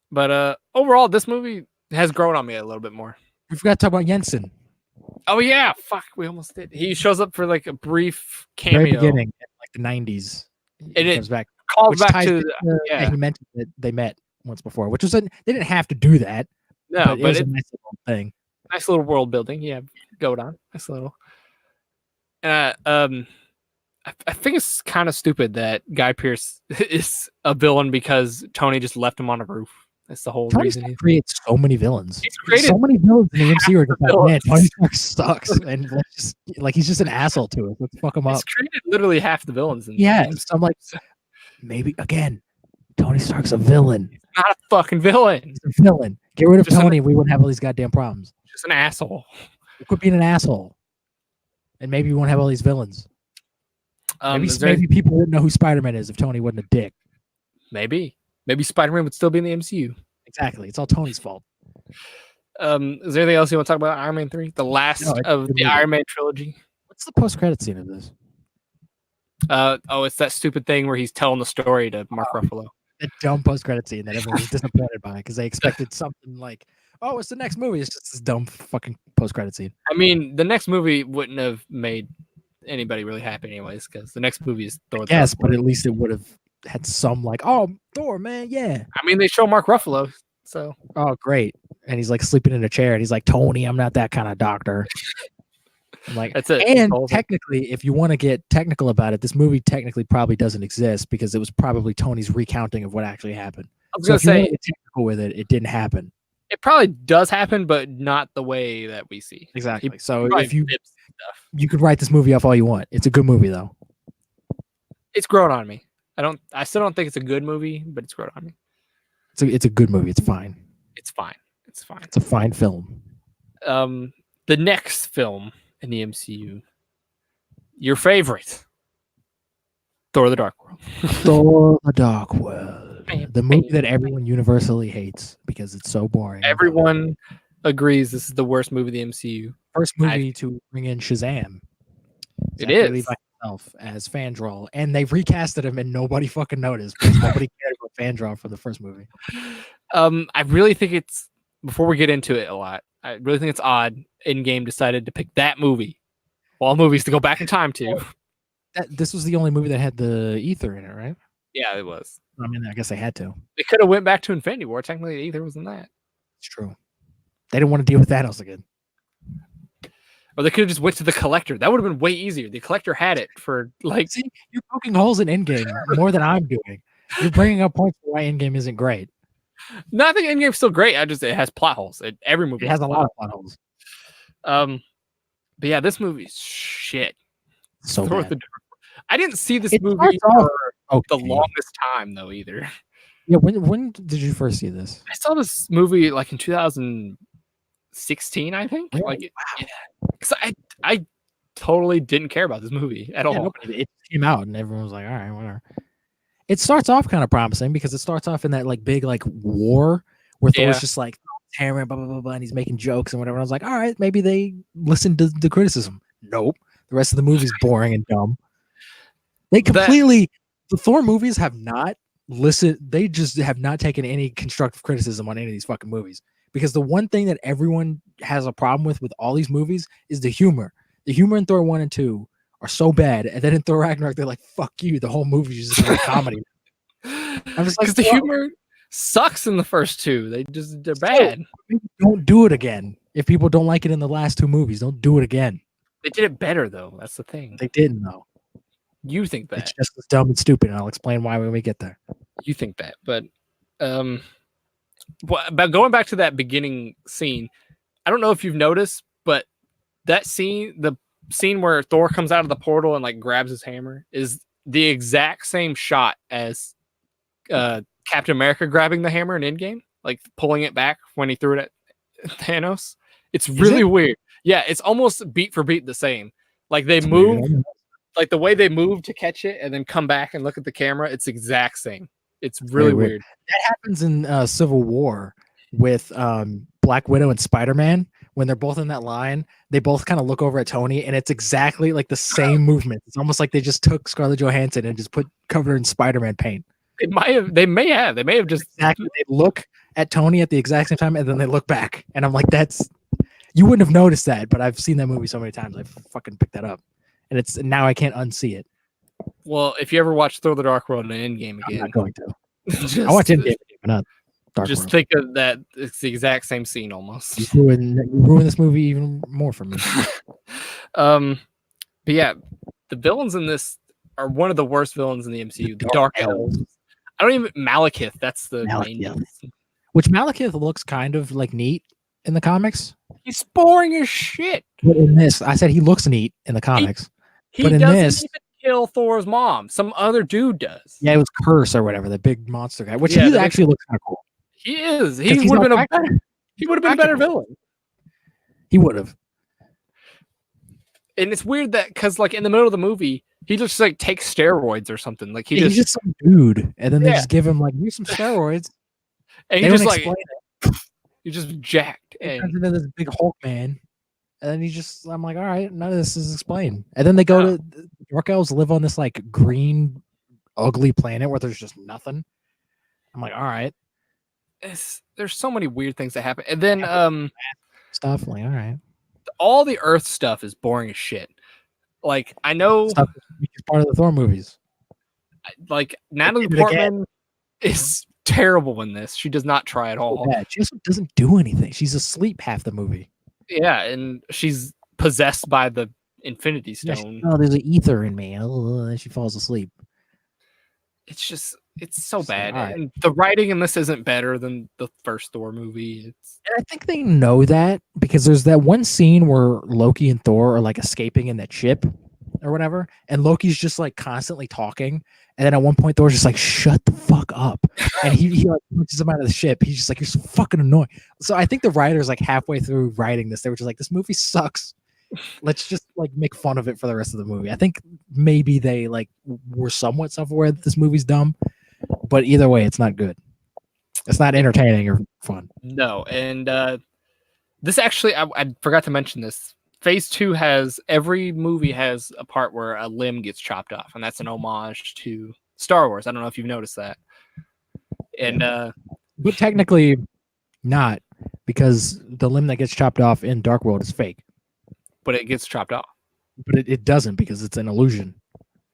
But overall, this movie has grown on me a little bit more. We forgot to talk about Jensen. Oh, yeah. Fuck, we almost did. He shows up for like a brief cameo. Very beginning, in like the 90s. He comes back. Calls back to he mentioned that they met once before, which was they didn't have to do that. No, but it was a nice little thing. Nice little world building. Yeah, go on. Nice little. I think it's kind of stupid that Guy Pearce is a villain because Tony just left him on a roof. That's the whole reason. He creates so many villains. He's created so many villains in the MCU. Like, man, Tony Stark sucks, and he's just an asshole to us. Let's fuck him up. He's created literally half the villains. So I'm like, maybe again, Tony Stark's a villain. He's not a fucking villain. He's a villain. Get rid of Tony, we wouldn't have all these goddamn problems. Just an asshole. Quit being an asshole, and maybe we won't have all these villains. Maybe people wouldn't know who Spider-Man is if Tony wasn't a dick. Maybe Spider-Man would still be in the MCU. Exactly. It's all Tony's fault. Is there anything else you want to talk about Iron Man 3? The last of the Iron Man trilogy? What's the post-credit scene of this? It's that stupid thing where he's telling the story to Mark Ruffalo. That dumb post-credit scene that everyone was disappointed by because they expected something like, oh, it's the next movie. It's just this dumb fucking post-credit scene. I mean, the next movie wouldn't have made anybody really happy anyways because the next movie is Thor. Yes, but at least it would have had some like, oh, Thor, man, yeah. I mean, they show Mark Ruffalo, so. Oh, great. And he's like sleeping in a chair and he's like, Tony, I'm not that kind of doctor. I'm like, that's it. And technically, if you want to get technical about it, this movie technically probably doesn't exist because it was probably Tony's recounting of what actually happened. I was going to say, get technical with it, it didn't happen. It probably does happen, but not the way that we see. Exactly. So if you could write this movie off all you want. It's a good movie, though. It's grown on me. I still don't think it's a good movie, but it's grown on me. It's a good movie. It's fine. It's fine. It's a fine film. The next film in the MCU, your favorite, Thor: The Dark World. Thor: The Dark World, the movie that everyone universally hates because it's so boring. Everyone agrees this is the worst movie of the MCU. First movie to bring in Shazam. It is Levi himself as Fandral, and they've recasted him, and nobody fucking noticed because nobody cared about Fandral from the first movie. I really think it's, before we get into it a lot, I really think it's odd Endgame decided to pick that movie, of all movies to go back in time to. This was the only movie that had the ether in it, right? Yeah, it was. I mean, I guess they had to. They could have went back to Infinity War. Technically, the ether was in that. It's true. They didn't want to deal with Thanos again. Or they could have just went to the collector. That would have been way easier. The collector had it for like. See, you're poking holes in Endgame more than I'm doing. You're bringing up points for why Endgame isn't great. No, I think Endgame's still great. It has plot holes. Every movie It has a lot of plot holes. But yeah, this movie's shit. So bad. I didn't see this It movie starts for the longest time though either. Yeah, when did you first see this? I saw this movie like in 2016, I think. Really? Like, yeah, because I totally didn't care about this movie at all. It came out and everyone was like, all right, whatever. It starts off kind of promising because it starts off in that like big like war where Thor's just like hammering, blah, blah, blah, blah, and he's making jokes and whatever. And I was like, all right, maybe they listened to the criticism. Nope. The rest of the movie's boring and dumb. They completely, the Thor movies have not listened. They just have not taken any constructive criticism on any of these fucking movies. Because the one thing that everyone has a problem with all these movies is the humor. The humor in Thor 1 and 2 are so bad. And then in Thor Ragnarok, they're like, fuck you. The whole movie is just like comedy. I'm just like, because the humor sucks in the first two. They're bad. Don't do it again. If people don't like it in the last two movies, don't do it again. They did it better, though. That's the thing. They didn't, though. You think that. It's just as dumb and stupid, and I'll explain why when we get there. You think that. But going back to that beginning scene, I don't know if you've noticed, but that scene, the scene where Thor comes out of the portal and like grabs his hammer, is the exact same shot as Captain America grabbing the hammer in Endgame, like pulling it back when he threw it at Thanos. It's really weird. Yeah, it's almost beat for beat the same. Like they move, like the way they move to catch it and then come back and look at the camera, it's exact same. It's really weird. That happens in Civil War with Black Widow and Spider-Man. When they're both in that line, they both kind of look over at Tony, and it's exactly like the same movement. It's almost like they just took Scarlett Johansson and just covered her in Spider-Man paint. They may have just exactly. They look at Tony at the exact same time, and then they look back, and I'm like, you wouldn't have noticed that, but I've seen that movie so many times, I fucking picked that up, and it's now I can't unsee it. Well, if you ever watch Thor: The Dark World and Endgame again, I'm not going to. I watch Endgame, but not Dark just World. think of that. It's the exact same scene almost. You ruin this movie even more for me. But yeah, the villains in this are one of the worst villains in the MCU. The Dark Elves. I don't even Malekith. That's the main name. Which Malekith looks kind of like neat in the comics. He's boring as shit. But in this, I said he looks neat in the comics. He doesn't even kill Thor's mom. Some other dude does. Yeah, it was Curse or whatever, the big monster guy, which he actually looks kind of cool. He is. He would have been a better villain. He would have. And it's weird that because like in the middle of the movie, he just like takes steroids or something. Like he's just some dude, and then they just give him like, here's some steroids, and he just like he's just jacked. He turns into this big Hulk man, and then I'm like, all right, none of this is explained. And then they go to Dark Elves live on this like green, ugly planet where there's just nothing. I'm like, all right. There's so many weird things that happen, and then stuff. I'm like, all right. All the Earth stuff is boring as shit. Like I know stuff is part of the Thor movies. Like Natalie Portman is terrible in this. She does not try at all. She just doesn't do anything. She's asleep half the movie. Yeah, and she's possessed by the Infinity Stone. Oh, there's an ether in me. Oh, and she falls asleep. It's so bad. Right. And the writing in this isn't better than the first Thor movie. And I think they know that because there's that one scene where Loki and Thor are like escaping in that ship or whatever, and Loki's just like constantly talking, and then at one point Thor's just like, shut the fuck up, and he like pushes him out of the ship. He's just like, you're so fucking annoying. So I think the writers like halfway through writing this, they were just like, this movie sucks. Let's just like make fun of it for the rest of the movie. I think maybe they like were somewhat self-aware that this movie's dumb, but either way, it's not good. It's not entertaining or fun. No, and this actually, I forgot to mention this. Phase 2 every movie has a part where a limb gets chopped off, and that's an homage to Star Wars. I don't know if you've noticed that. And but technically not, because the limb that gets chopped off in Dark World is fake. But it gets chopped off. But it doesn't, because it's an illusion.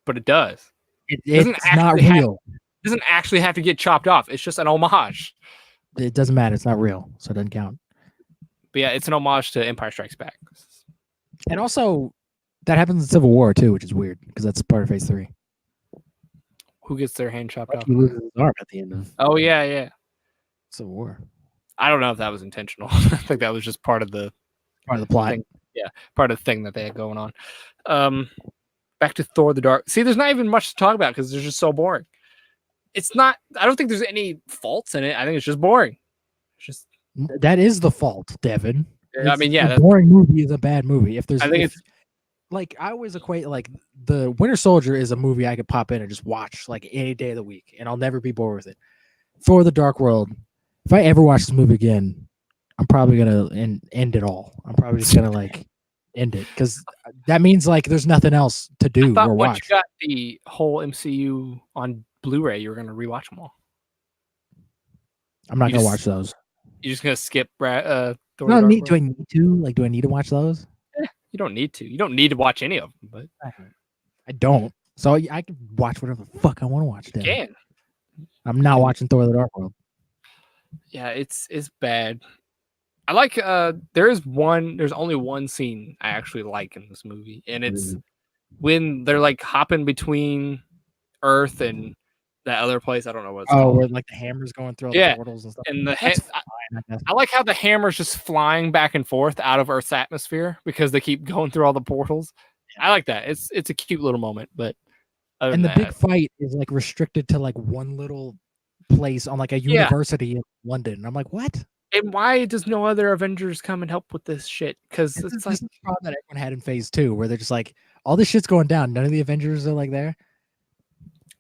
But it does. It's not real. It doesn't actually have to get chopped off. It's just an homage. It doesn't matter. It's not real, so it doesn't count. But yeah, it's an homage to Empire Strikes Back. And also, that happens in Civil War too, which is weird because that's part of Phase 3. Who gets their hand chopped off? He loses his arm at the end of Oh yeah. Civil War. I don't know if that was intentional. I think that was just part of the plot. Thing. Yeah, part of the thing that they had going on. Back to Thor: The Dark. See, there's not even much to talk about because they're just so boring. It's not. I don't think there's any faults in it. I think it's just boring. It's just that is the fault, Devin. I mean, yeah, a boring movie is a bad movie. If there's, I think it's like I always equate like the Winter Soldier is a movie I could pop in and just watch like any day of the week, and I'll never be bored with it. Thor: The Dark World. If I ever watch this movie again, I'm probably gonna end it all. I'm probably just gonna like end it because that means like there's nothing else to do or watch. Once you got the whole MCU on Blu-ray, you were gonna rewatch them all. I'm not gonna watch those. You're just gonna skip Thor: Do I need to? Like, do I need to watch those? You don't need to. You don't need to watch any of them, but I don't. So I can watch whatever the fuck I want to watch. You can. I'm not watching Thor: The Dark World. Yeah, it's bad. I like there's only one scene I actually like in this movie, and it's when they're like hopping between Earth and that other place. I don't know what it's called. Where like the hammer's going through all the portals and stuff. And I like how the hammer's just flying back and forth out of Earth's atmosphere because they keep going through all the portals. I like that. It's a cute little moment, but and the big fight is like restricted to like one little place on like a university in London. And I'm like, what? And why does no other Avengers come and help with this shit? Because it's like the problem that everyone had in Phase 2, where they're just like, all this shit's going down. None of the Avengers are like there.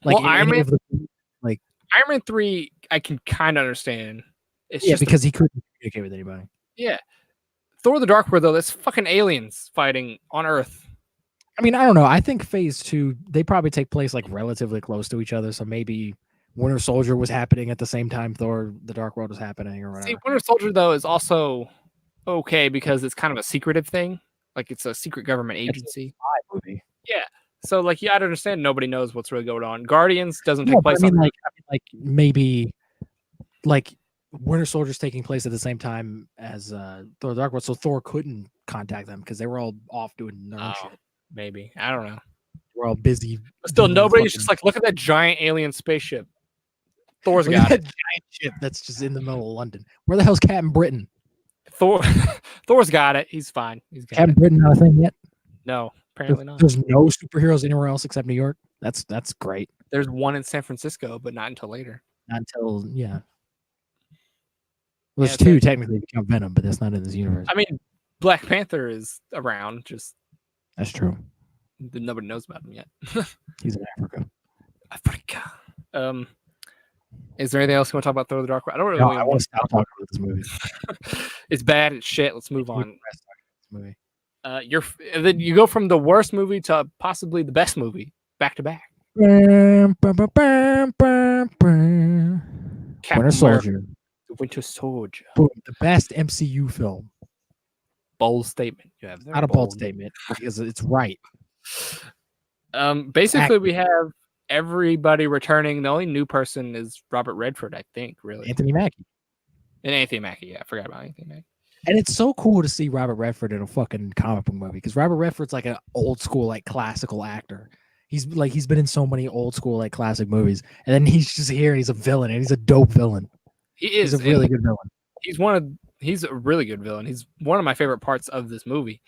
Like Iron Man 3, I can kind of understand. It's just because he couldn't communicate with anybody. Yeah, Thor: The Dark World though, that's fucking aliens fighting on Earth. I mean, I don't know. I think Phase 2, they probably take place like relatively close to each other. So maybe Winter Soldier was happening at the same time Thor: The Dark World was happening, or whatever. See, Winter Soldier though is also okay because it's kind of a secretive thing. Like it's a secret government agency. It's a spy movie. Yeah. So like, I'd understand nobody knows what's really going on. Guardians doesn't take place. I mean, like maybe like Winter Soldier's taking place at the same time as Thor: The Dark World, so Thor couldn't contact them because they were all off doing their own shit. Maybe, I don't know. We're all busy. But still, nobody's just like, look at that giant alien spaceship. Thor's got it. Giant ship that's just in the middle of London. Where the hell's Captain Britain? Thor's got it. He's fine. He's got Captain Britain not a thing yet? No, apparently not. There's no superheroes anywhere else except New York. That's great. There's one in San Francisco, but not until later. Not until Well, there's two technically become Venom, but that's not in this universe. I mean, Black Panther is around. Just that's true. Nobody knows about him yet. He's in Africa. Is there anything else you want to talk about Thor: The Dark World? I don't really. No, I want to stop talking about this movie. It's bad. It's shit. Let's move on. Movie. Then you go from the worst movie to possibly the best movie back to back. Winter Soldier. The Winter Soldier. The best MCU film. Bold statement. You have not a bold statement because it's right. Basically, we have everybody returning. The only new person is Robert Redford, I think. Really, Anthony Mackie. And Anthony Mackie. Yeah, I forgot about Anthony Mackie. And it's so cool to see Robert Redford in a fucking comic book movie because Robert Redford's like an old school, like classical actor. He's been in so many old school, like classic movies, and then he's just here and he's a villain, and he's a dope villain. He is. He's a really good villain. He's a really good villain. He's one of my favorite parts of this movie.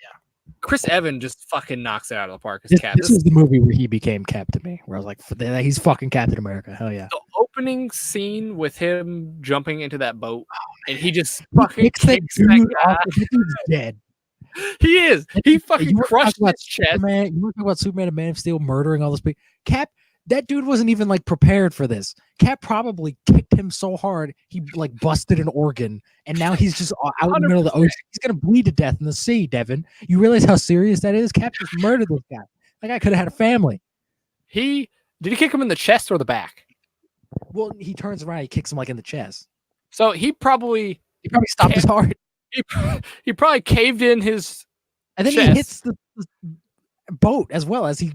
Yeah. Chris Evans just fucking knocks it out of the park as Cap. This is the movie where he became Cap to me, where I was like, he's fucking Captain America. Hell yeah. The opening scene with him jumping into that boat, and he just fucking kicks that dude off. That dude's dead. He is. He fucking crushed his chest. Superman, you want to talk about Superman and Man of Steel murdering all those people? Cap, that dude wasn't even like prepared for this. Cap probably kicked him so hard he like busted an organ, and now he's just out in the middle of the ocean. He's gonna bleed to death in the sea. Devin, you realize how serious that is? Cap just murdered this guy. That guy could have had a family. Did he kick him in the chest or the back? Well, he turns around, he kicks him like in the chest. So he probably stopped his heart. He probably caved in his and then chest. He hits the boat as well as he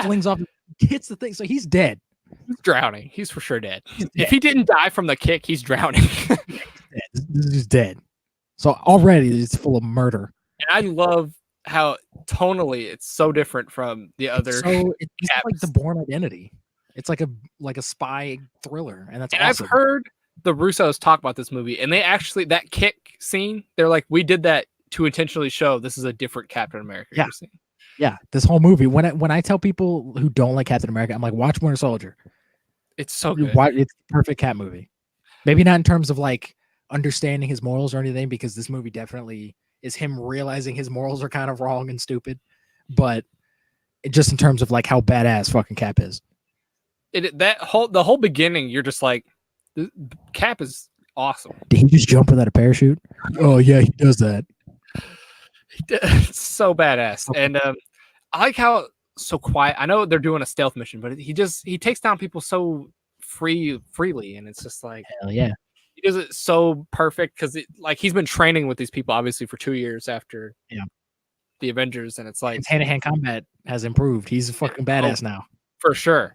flings off, hits the thing. So he's dead. He's drowning. He's for sure dead. If he didn't die from the kick, he's drowning. This is dead. So already it's full of murder. And I love how tonally it's so different from the other. So it's like the Caps. Bourne Identity. It's like a spy thriller, and that's And awesome. I've heard the Russos talk about this movie, and they actually that kick scene. They're like, we did that to intentionally show this is a different Captain America Yeah. you're seeing. Yeah, this whole movie. When I tell people who don't like Captain America, I'm like, watch Winter Soldier. It's so good. It's the perfect Cap movie. Maybe not in terms of like understanding his morals or anything, because this movie definitely is him realizing his morals are kind of wrong and stupid, but just in terms of like how badass fucking Cap is. The whole beginning, you're just like, Cap is awesome. Did he just jump without a parachute? Oh yeah, he does that. It's so badass. And I like how so quiet. I know they're doing a stealth mission, but he takes down people so freely, and it's just like, hell yeah. He does it so perfect because like he's been training with these people obviously for 2 years after the Avengers, and it's like his hand-to-hand combat has improved. He's a fucking badass now. For sure.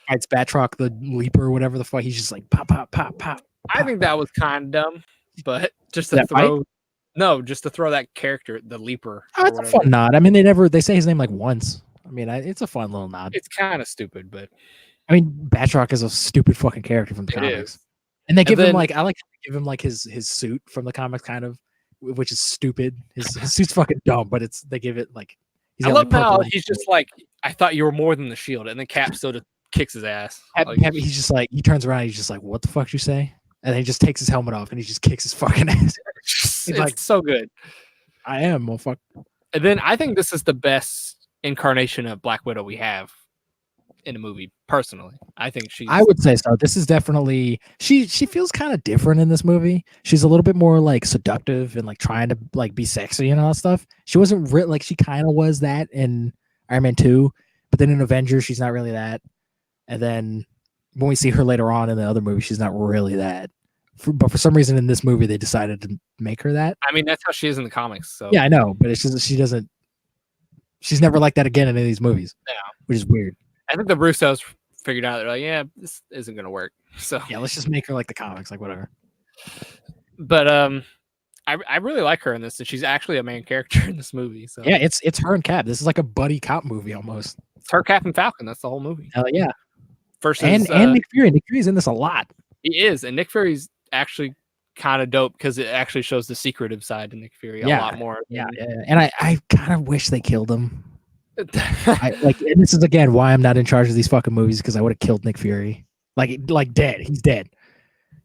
Fights Batroc the Leaper or whatever the fuck. He's just like pop, pop, pop, pop. I think that was kind of dumb, but just to That throw just to throw that character, the Leaper. Oh, it's a fun nod. I mean, they say his name like once. I mean, it's a fun little nod. It's kind of stupid, but I mean, Batroc is a stupid fucking character from the comics. Is. And they give him like, I like to give him like his suit from the comics, kind of, which is stupid. His suit's fucking dumb, but they give it like. I love how he's just like, I thought you were more than the Shield, and then Cap still just kicks his ass. He's just like, he turns around, he's just like, what the fuck did you say? And then he just takes his helmet off and he just kicks his fucking ass. It's like so good. I am, motherfucker. And then I think this is the best incarnation of Black Widow we have in a movie. Personally, I think I would say so. This is definitely she feels kind of different in this movie. She's a little bit more like seductive and like trying to like be sexy and all that stuff. She wasn't like she kind of was that in Iron Man 2, but then in Avengers she's not really that. And then when we see her later on in the other movie, she's not really that. But for some reason in this movie they decided to make her that. I mean, that's how she is in the comics. So yeah, I know, but it's just she's never like that again in any of these movies. Yeah, which is weird. I think the Russos figured out, they're like, yeah, this isn't gonna work. So yeah, let's just make her like the comics, like whatever. But I really like her in this, and she's actually a main character in this movie. So yeah, it's her and Cap. This is like a buddy cop movie almost. It's her, Cap, and Falcon. That's the whole movie. Hell yeah. Versus and Nick Fury. Nick Fury's in this a lot. He is, and Nick Fury's actually kind of dope because it actually shows the secretive side to Nick Fury a lot more. Yeah. And I kind of wish they killed him. And this is again why I'm not in charge of these fucking movies, because I would have killed Nick Fury. Like dead. He's dead.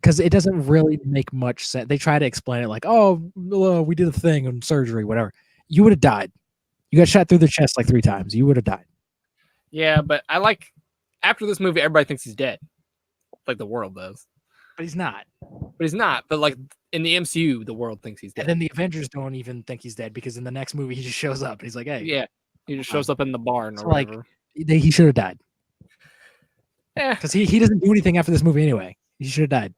Because it doesn't really make much sense. They try to explain it like, oh, we did a thing in surgery, whatever. You would have died. You got shot through the chest like 3 times. You would have died. Yeah, but I like after this movie, everybody thinks he's dead, like the world does. But he's not. But like in the MCU, the world thinks he's dead. And then the Avengers don't even think he's dead, because in the next movie he just shows up and he's like, hey. Yeah. He just shows up in the barn or whatever. He should have died. Yeah. Because he doesn't do anything after this movie anyway. He should have died.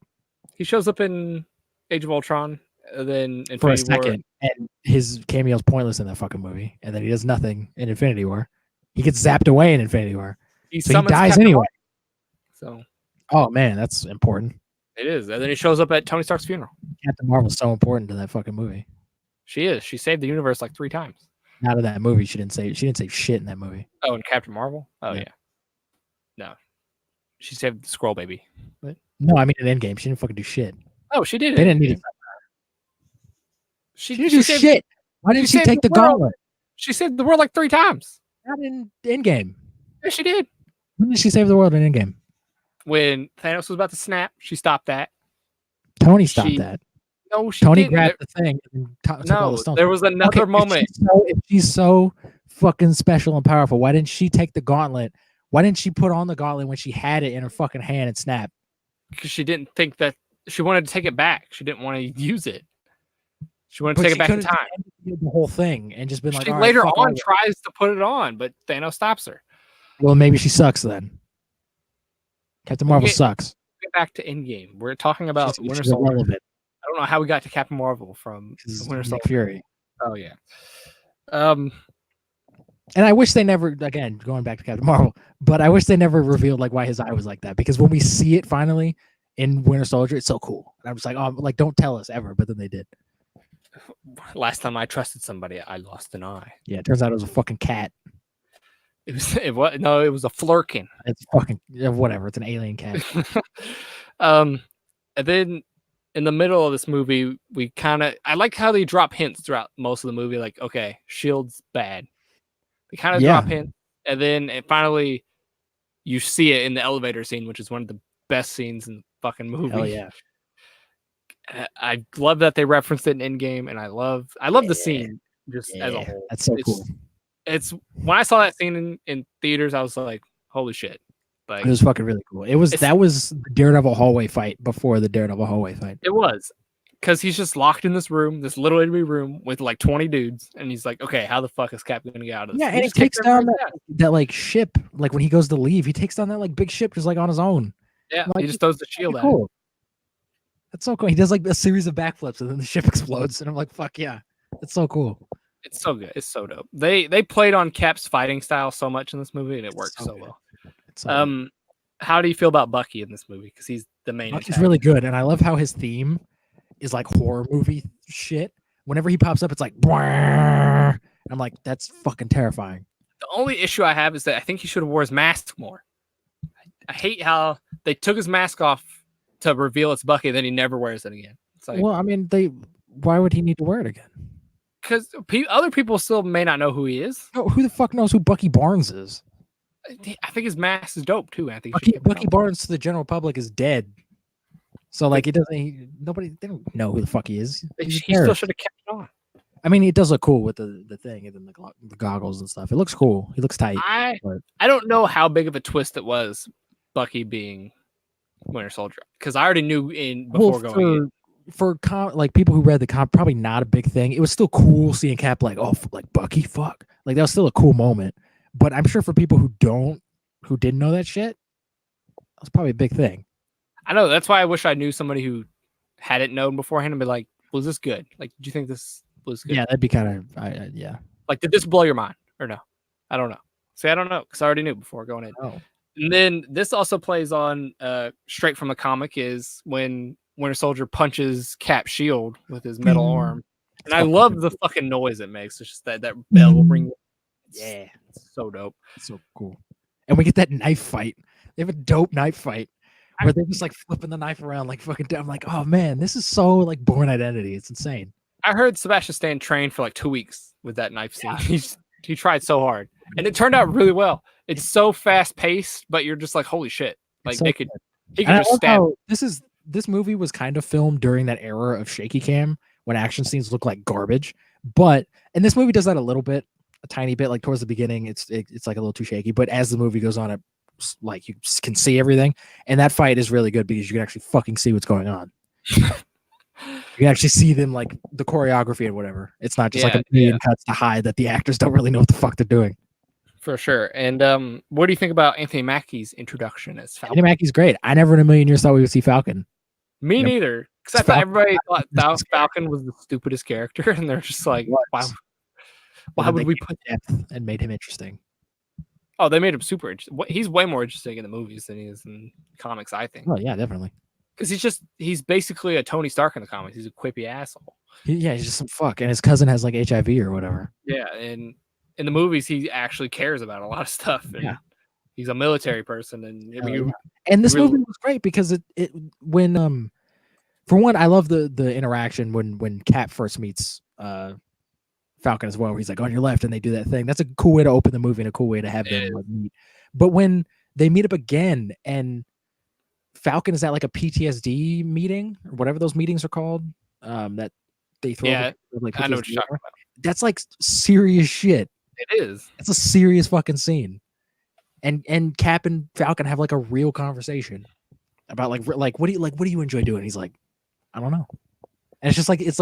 He shows up in Age of Ultron, then Infinity for a second, and his cameo is pointless in that fucking movie. And then he does nothing in Infinity War. He gets zapped away in Infinity War. So he dies anyway. So, oh man, that's important. It is. And then he shows up at Tony Stark's funeral. Captain Marvel's so important to that fucking movie. She is. She saved the universe like 3 times. Not in that movie. She didn't save shit in that movie. Oh, in Captain Marvel? Oh yeah. No. She saved the Skrull baby. What? No, I mean in Endgame. She didn't fucking do shit. Oh, she did. They didn't need it. She didn't do shit. Why didn't she take the gauntlet? She saved the world like 3 times. Not in Endgame. Yeah, she did. When did she save the world in Endgame? When Thanos was about to snap, she stopped that. Tony stopped that. No, she Tony didn't. grabbed the thing and took all the stones. There was another moment. If she's so fucking special and powerful, why didn't she take the gauntlet? Why didn't she put on the gauntlet when she had it in her fucking hand and snap? Because she didn't think that she wanted to take it back. She didn't want to use it. She wanted to take it back in time. The whole thing and just been like. She later on tries to put it on, but Thanos stops her. Well, maybe she sucks then. Captain Marvel sucks. Get back to Endgame. We're talking about Winter Soldier. I don't know how we got to Captain Marvel from Winter Soldier. Fury. Oh yeah. And I wish they never, again, going back to Captain Marvel, but I wish they never revealed like why his eye was like that, because when we see it finally in Winter Soldier, it's so cool. And I'm just like, oh, like don't tell us ever, but then they did. Last time I trusted somebody, I lost an eye. Yeah, it turns out it was a fucking cat. It was a flurkin. It's fucking whatever. It's an alien cat. And then in the middle of this movie, I like how they drop hints throughout most of the movie. Like, okay, Shield's bad. They kind of drop hints, and then finally you see it in the elevator scene, which is one of the best scenes in the fucking movie. Hell yeah. I love that they referenced it in Endgame, and I love the scene just as a whole. That's so cool. It's when I saw that scene in theaters, I was like, holy shit. Like, it was fucking really cool. That was the Daredevil hallway fight before the Daredevil hallway fight. It was. Because he's just locked in this room, this little itty room with like 20 dudes, and he's like, okay, how the fuck is Cap gonna get out of this? Yeah, and he takes down that like ship, like when he goes to leave, he takes down that like big ship just like on his own. Yeah, like, he just throws the shield at cool. him. That's so cool. He does like a series of backflips and then the ship explodes, and I'm like, fuck yeah. That's so cool. It's so good. It's so dope. They played on Cap's fighting style so much in this movie, and it worked so well. Good. How do you feel about Bucky in this movie? Because he's the main. Bucky's really good, and I love how his theme is like horror movie shit. Whenever he pops up, it's like, I'm like, that's fucking terrifying. The only issue I have is that I think he should have wore his mask more. I hate how they took his mask off to reveal it's Bucky, then he never wears it again. It's like, well, I mean, why would he need to wear it again? Because other people still may not know who he is. Oh, who the fuck knows who Bucky Barnes is? I think his mask is dope too. I think Bucky Barnes to the general public is dead. So like, they don't know who the fuck he is. He still should have kept it on. I mean, it does look cool with the thing and then the goggles and stuff. It looks cool. He looks tight. I don't know how big of a twist it was, Bucky being Winter Soldier, because I already knew going in. For like people who read the comic, probably not a big thing. It was still cool seeing Cap like, oh, like Bucky, fuck, like that was still a cool moment. But I'm sure for people who didn't know that shit, that was probably a big thing. I know, that's why I wish I knew somebody who hadn't known beforehand and be like, was this good? Like, did you think this was good? Yeah, that'd be kind of yeah. Like, did this blow your mind or no? I don't know. See, I don't know because I already knew before going in. Oh. And then this also plays on straight from the comic is when Winter Soldier punches Cap's shield with his metal arm. And I love the fucking noise it makes. It's just that bell ring. Yeah, it's so dope. It's so cool. And we get that knife fight. They have a dope knife fight where they're just like flipping the knife around like fucking down. I'm like, oh man, this is so like Bourne Identity. It's insane. I heard Sebastian Stan trained for like 2 weeks with that knife scene. Yeah. He tried so hard. And it turned out really well. It's so fast paced, but you're just like, holy shit. Like he could just stab. This movie was kind of filmed during that era of shaky cam when action scenes look like garbage. And this movie does that a tiny bit, like towards the beginning, it's like a little too shaky. But as the movie goes on, it like you can see everything. And that fight is really good because you can actually fucking see what's going on. You can actually see them, like the choreography and whatever. It's not just like a million cuts to hide that the actors don't really know what the fuck they're doing. For sure. And what do you think about Anthony Mackie's introduction as Falcon? Anthony Mackie's great. I never in a million years thought we would see Falcon. Me neither. Because I thought everybody thought Falcon was the stupidest character, and they're just like, why would we put depth and made him interesting? Oh, they made him super interesting. He's way more interesting in the movies than he is in comics, I think. Oh yeah, definitely. Because he's basically a Tony Stark in the comics. He's a quippy asshole. He's just some fuck, and his cousin has like HIV or whatever. Yeah, and in the movies, he actually cares about a lot of stuff. And he's a military person, and this movie was great because when for one, I love the interaction when Cap first meets Falcon as well, where he's like on your left, and they do that thing. That's a cool way to open the movie and a cool way to have them like, meet. But when they meet up again and Falcon is at like a PTSD meeting or whatever those meetings are called, that they throw. Yeah, like I know what you're talking about. That's like serious shit. It is. It's a serious fucking scene, and Cap and Falcon have like a real conversation about like what do you enjoy doing? He's like, I don't know, and it's just like it's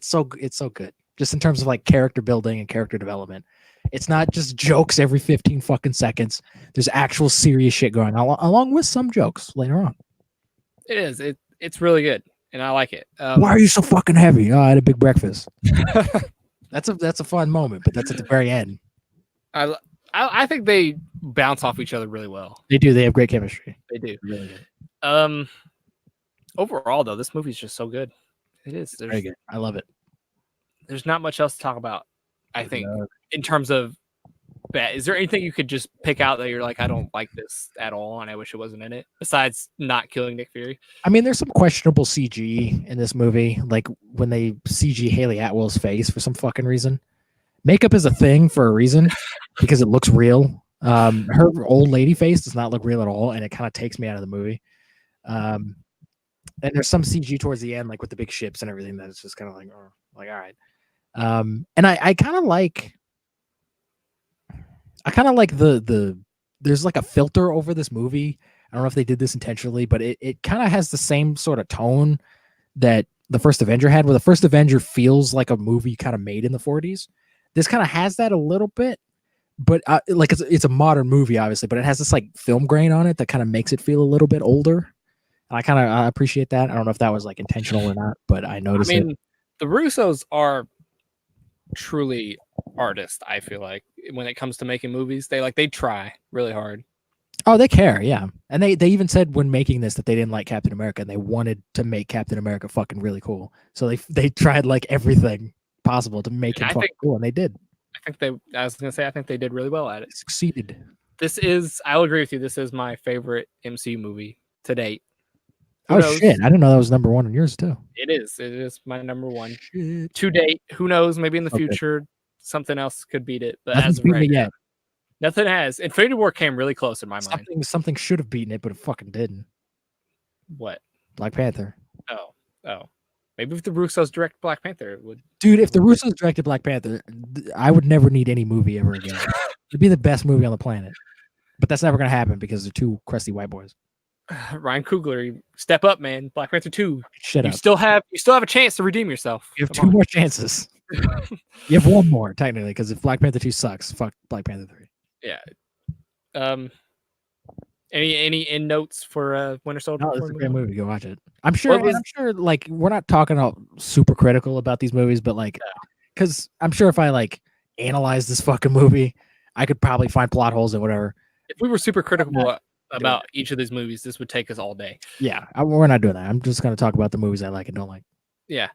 so good just in terms of like character building and character development. It's not just jokes every 15 fucking seconds. There's actual serious shit going on, along with some jokes later on. It is. It's really good, and I like it. Why are you so fucking heavy? Oh, I had a big breakfast. That's a fun moment, but that's at the very end. I think they bounce off each other really well. They do. They have great chemistry. They do. Really good. Overall, though, this movie's just so good. It is. Very good. I love it. there's not much else to talk about. I think in terms of bad. Is there anything you could just pick out that you're like, I don't like this at all, and I wish it wasn't in it, besides not killing Nick Fury? I mean, there's some questionable CG in this movie, like when they CG Haley Atwell's face for some fucking reason. Makeup is a thing for a reason because it looks real. Her old lady face does not look real at all, and it kind of takes me out of the movie. And there's some CG towards the end, like with the big ships and everything, that it's just kind of like, oh, like, all right. And I kind of like the there's like a filter over this movie. I don't know if they did this intentionally, but it kind of has the same sort of tone that the first Avenger had, where the first Avenger feels like a movie kind of made in the 40s. This kind of has that a little bit, but like it's a modern movie, obviously, but it has this like film grain on it that kind of makes it feel a little bit older. And I kind of appreciate that. I don't know if that was like intentional or not, but I noticed it. The Russos are truly artists. I feel like when it comes to making movies, they try really hard. Oh, they care, yeah. And they even said when making this that they didn't like Captain America and they wanted to make Captain America fucking really cool. So they tried like everything possible to make him fucking cool, and they did. I think they did really well at it. Succeeded. I'll agree with you. This is my favorite MCU movie to date. Shit. I didn't know that was number one on yours too. It is my number one to date. Who knows? Maybe in the future something else could beat it. But nothing's beaten it yet. Nothing has. Infinity War came really close in my mind. Something should have beaten it, but it fucking didn't. What? Black Panther. Oh. Maybe if the Russos direct Black Panther, it would. Dude, if the Russos directed Black Panther, I would never need any movie ever again. It'd be the best movie on the planet. But that's never gonna happen because they're two crusty white boys. Ryan Coogler, step up, man. Black Panther 2. Shut up. You still have a chance to redeem yourself. You have two more chances. You have one more, technically, because if Black Panther 2 sucks, fuck Black Panther 3. Yeah. Any end notes for Winter Soldier? No, it's a great movie. Go watch it. I'm sure. Like, we're not talking about super critical about these movies, but like, because I'm sure if I like analyze this fucking movie, I could probably find plot holes and whatever. If we were super critical about each of these movies, this would take us all day. Yeah, we're not doing that. I'm just going to talk about the movies I like and don't like. Yeah.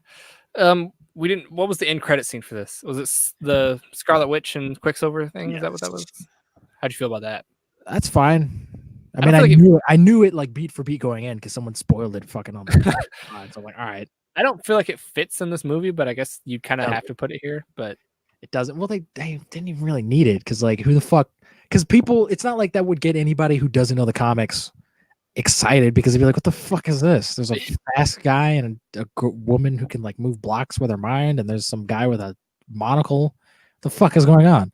We didn't. What was the end credit scene for this? Was it the Scarlet Witch and Quicksilver thing? Is that what that was? How'd you feel about that? That's fine. I knew it like beat for beat going in because someone spoiled it fucking on the so I'm like, all right. I don't feel like it fits in this movie, but I guess you kind of have to put it here. But it doesn't. Well, they didn't even really need it because like who the fuck? Because people, it's not like that would get anybody who doesn't know the comics excited because they'd be like, what the fuck is this? There's a fast guy and a woman who can like move blocks with her mind, and there's some guy with a monocle. What the fuck is going on?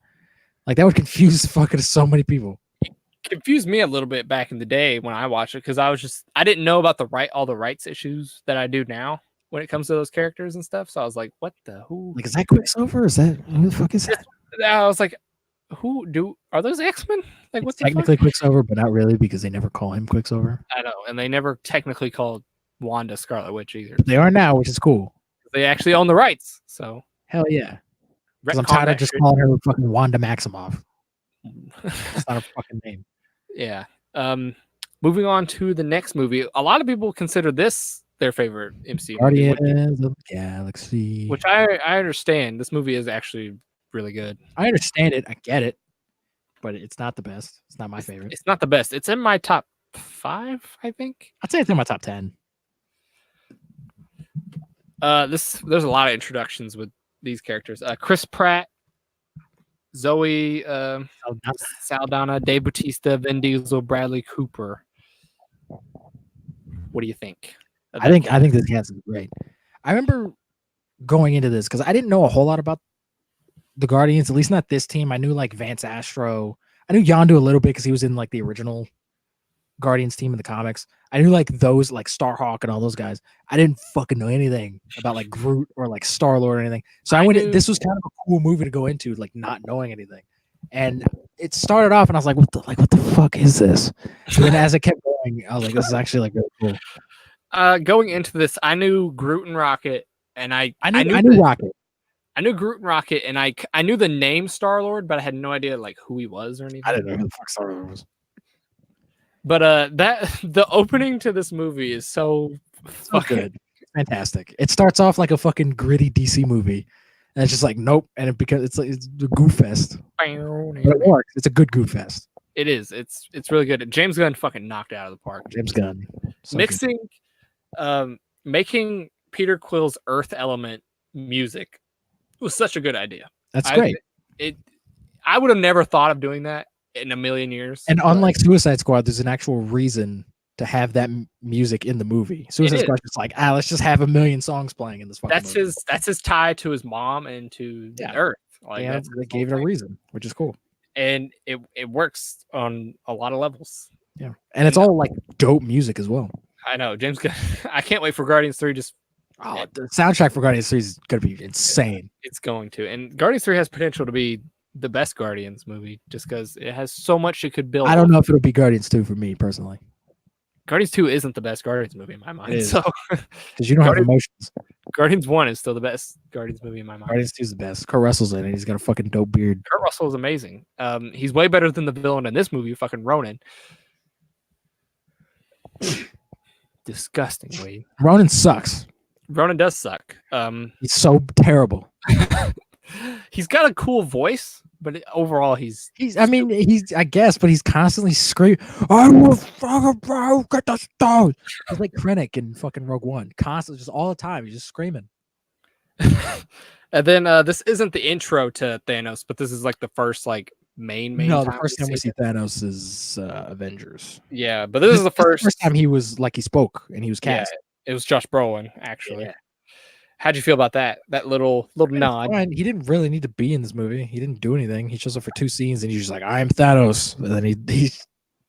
Like that would confuse fucking so many people. Confused me a little bit back in the day when I watched it because I didn't know about all the rights issues that I do now when it comes to those characters and stuff. So I was like, what the who? Like, is that Quicksilver? Is that who the fuck is that? I was like, are those X-Men? Like, what's technically Quicksilver, but not really because they never call him Quicksilver. I know, and they never technically called Wanda Scarlet Witch either. They are now, which is cool. They actually own the rights, so hell yeah. Because I'm tired of just calling her fucking Wanda Maximoff. That's not her fucking name. Yeah. Moving on to the next movie. A lot of people consider this their favorite MCU movie. Guardians of the Galaxy. Which I understand. This movie is actually really good. I understand it. I get it. But it's not the best. It's not my favorite. It's not the best. It's in my top 5, I think. I'd say it's in my top 10. There's a lot of introductions with these characters. Chris Pratt, Zoe Saldana, Dave Bautista, Vin Diesel, Bradley Cooper. What do you think? I think this cast is great. I remember going into this because I didn't know a whole lot about the Guardians, at least not this team. I knew like Vance Astro. I knew Yondu a little bit because he was in like the original Guardians team in the comics. I knew like those like Starhawk and all those guys. I didn't fucking know anything about like Groot or like Star-Lord or anything. So this was kind of a cool movie to go into, like not knowing anything. And it started off and I was like, what the fuck is this? And then as it kept going, I was like, this is actually like really cool. Going into this, I knew Groot and Rocket, and I knew Rocket. I knew Groot and Rocket, and I knew the name Star-Lord, but I had no idea like who he was or anything. I didn't know who the fuck Star-Lord was. But the opening to this movie is so fucking good. It's fantastic. It starts off like a fucking gritty DC movie, And it's just like nope, and it because it's like it's a goof fest, but it works. It's a good goof fest. It is. It's really good. James Gunn fucking knocked it out of the park. James Gunn. So Mixing, making Peter Quill's Earth Element music was such a good idea. That's great. I would have never thought of doing that in a million years. And unlike Suicide Squad, there's an actual reason to have that music in the movie. Suicide Squad is like, let's just have a million songs playing in this fucking movie. That's his tie to his mom and to the Earth. Like they gave it a reason, which is cool. And it works on a lot of levels. Yeah. And it's all like dope music as well. I know. James Gunn, I can't wait for Guardians 3. The soundtrack for Guardians 3 is going to be insane. It's going to. And Guardians 3 has potential to be the best Guardians movie just because it has so much it could build. I don't know if it'll be Guardians 2 for me personally. Guardians 2 isn't the best Guardians movie in my mind. So because you don't have emotions. Guardians 1 is still the best Guardians movie in my mind. Guardians 2 is the best. Kurt Russell's in it. He's got a fucking dope beard. Kurt Russell is amazing. He's way better than the villain in this movie, fucking Ronan. Disgusting, Wade. Ronan sucks. Ronan does suck. He's so terrible. He's got a cool voice, but overall he's I guess, but he's constantly screaming, I will fucking bro, get the stone. He's like Krennic in fucking Rogue One. Constantly, just all the time. He's just screaming. And then this isn't the intro to Thanos, but this is like the first like main No, the first time we see Thanos is Avengers. Yeah, but this is the first time he was like he spoke and he was cast. Yeah, it was Josh Brolin, actually. Yeah. How'd you feel about that? That little nod. He didn't really need to be in this movie. He didn't do anything. He shows up for 2 scenes and he's just like, I am Thanos. And then he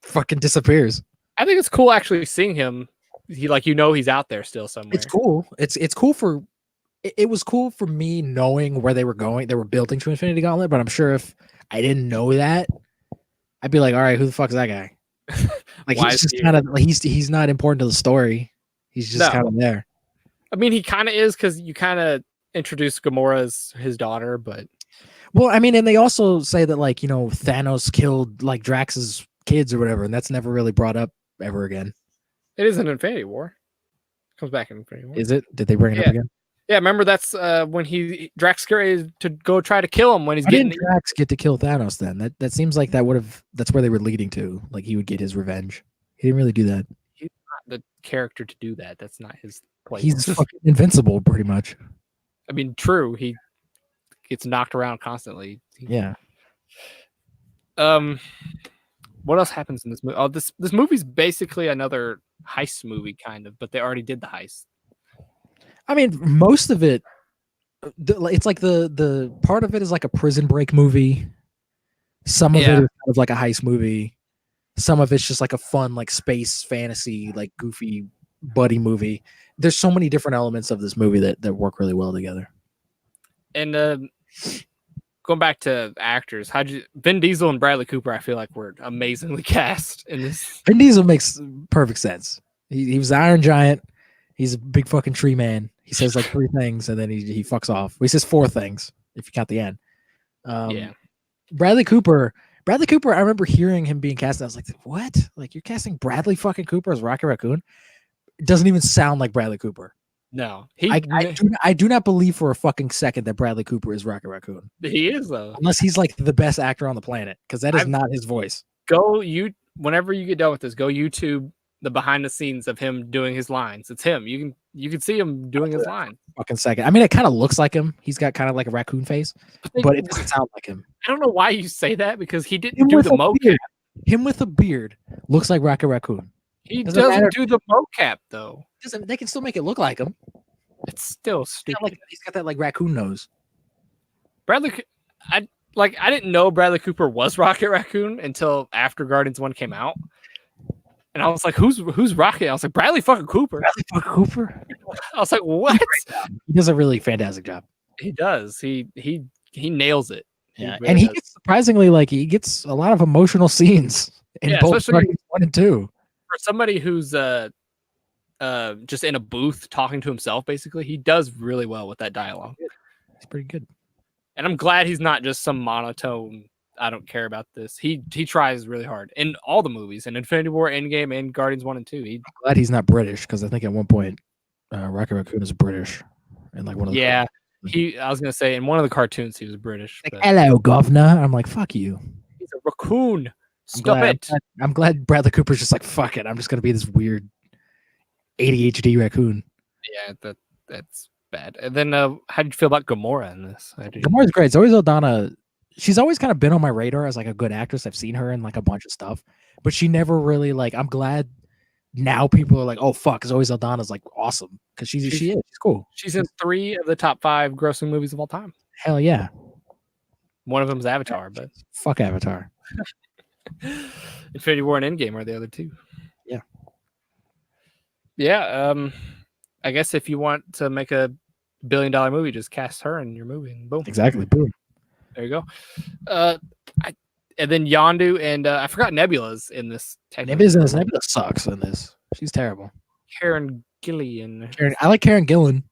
fucking disappears. I think it's cool actually seeing him. He he's out there still somewhere. It's cool. It's cool for it was cool for me knowing where they were going. They were building to Infinity Gauntlet, but I'm sure if I didn't know that, I'd be like, all right, who the fuck is that guy? Like he's just kind of like he's not important to the story. He's just kind of there. I mean, he kind of is because you kind of introduce Gamora as his daughter, but well, I mean, and they also say that like Thanos killed like Drax's kids or whatever, and that's never really brought up ever again. It is in Infinity War. Comes back in Infinity War. Is it? Did they bring it up again? Yeah, remember that's when Drax is to go try to kill him when he's getting. Didn't Drax get to kill Thanos then? That seems like that's where they were leading to. Like he would get his revenge. He didn't really do that. He's not the character to do that. That's not his place. He's fucking invincible, pretty much. I mean, true. He gets knocked around constantly. Yeah. What else happens in this movie? Oh, this movie's basically another heist movie, kind of, but they already did the heist. I mean, most of it, it's like the part of it is like a prison break movie. Some of it is kind of like a heist movie. Some of it's just like a fun, like space fantasy, like goofy buddy movie. There's so many different elements of this movie that work really well together. And going back to actors, Vin Diesel and Bradley Cooper, I feel like were amazingly cast in this. Vin Diesel makes perfect sense. He was the Iron Giant. He's a big fucking tree man. He says like 3 things and then he fucks off. He says 4 things if you count the end. Bradley Cooper, I remember hearing him being cast and I was like, what? Like you're casting Bradley fucking Cooper as Rocket Raccoon? It doesn't even sound like Bradley Cooper. No. I do not believe for a fucking second that Bradley Cooper is Rocket Raccoon. He is though. Unless he's like the best actor on the planet, because that is not his voice. Whenever you get done with this, go YouTube the behind the scenes of him doing his lines. It's him. You can see him doing his line. Fucking second. I mean, it kind of looks like him. He's got kind of like a raccoon face, but it doesn't sound like him. I don't know why you say that because he didn't do the mocap. Him with a beard looks like Rocket Raccoon. He doesn't do the mocap though. They can still make it look like him. It's still stupid. He's got that like raccoon nose. I didn't know Bradley Cooper was Rocket Raccoon until after Guardians 1 came out. And I was like, who's Rocket? I was like, Bradley fucking Cooper. Bradley fucking Cooper? I was like, what? He does a really fantastic job. He does. He nails it. Yeah. And he gets surprisingly he gets a lot of emotional scenes in both Guardians 1 and 2. For somebody who's just in a booth talking to himself, basically, he does really well with that dialogue. He's pretty good. And I'm glad he's not just some monotone, I don't care about this. He tries really hard in all the movies, in Infinity War, Endgame, and Guardians 1 and 2. I'm glad he's not British, because I think at one point Rocket Raccoon is British. And like one of the I was gonna say in one of the cartoons he was British. Like, But hello, governor. I'm like, fuck you. he's a raccoon. I'm Stop glad, it. I'm glad Bradley Cooper's just like, fuck it. I'm just gonna be this weird ADHD raccoon. Yeah, that's bad. And then how did you feel about Gamora in this? Gamora's great. Zoe Saldana, she's always kind of been on my radar as like a good actress. I've seen her in like a bunch of stuff, but she never really like. I'm glad now people are like, oh fuck, Zoe Saldana's like awesome because she is. She's cool. She's in 3 of the top 5 grossing movies of all time. Hell yeah. One of them is Avatar, but fuck Avatar. Infinity War and Endgame are the other 2. Yeah. Yeah. I guess if you want to make a $1 billion movie, just cast her in your movie and boom. Exactly. Boom. There you go. And then Yondu and I forgot Nebula's in this. Nebula sucks in this. She's terrible. Karen Gillian. I like Karen Gillan,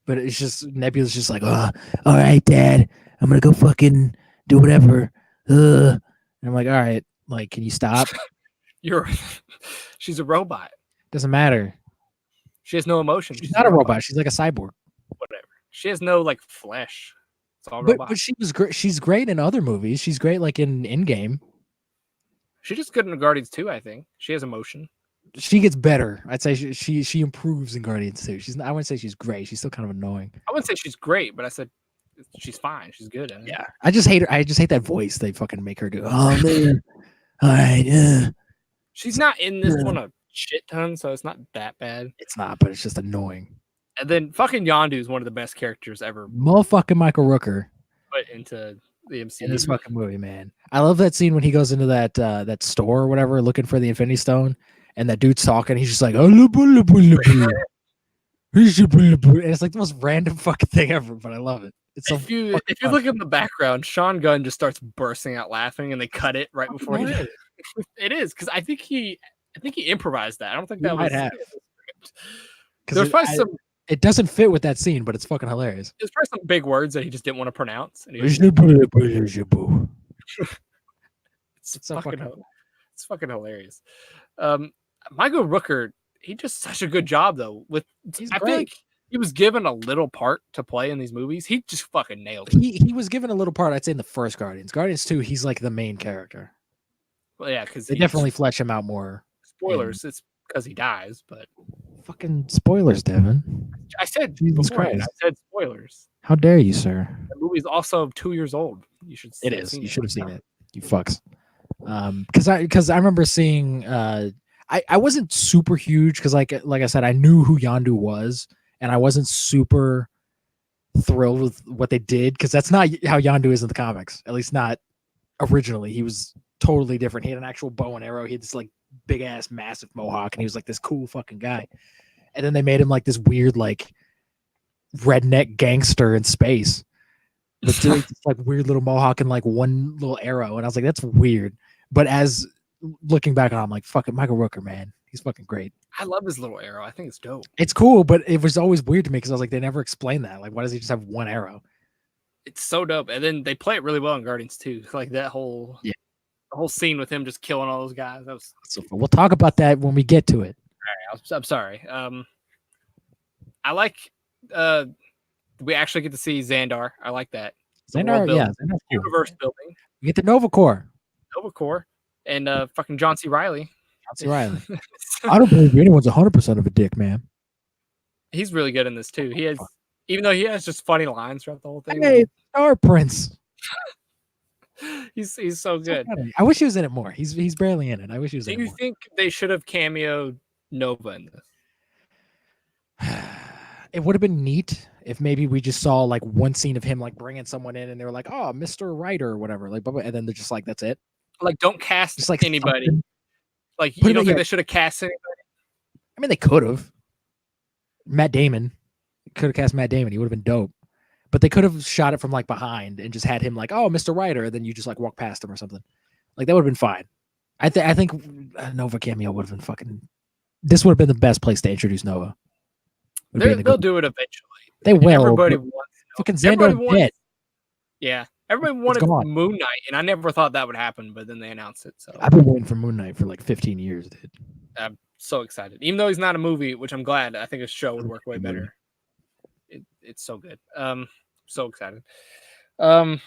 but it's just Nebula's just like, all right, Dad, I'm gonna go fucking do whatever. And I'm like, all right, like, can you stop? She's a robot. Doesn't matter. She has no emotion. She's not a robot. She's like a cyborg. Whatever. She has no like flesh. It's all robot. But she was great. She's great in other movies. She's great like in Endgame. She's just good in Guardians 2, I think. She has emotion. She gets better. I'd say she improves in Guardians 2. I wouldn't say she's great. She's still kind of annoying. I wouldn't say she's great, but I said she's fine. She's good at it. Yeah. I just hate her. I just hate that voice they fucking make her do. Oh man. All right. Yeah. She's not in this one a shit ton, so it's not that bad. It's not, but it's just annoying. And then fucking Yondu is one of the best characters ever. Motherfucking Michael Rooker put into the MCU. In this fucking movie, man. I love that scene when he goes into that store or whatever looking for the Infinity Stone, and that dude's talking. He's just like, and it's like the most random fucking thing ever, but I love it. It's so if you look in the background, Sean Gunn just starts bursting out laughing, and they cut it right before he did. It is because I think he improvised that. I don't think that might have. There's probably some. It doesn't fit with that scene, but it's fucking hilarious. There's probably some big words that he just didn't want to pronounce. And it's fucking hilarious. Michael Rooker, he does such a good job though. I feel like he was given a little part to play in these movies. He just fucking nailed it. He was given a little part, I'd say, in the first Guardians. Guardians 2, he's like the main character. Well, yeah, because they definitely flesh him out more. Spoilers, it's because he dies, but fucking spoilers, Devin. I said before, I said spoilers. How dare you, sir? The movie's also 2 years old. You should. It is. You should have seen it. You fucks. Because I remember seeing. I wasn't super huge because like I said, I knew who Yondu was, and I wasn't super thrilled with what they did because that's not how Yondu is in the comics. At least not originally. He was totally different. He had an actual bow and arrow. He had this like big ass massive mohawk, and he was like this cool fucking guy. And then they made him like this weird like redneck gangster in space. But this like weird little mohawk and like one little arrow, and I was like, that's weird. But as looking back on it, I'm like, fucking Michael Rooker, man. He's fucking great. I love his little arrow. I think it's dope. It's cool, but it was always weird to me because I was like, they never explained that. Like, why does he just have one arrow? It's so dope. And then they play it really well in Guardians too. Like that whole the whole scene with him just killing all those guys. That was so fun. We'll talk about that when we get to it. All right, I'm sorry. I like we actually get to see Xandar. I like that. Xandar, yeah. Universe building. We get the Nova Corps. And fucking John C. Reilly. I don't believe anyone's 100% of a dick, man. He's really good in this too. He has, even though he has just funny lines throughout the whole thing. Hey, Star Prince. he's so good. I wish he was in it more. He's barely in it. I wish he was in it more. Do you think they should have cameoed Nova in this? It would have been neat if maybe we just saw like one scene of him like bringing someone in and they were like, oh, Mr. Writer or whatever. Like, and then they're just like, that's it. Like, don't cast just like anybody. Something. Like, you don't think they should have cast anybody? I mean, they could have. Matt Damon. Could have cast Matt Damon. He would have been dope. But they could have shot it from like behind and just had him like, oh, Mr. Writer. And then you just like walk past him or something. Like, that would have been fine. I think Nova cameo would have been fucking. This would have been the best place to introduce Nova. They'll do it eventually. They will. Everybody wants. Fucking Xandar dead. Yeah. Everybody wanted Moon Knight, and I never thought that would happen, but then they announced it. So I've been waiting for Moon Knight for like 15 years, dude. I'm so excited. Even though he's not a movie, which I'm glad. I think a show would work way better. It's so good. so excited. And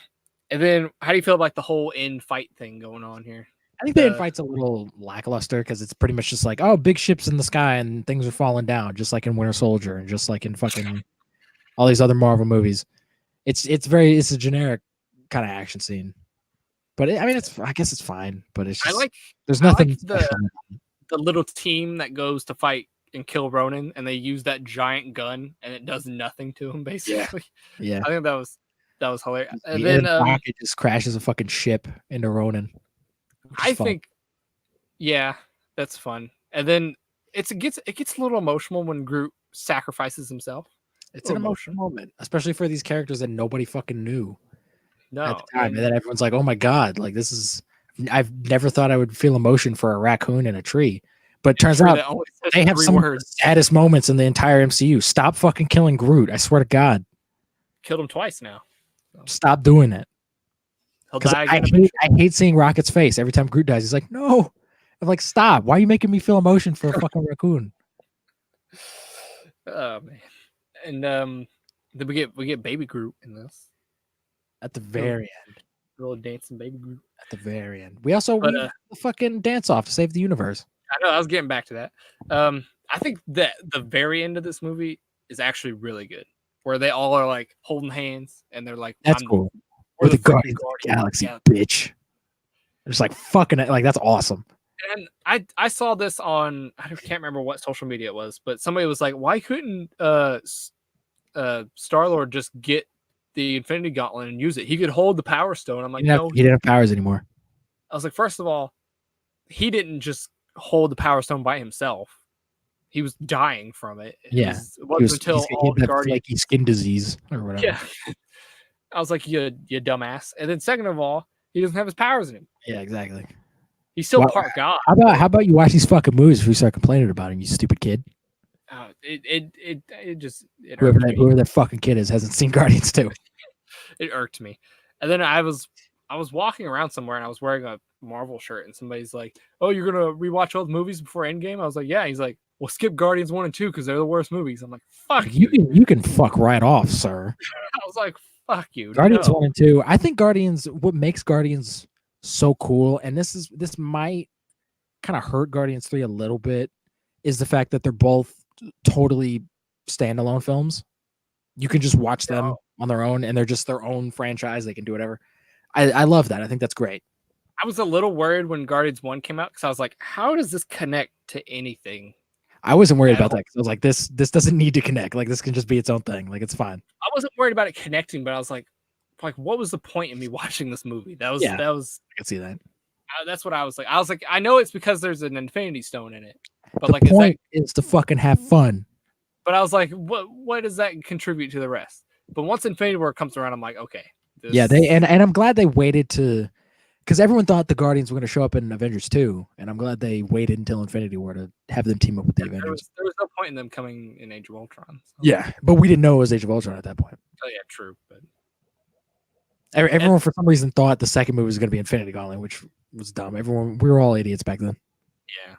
then how do you feel about the whole end fight thing going on here? I think the end fight's a little lackluster because it's pretty much just like, oh, big ships in the sky and things are falling down, just like in Winter Soldier and just like in fucking all these other Marvel movies. It's a generic kind of action scene, but I guess it's fine. But it's just there's nothing. The little team that goes to fight and kill Ronan, and they use that giant gun, and it does nothing to him. Basically, yeah. I think that was hilarious. And then Rocket just crashes a fucking ship into Ronan. I think, yeah, that's fun. And then it gets a little emotional when Groot sacrifices himself. It's an emotional moment, especially for these characters that nobody fucking knew at the time. And then everyone's like, "Oh my god, like this is." I've never thought I would feel emotion for a raccoon in a tree, but it turns out they have some of the saddest moments in the entire MCU. Stop fucking killing Groot! I swear to God, killed him twice now. Stop doing it. He'll die I hate seeing Rocket's face every time Groot dies. He's like, "No," I'm like, "Stop! Why are you making me feel emotion for a fucking raccoon?" Oh man. And then we get Baby Groot in this at the very end. Little dancing Baby Groot at the very end. We also the fucking dance off to save the universe. I know. I was getting back to that. I think that the very end of this movie is actually really good, where they all are like holding hands and they're like, "That's cool." Or the Guardians of the Galaxy, bitch. They're just like fucking it. Like that's awesome. And I saw this on, I can't remember what social media it was, but somebody was like, "Why couldn't Star-Lord just get the Infinity Gauntlet and use it? He could hold the Power Stone." I'm like, no, he didn't have powers anymore. I was like, first of all, he didn't just hold the Power Stone by himself. He was dying from it. Yeah, it wasn't until all the Guardians, flaky skin disease or whatever. Yeah, I was like, you dumbass. And then second of all, he doesn't have his powers in him. Yeah, exactly. He's still part God. How about you watch these fucking movies before you start complaining about him, you stupid kid? It just whoever that fucking kid is hasn't seen Guardians 2. It irked me. And then I was walking around somewhere and I was wearing a Marvel shirt and somebody's like, "Oh, you're gonna rewatch all the movies before Endgame?" I was like, "Yeah." He's like, "Well, skip Guardians 1 and 2 because they're the worst movies." I'm like, "Fuck you." You can fuck right off, sir. I was like, "Fuck you." Guardians 1 and 2. I think what makes Guardians so cool, and this might kind of hurt Guardians 3 a little bit, is the fact that they're both totally standalone films. You can just watch them on their own, and they're just their own franchise. They can do whatever. I love that. I think that's great. I was a little worried when Guardians 1 came out because I was like, how does this connect to anything? I wasn't worried about that because I was like, this doesn't need to connect. Like, this can just be its own thing. Like, it's fine. I wasn't worried about it connecting, but I was like, what was the point in me watching this movie? That was I can see that. That's what I was like. I know it's because there's an Infinity Stone in it, but the point is to fucking have fun. But I was like, what does that contribute to the rest? But once Infinity War comes around, I'm like, okay. And I'm glad they waited because everyone thought the Guardians were going to show up in Avengers 2, and I'm glad they waited until Infinity War to have them team up with the Avengers. There was no point in them coming in Age of Ultron. So. Yeah, but we didn't know it was Age of Ultron at that point. Oh yeah, true. But everyone for some reason thought the second movie was going to be Infinity Gauntlet, which was dumb. We were all idiots back then. Yeah.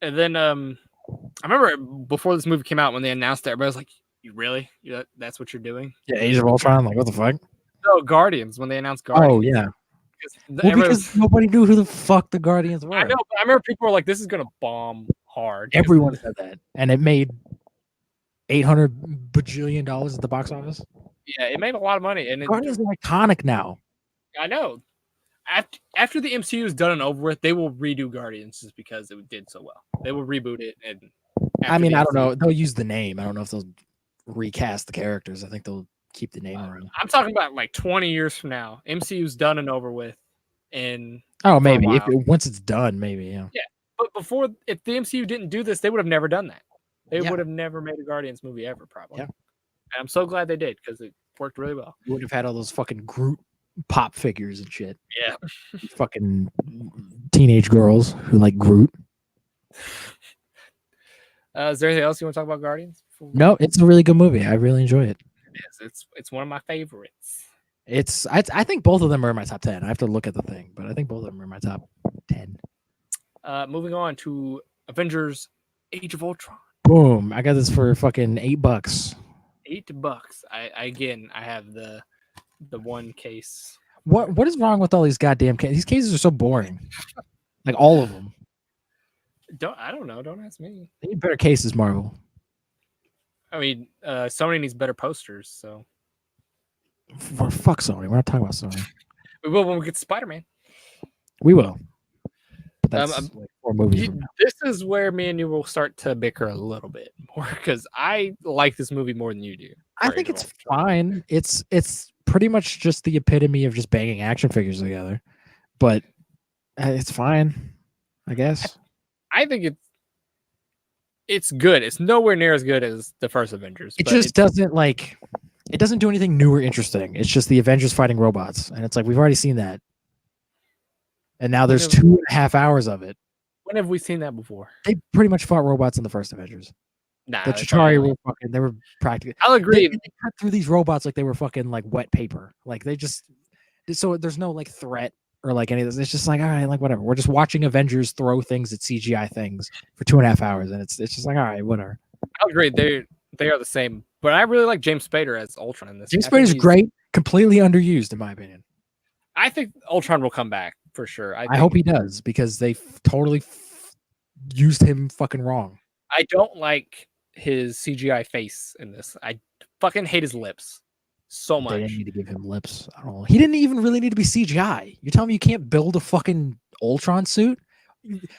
And then I remember before this movie came out when they announced it, everybody was like, "You really? That's what you're doing?" Yeah, Age of Ultron. Like, what the fuck? No, Guardians. When they announced Guardians. Oh yeah. Because nobody knew who the fuck the Guardians were. I know. But I remember people were like, "This is gonna bomb hard." Everyone said that, and it made $800 bajillion at the box office. Yeah, it made a lot of money, and Guardians are iconic now. I know. After the MCU is done and over with, they will redo Guardians just because it did so well. They will reboot it, and I don't know. They'll use the name. I don't know if they'll recast the characters. I think they'll keep the name around. I'm talking about like 20 years from now. MCU's done and over with, and maybe once it's done, maybe yeah. Yeah, but before, if the MCU didn't do this, they would have never done that. They would have never made a Guardians movie ever, probably. Yeah. And I'm so glad they did because it worked really well. You wouldn't have had all those fucking Groot pop figures and shit. Yeah. Fucking teenage girls who like Groot. Is there anything else you want to talk about Guardians? No, it's a really good movie. I really enjoy it. It is. It's one of my favorites. I think both of them are in my top 10. I have to look at the thing, but I think both of them are in my top 10. Moving on to Avengers Age of Ultron. Boom. I got this for fucking $8. $8. I have the one case. What is wrong with all these goddamn cases? These cases are so boring. Like all of them. I don't know. Don't ask me. They need better cases, Marvel. I mean, Sony needs better posters, so Fuck Sony. We're not talking about Sony. we will when we get Spider-Man. We will. But that's like 4 movies from now. This is where me and you will start to bicker a little bit more because I like this movie more than you do. I think it's fine. It's pretty much just the epitome of just banging action figures together, but it's fine, I guess. I think it's good. It's nowhere near as good as the first Avengers. It just doesn't it doesn't do anything new or interesting. It's just the Avengers fighting robots, and it's like we've already seen that. And now there's 2.5 hours of it. When have we seen that before? They pretty much fought robots in the first Avengers. Nah, the Chitauri were fucking. They were practically. I'll agree. They cut through these robots like they were fucking like wet paper. Like they just. So there's no like threat or like any of this. It's just like all right, like whatever. We're just watching Avengers throw things at CGI things for 2.5 hours, and it's just like all right, whatever. I'll agree. They are the same, but I really like James Spader as Ultron in this. James Spader's great. Completely underused, in my opinion. I think Ultron will come back for sure. I hope he does because they totally used him fucking wrong. I don't like his CGI face in this. I fucking hate his lips so much. They didn't need to give him lips at all. He didn't even really need to be CGI. You're telling me you can't build a fucking Ultron suit?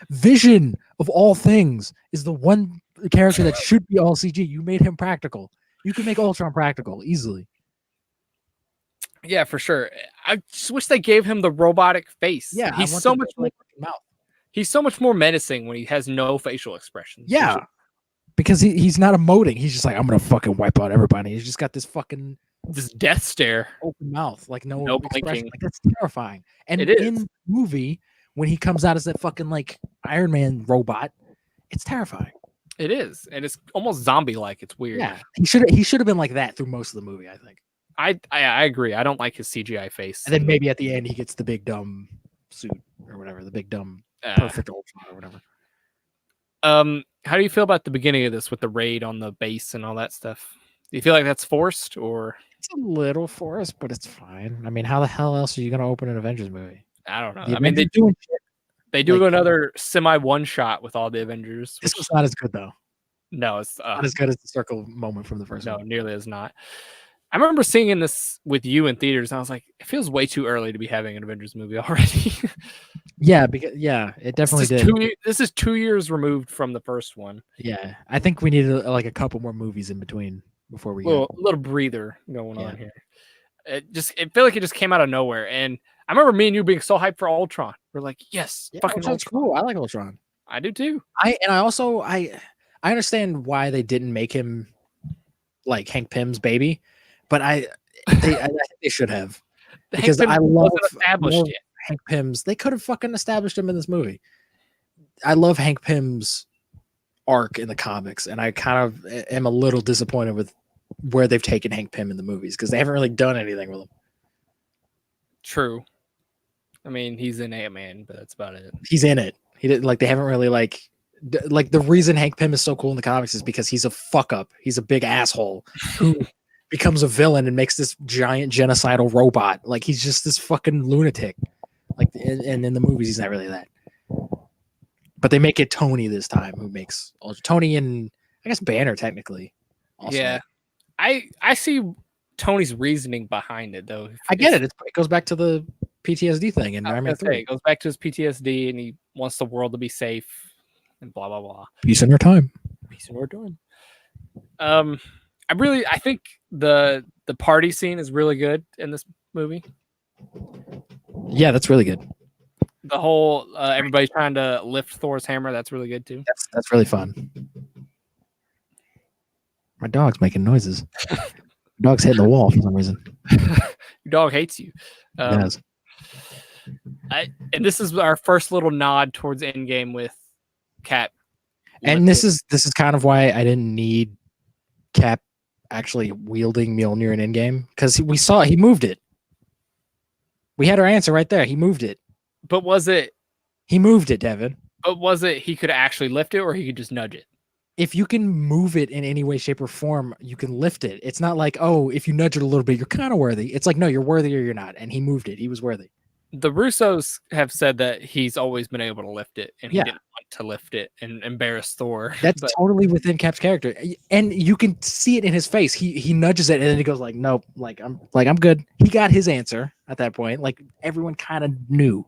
Vision, of all things, is the one character that should be all CG. You made him practical. You can make Ultron practical easily. Yeah, for sure. I just wish they gave him the robotic face. Yeah, he's so much more mouth. He's so much more menacing when he has no facial expressions. Yeah, because he's not emoting. He's just like, I'm gonna fucking wipe out everybody. He's just got this fucking death stare, open mouth, like no expression. blinking. Like that's terrifying. And in the movie, when he comes out as that fucking like Iron Man robot, it's terrifying. It is, and it's almost zombie-like. It's weird. Yeah, he should have been like that through most of the movie. I think. I agree. I don't like his CGI face. And then maybe at the end he gets the big dumb suit or whatever, the big dumb perfect Ultron or whatever. How do you feel about the beginning of this with the raid on the base and all that stuff? Do you feel like that's forced or? It's a little forced, but it's fine. I mean, how the hell else are you going to open an Avengers movie? I don't know. I mean, they do another semi one shot with all the Avengers. This was not as good though. No, it's not as good as the circle moment from the first one. No, nearly as not. I remember seeing this with you in theaters, and I was like, it feels way too early to be having an Avengers movie already. Yeah, because it definitely did. This is 2 years removed from the first one. Yeah, I think we needed like a couple more movies in between before we little breather going on here. It felt like it just came out of nowhere, and I remember me and you being so hyped for Ultron. We're like, yes, fucking Ultron's cool. I like Ultron. I do too. I understand why they didn't make him like Hank Pym's baby. But I think they should have because I love Hank Pym's. They could have fucking established him in this movie. I love Hank Pym's arc in the comics, and I kind of am a little disappointed with where they've taken Hank Pym in the movies because they haven't really done anything with him. True. I mean, he's in Ant-Man, but that's about it. He's in it. He didn't like. They haven't really like the reason Hank Pym is so cool in the comics is because he's a fuck up. He's a big asshole who becomes a villain and makes this giant genocidal robot. Like he's just this fucking lunatic. Like, and in the movies, he's not really that. But they make it Tony this time, who makes Tony and I guess Banner technically. Also. Yeah, I see Tony's reasoning behind it though. I get it. It goes back to the PTSD thing, and it goes back to his PTSD, and he wants the world to be safe, and blah blah blah. Peace in our time. Peace in our time. I think the party scene is really good in this movie. Yeah, that's really good. The whole everybody trying to lift Thor's hammer, that's really good too. That's really fun. My dog's making noises. Dog's hitting the wall for some reason. Your dog hates you. Yes. And this is our first little nod towards Endgame with Cap. And this is kind of why I didn't need Cap actually wielding Mjolnir in Endgame, because we saw he moved it. We had our answer right there. He moved it. But was it? He moved it, Devin. But was it he could actually lift it, or he could just nudge it? if you can move it in any way, shape, or form, you can lift it. It's not like, oh, if you nudge it a little bit, you're kind of worthy. It's like, no, you're worthy or you're not. And he moved it. He was worthy. The Russos have said that he's always been able to lift it, and he Yeah. didn't want to lift it and embarrass Thor. That's totally within Cap's character, and you can see it in his face. He nudges it, and then he goes like, "Nope, I'm good." He got his answer at that point. Like everyone kind of knew.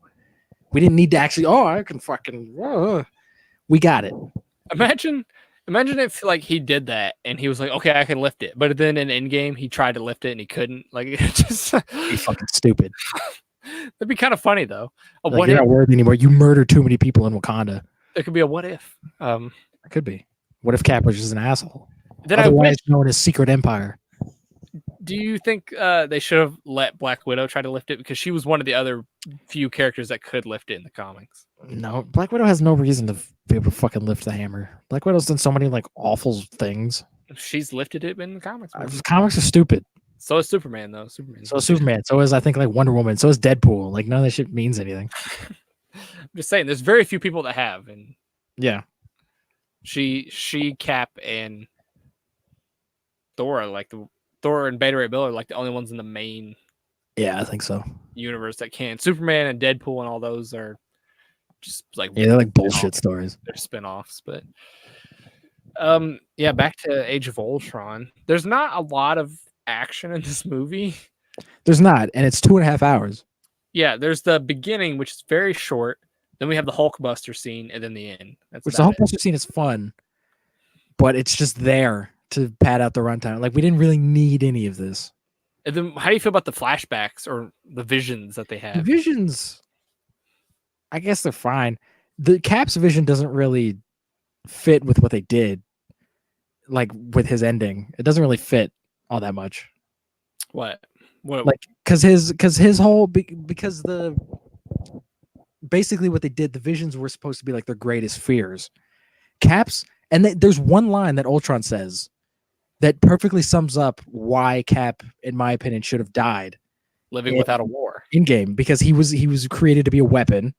We didn't need to actually. Oh, I can fucking. We got it. Imagine if like he did that and he was like, okay, I can lift it, but then in Endgame he tried to lift it and he couldn't. Like, it just be fucking stupid. That'd be kind of funny though. Like, you're not worthy anymore. You murdered too many people in Wakanda. There could be a what if. It could be. What if Cap was just an asshole? Then otherwise known as Secret Empire. Do you think they should have let Black Widow try to lift it, because she was one of the other few characters that could lift it in the comics? No, Black Widow has no reason to be able to fucking lift the hammer. Black Widow's done so many like awful things. She's lifted it in the comics. Comics are stupid. So is Superman, though. Superman. So is, I think, like Wonder Woman. So is Deadpool. Like, none of that shit means anything. I'm just saying, there's very few people that have, and yeah, she, Cap, and Thor, Thor and Beta Ray Bill are like the only ones in the main. Yeah, I think so. Universe that can. Superman and Deadpool and all those are just like, yeah, they're like bullshit stories. They're spinoffs, but yeah. Back to Age of Ultron. There's not a lot of action in this movie. There's not, and it's 2.5 hours. Yeah, there's the beginning, which is very short. Then we have the Hulkbuster scene, and then the end. The Hulkbuster scene is fun, but it's just there to pad out the runtime. Like, we didn't really need any of this. And then, how do you feel about the flashbacks or the visions that they have? The visions, I guess they're fine. The Cap's vision doesn't really fit with what they did, like with his ending. It doesn't really fit all that much. What? Like, because his whole because the basically what they did, the visions were supposed to be like their greatest fears. Cap's, and there's one line that Ultron says that perfectly sums up why Cap, in my opinion, should have died. Living without a war. In game, because he was created to be a weapon,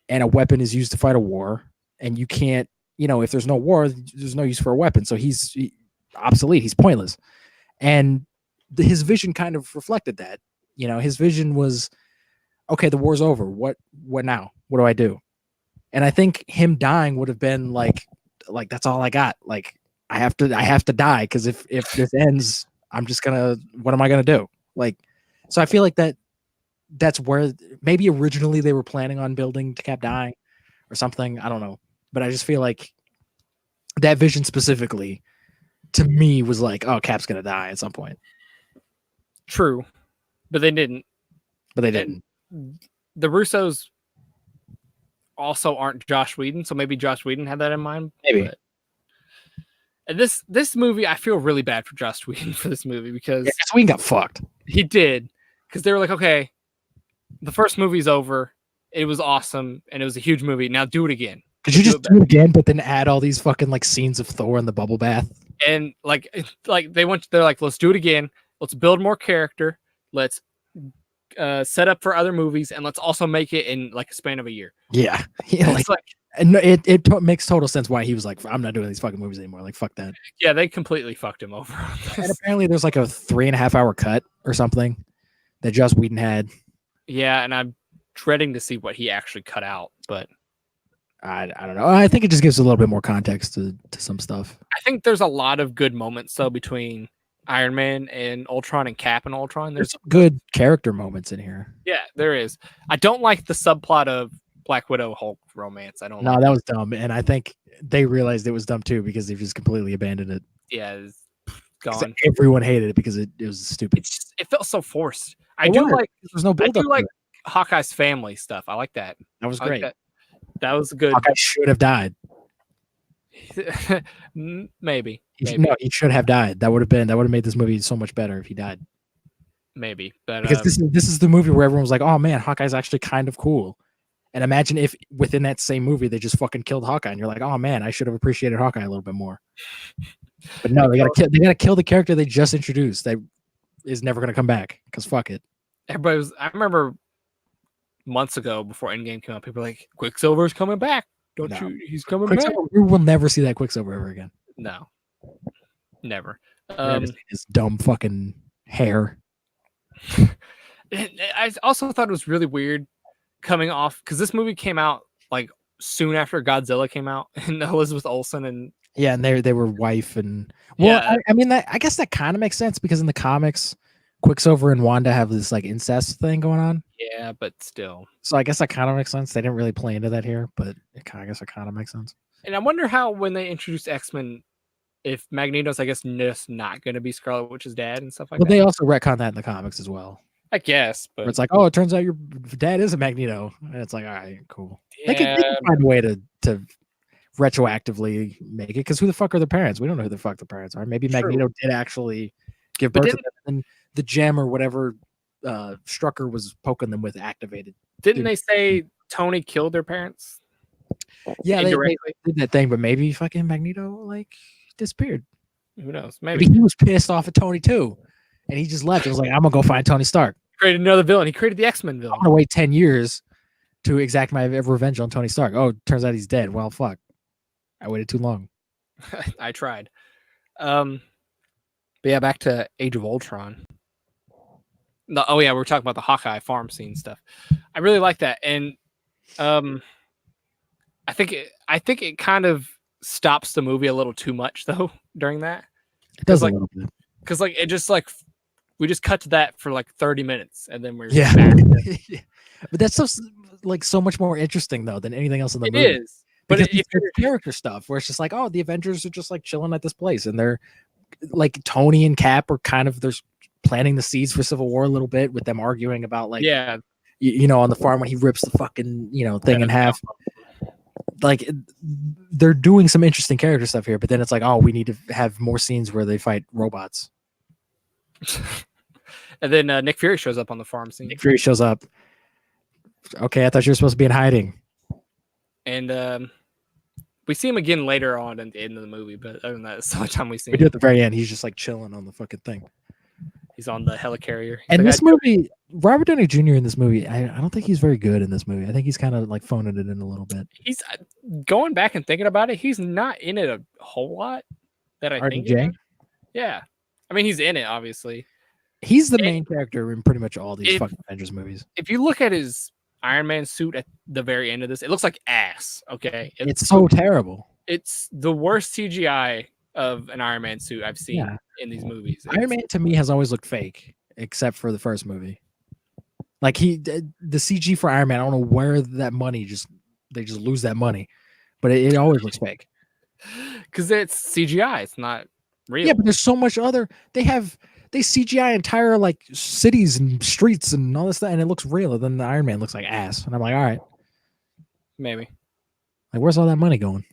and a weapon is used to fight a war, and you can't, if there's no war, there's no use for a weapon. So he's obsolete. He's pointless. And his vision kind of reflected that. His vision was, okay, the war's over. What now? What do I do? And I think him dying would have been like that's all I got. Like, I have to die, because if this ends, I'm just what am I gonna do? Like, so I feel like that's where maybe originally they were planning on building to Cap dying or something. I don't know, but I just feel like that vision specifically to me was like, oh, Cap's gonna die at some point. True, but they didn't. And the Russos also aren't Joss Whedon, so maybe Joss Whedon had that in mind. Maybe. And this movie, I feel really bad for Joss Whedon for this movie, because Whedon got fucked. He did, because they were like, okay, the first movie's over, it was awesome, and it was a huge movie. Now do it again. Could you just do it again, but then add all these fucking like scenes of Thor in the bubble bath? And like they're like, let's do it again. Let's build more character. Let's set up for other movies, and let's also make it in like a span of a year. Yeah, it makes total sense why he was like, I'm not doing these fucking movies anymore. Like, fuck that. Yeah, they completely fucked him over. And apparently there's like a 3.5 hour cut or something that Joss Whedon had. Yeah, and I'm dreading to see what he actually cut out, but I don't know. I think it just gives a little bit more context to some stuff. I think there's a lot of good moments though between Iron Man and Ultron and Cap and Ultron. There's some good character moments in here. Yeah, there is. I don't like the subplot of Black Widow Hulk romance. I don't. No, that was dumb, and I think they realized it was dumb too, because they just completely abandoned it. Yeah, it's gone. Everyone hated it because it was stupid. It felt so forced. I do like Hawkeye's family stuff. I like that. That was great. That was good. Hawkeye should have died. Maybe. No, he should have died. That would have made this movie so much better if he died. Maybe, but because this is the movie where everyone was like, "Oh man, Hawkeye's actually kind of cool." And imagine if within that same movie they just fucking killed Hawkeye, and you're like, "Oh man, I should have appreciated Hawkeye a little bit more." But no, they gotta kill the character they just introduced. That is never gonna come back, because fuck it. I remember months ago before Endgame came out, people were like, Quicksilver's coming back. Don't No. you? He's coming back. Quicksilver, we will never see that Quicksilver ever again. No, never. We're never seeing his dumb fucking hair. I also thought it was really weird coming off because this movie came out like soon after Godzilla came out, and Elizabeth Olsen and and they were wife and well, yeah, I mean that I guess that kind of makes sense because in the comics, Quicksilver and Wanda have this like incest thing going on. yeah, but still. So I guess that kind of makes sense. They didn't really play into that here, but I guess it kind of makes sense. And I wonder how when they introduce X-Men, if Magneto's, I guess, just not going to be Scarlet Witch's dad and stuff like that. But they also retcon that in the comics as well. I guess, but where it's like, oh, it turns out your dad is a Magneto, and it's like, all right, cool. Yeah. They can find a way to retroactively make it because who the fuck are the parents? We don't know who the fuck the parents are. Maybe True. Magneto did actually give birth to them, and the gem or whatever Strucker was poking them with activated. Didn't they say Tony killed their parents? Yeah, they did that thing, but maybe fucking Magneto like disappeared. Who knows? Maybe he was pissed off at Tony too, and he just left. It was like, I'm gonna go find Tony Stark. Created another villain. He created the X-Men villain. I'm gonna wait 10 years to exact my revenge on Tony Stark. Oh, turns out he's dead. Well, fuck. I waited too long. I tried. But yeah, back to Age of Ultron. No, oh yeah, we're talking about the Hawkeye farm scene stuff. I really like that, and I think it kind of stops the movie a little too much though during that. It does like, a little bit because like it just like we just cut to that for like 30 minutes and then we're back. But that's so much more interesting though than anything else in the movie. It is. But it's character stuff where it's just like, oh, the Avengers are just like chilling at this place, and they're like Tony and Cap are kind of planting the seeds for Civil War a little bit with them arguing about like on the farm when he rips the fucking thing in half. Like they're doing some interesting character stuff here, but then it's like, oh, we need to have more scenes where they fight robots. And then Nick Fury shows up on the farm scene. Nick Fury shows up. Okay, I thought you were supposed to be in hiding. And we see him again later on at the end of the movie, but other than that, it's the only time we see him. We do at the very end. He's just like chilling on the fucking thing. He's on the helicarrier. And this movie, Robert Downey Jr. in this movie, I don't think he's very good in this movie. I think he's kind of like phoning it in a little bit. He's going back and thinking about it. He's not in it a whole lot that I think. Yeah. I mean, he's in it, obviously. He's the main character in pretty much all these fucking Avengers movies. If you look at his Iron Man suit at the very end of this, it looks like ass. Okay. It's so terrible. It's the worst CGI of an Iron Man suit I've seen in these movies. Iron Man to me has always looked fake, except for the first movie. Like the CG for Iron Man, I don't know where that money they just lose that money, but it always looks fake. Because it's CGI, it's not real. Yeah, but there's so much other. They CGI entire like cities and streets and all this stuff, and it looks real. And then the Iron Man looks like ass, and I'm like, all right, maybe. Like, where's all that money going?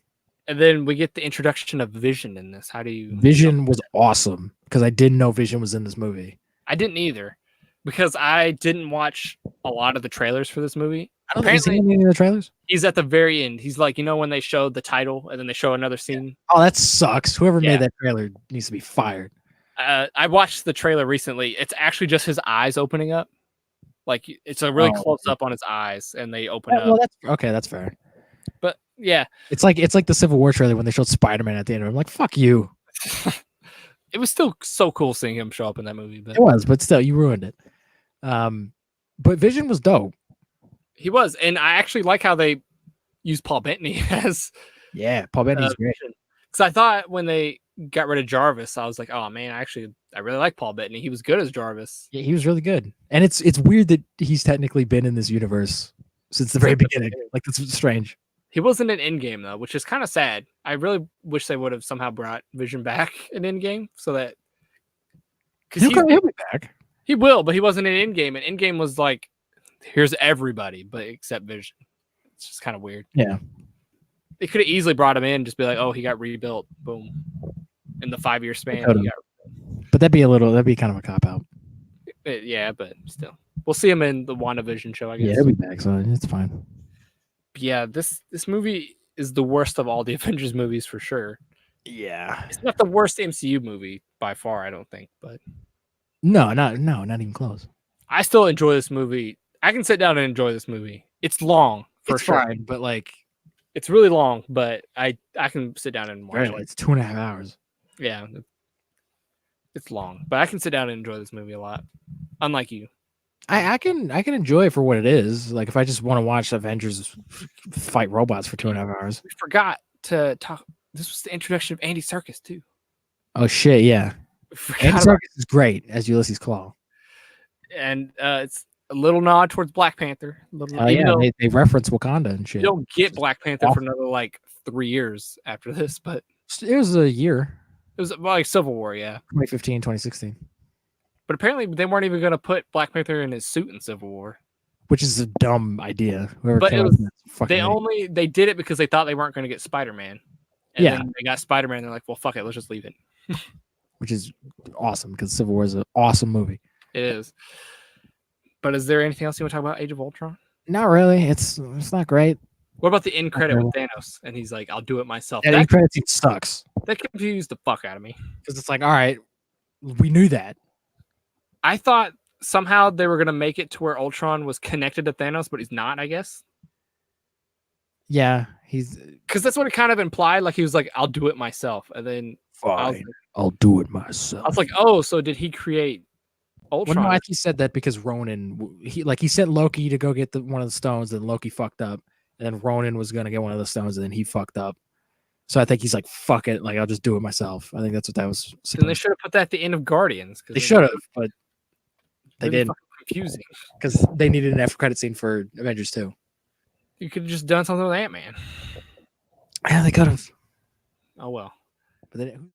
And then we get the introduction of Vision in this. How do you? Vision was awesome because I didn't know Vision was in this movie. I didn't either because I didn't watch a lot of the trailers for this movie. I don't think you've seen any of the trailers. He's at the very end. He's like, when they showed the title and then they show another scene. Oh, that sucks. Whoever made that trailer needs to be fired. I watched the trailer recently. It's actually just his eyes opening up. Like it's a really close up on his eyes, and they open up. Well, that's fair. But yeah, it's like the Civil War trailer when they showed Spider-Man at the end. I'm like, fuck you. It was still so cool seeing him show up in that movie. But... It was, but still, you ruined it. But Vision was dope. He was, and I actually like how they used Paul Bettany as. Yeah, Paul Bettany's great. Because I thought when they got rid of Jarvis, I was like, oh man, I really like Paul Bettany. He was good as Jarvis. Yeah, he was really good. And it's weird that he's technically been in this universe since the very beginning. Like, that's strange. He wasn't in Endgame though, which is kind of sad. I really wish they would have somehow brought Vision back in Endgame so that he'll be back. He will, but he wasn't in Endgame, and Endgame was like, here's everybody, but except Vision. It's just kind of weird. Yeah. They could have easily brought him in, just be like, oh, he got rebuilt. Boom. In the 5-year span. But that'd be kind of a cop-out. Yeah, but still. We'll see him in the WandaVision show, I guess. Yeah, he'll be back, so it's fine. Yeah, this movie is the worst of all the Avengers movies for sure. Yeah. It's not the worst MCU movie by far, I don't think, but No, not even close. I still enjoy this movie. I can sit down and enjoy this movie. It's long, for sure. Fine, but like It's really long, but I can sit down and watch Really, it. it's 2.5 hours. Yeah, it's long, but I can sit down and enjoy this movie a lot. Unlike you. I can enjoy it for what it is. Like if I just want to watch Avengers fight robots for 2.5 hours. We forgot to talk. This was the introduction of Andy Serkis too. Oh shit, yeah. We forgot Andy about- Serkis is great as Ulysses Claw. and it's a little nod towards Black Panther. Oh yeah, they reference Wakanda and shit. You don't get Black Panther awesome. for another like 3 years after this, but It was a year. it was like Civil War, yeah. 2015, 2016. But apparently they weren't even going to put Black Panther in his suit in Civil War. Which is a dumb idea. Whoever But came it up was with that fucking idea. they did it because they thought they weren't going to get Spider-Man. And Yeah. then they got Spider-Man and they're like, well, fuck it, let's just leave it. Which is awesome because Civil War is an awesome movie. It is. But is there anything else you want to talk about Age of Ultron? Not really. It's not great. What about the end credit with Thanos? And he's like, I'll do it myself. That end credit scene sucks. That confused the fuck out of me. Because it's like, all right, we knew that. I thought somehow they were going to make it to where Ultron was connected to Thanos, but he's not, I guess. Yeah, he's... Because that's what it kind of implied. Like, he was like, I'll do it myself. And then... Fine, I'll do it myself. I was like, oh, so did he create Ultron? Well, no, I think he said that because Ronan... He sent Loki to go get one of the stones, and Loki fucked up. And then Ronan was going to get one of the stones, and then he fucked up. So I think he's like, fuck it. Like, I'll just do it myself. I think that's what that was. And they should have put that at the end of Guardians. They should have, but they really didn't. Confusing. Because they needed an after credit scene for Avengers 2. You could have just done something with Ant-Man. Yeah, they could have. Oh, well. But they didn't.